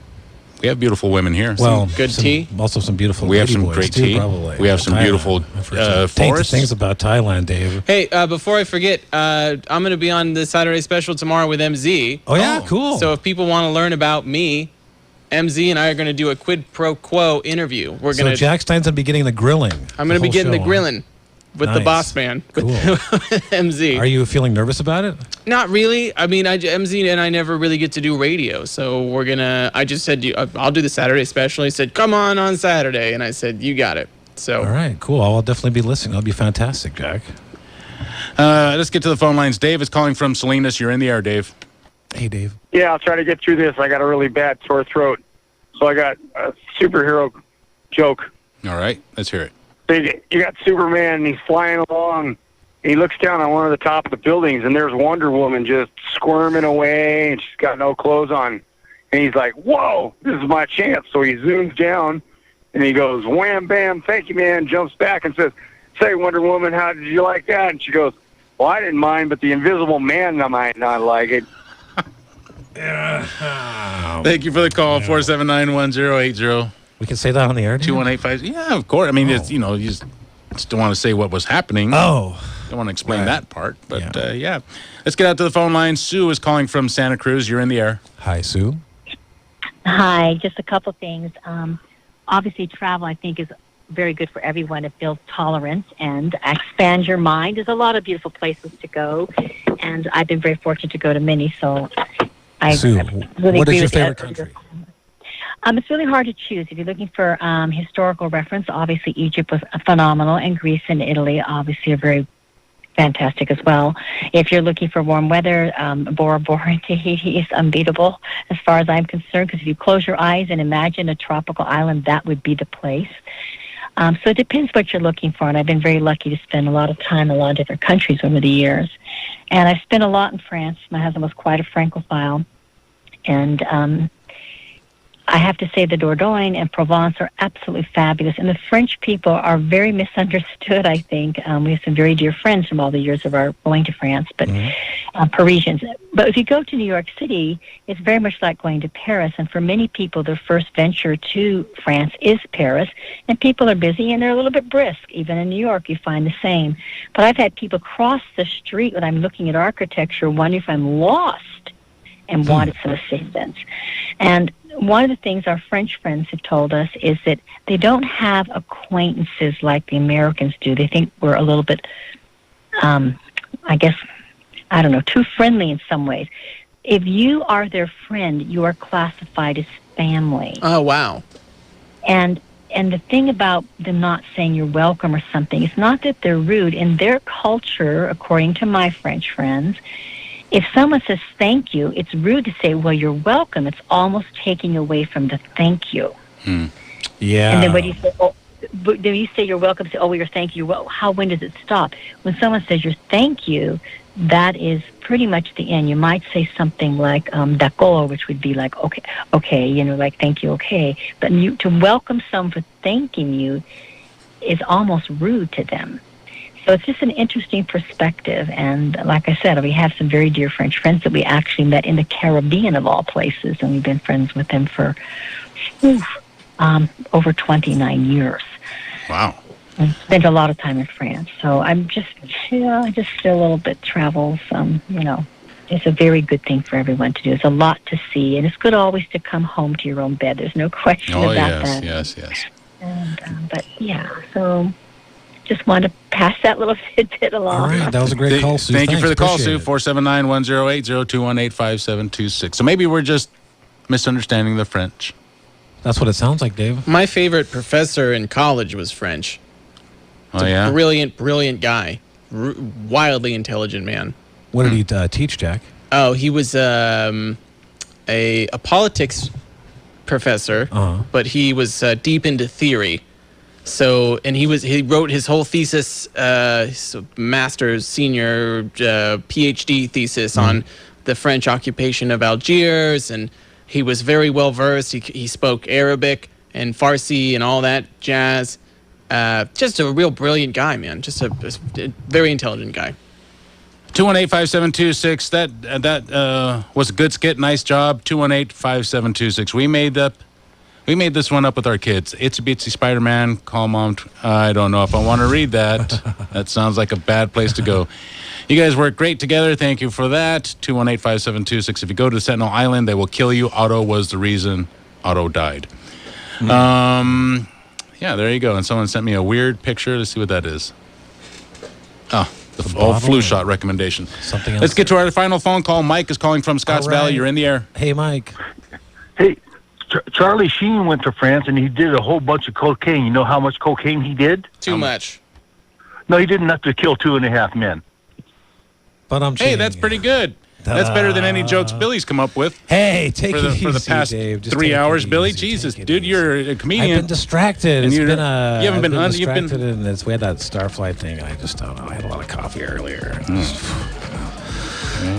We have beautiful women here. Well, good tea. Also some beautiful We have lady some boys great too, tea. probably. We have some Thailand. beautiful I've heard some tainted forests. things about Thailand, Dave. Hey, before I forget, I'm going to be on the Saturday special tomorrow with MZ. Oh, yeah? Cool. So if people want to learn about me, MZ and I are going to do a quid pro quo interview. We're So going to. Jack Stein's going to be getting the grilling. I'm going to be getting the grilling with the Nice. boss man, with Cool. MZ. Are you feeling nervous about it? Not really. I mean, MZ and I never really get to do radio, so we're gonna. I just said I'll do the Saturday special. He said, "Come on Saturday," and I said, "You got it." So. All right, cool. I'll definitely be listening. That'll be fantastic, Jack. Let's get to the phone lines. Dave is calling from Salinas. You're in the air, Dave. Hey, Dave. Yeah, I'll try to get through this. I got a really bad sore throat, so I got a superhero joke. All right, let's hear it. You got Superman, and he's flying along. He looks down on one of the top of the buildings, and there's Wonder Woman just squirming away, and she's got no clothes on. And he's like, whoa, this is my chance. So he zooms down, and he goes, wham, bam, thank you, man, jumps back and says, say, Wonder Woman, how did you like that? And she goes, well, I didn't mind, but the Invisible Man might not like it. Thank you for the call, 479-1080. We can say that on the air? 2185. Yeah, of course. I mean, it's, you just don't want to say what was happening. Oh. Don't want to explain that part, but yeah. Let's get out to the phone line. Sue is calling from Santa Cruz. You're in the air. Hi, Sue. Hi, just a couple things. Obviously, travel, I think, is very good for everyone. It builds tolerance and expands your mind. There's a lot of beautiful places to go, and I've been very fortunate to go to many, so Sue, really what agree is your with favorite country? It's really hard to choose. If you're looking for historical reference, obviously Egypt was phenomenal, and Greece and Italy obviously are very fantastic as well. If you're looking for warm weather, Bora Bora in Tahiti is unbeatable as far as I'm concerned, because if you close your eyes and imagine a tropical island, that would be the place. So it depends what you're looking for, and I've been very lucky to spend a lot of time in a lot of different countries over the years. And I've spent a lot in France. My husband was quite a Francophile, and I have to say the Dordogne and Provence are absolutely fabulous. And the French people are very misunderstood, I think. We have some very dear friends from all the years of our going to France, but Parisians. But if you go to New York City, it's very much like going to Paris. And for many people, their first venture to France is Paris. And people are busy and they're a little bit brisk. Even in New York, you find the same. But I've had people cross the street when I'm looking at architecture, wondering if I'm lost and wanted some assistance. And one of the things our French friends have told us is that they don't have acquaintances like the Americans do. They think we're a little bit, too friendly in some ways. If you are their friend, you are classified as family. Oh, wow. And the thing about them not saying you're welcome or something, it's not that they're rude. In their culture, according to my French friends, if someone says thank you, it's rude to say, well, you're welcome. It's almost taking away from the thank you. Yeah. And then when you say, then you say you're welcome, say, oh, well, your thank you. Well, when does it stop? When someone says your thank you, that is pretty much the end. You might say something like d'accord, which would be like, okay, like thank you, okay. But to welcome someone for thanking you is almost rude to them. So it's just an interesting perspective. And like I said, we have some very dear French friends that we actually met in the Caribbean of all places, and we've been friends with them for over 29 years. Wow. I spent a lot of time in France. So I just feel a little bit travels, it's a very good thing for everyone to do. It's a lot to see, and it's good always to come home to your own bed. There's no question about that. Yes. And, but yeah, so just wanted to pass that little tidbit along. All right, that was a great call, Sue. Thank you for the call, Appreciate Sue. 479-1080-218-5726. So maybe we're just misunderstanding the French. That's what it sounds like, Dave. My favorite professor in college was French. Oh, yeah? Brilliant guy. Wildly intelligent man. What did he teach, Jack? Oh, he was a politics professor, but he was deep into theory. So, and he wrote his whole thesis, master's, senior, PhD thesis on the French occupation of Algiers, and he was very well versed. He spoke Arabic and Farsi and all that jazz. Just a real brilliant guy, man. Just a very intelligent guy. 218-5726. That was a good skit. Nice job. 218-5726. We made this one up with our kids. Itsy Bitsy Spider-Man. Call Mom. I don't know if I want to read that. That sounds like a bad place to go. You guys work great together. Thank you for that. 218-5726. If you go to Sentinel Island, they will kill you. Otto was the reason Otto died. Yeah, there you go. And someone sent me a weird picture. Let's see what that is. Oh, the old flu shot recommendation. Something else. Let's get to our final phone call. Mike is calling from Scotts Valley. You're in the air. Hey, Mike. Hey, Charlie Sheen went to France and he did a whole bunch of cocaine. You know how much cocaine he did? Too much. No, he didn't have to kill 2.5 men. But hey, that's pretty good. That's better than any jokes Billy's come up with. Hey, take it easy, for the past Dave. Just 3 hours, Billy. Jesus, dude, you're a comedian. I've been distracted. And You haven't been distracted. And we had that Starflight thing. I just don't know. I had a lot of coffee earlier. All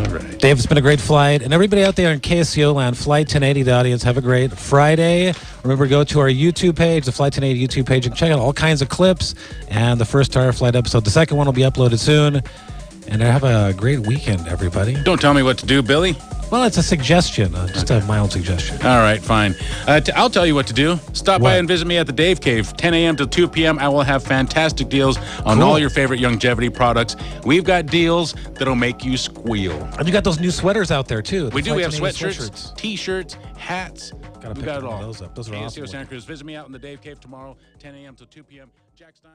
right. Dave, it's been a great flight. And everybody out there in KSCO land, Flight 1080, the audience, have a great Friday. Remember, go to our YouTube page, the Flight 1080 YouTube page, and check out all kinds of clips and the first Starflight episode. The second one will be uploaded soon. And have a great weekend, everybody. Don't tell me what to do, Billy. Well, it's a suggestion, just a mild suggestion. All right, fine. I'll tell you what to do. Stop by and visit me at the Dave Cave, 10 a.m. to 2 p.m. I will have fantastic deals on all your favorite longevity products. We've got deals that'll make you squeal. And you got those new sweaters out there, too. We do. We have sweatshirts, T-shirts, hats. We've got it all. Those up. Those are awesome. Santa Cruz. Visit me out in the Dave Cave tomorrow, 10 a.m. to 2 p.m. Jack Stein.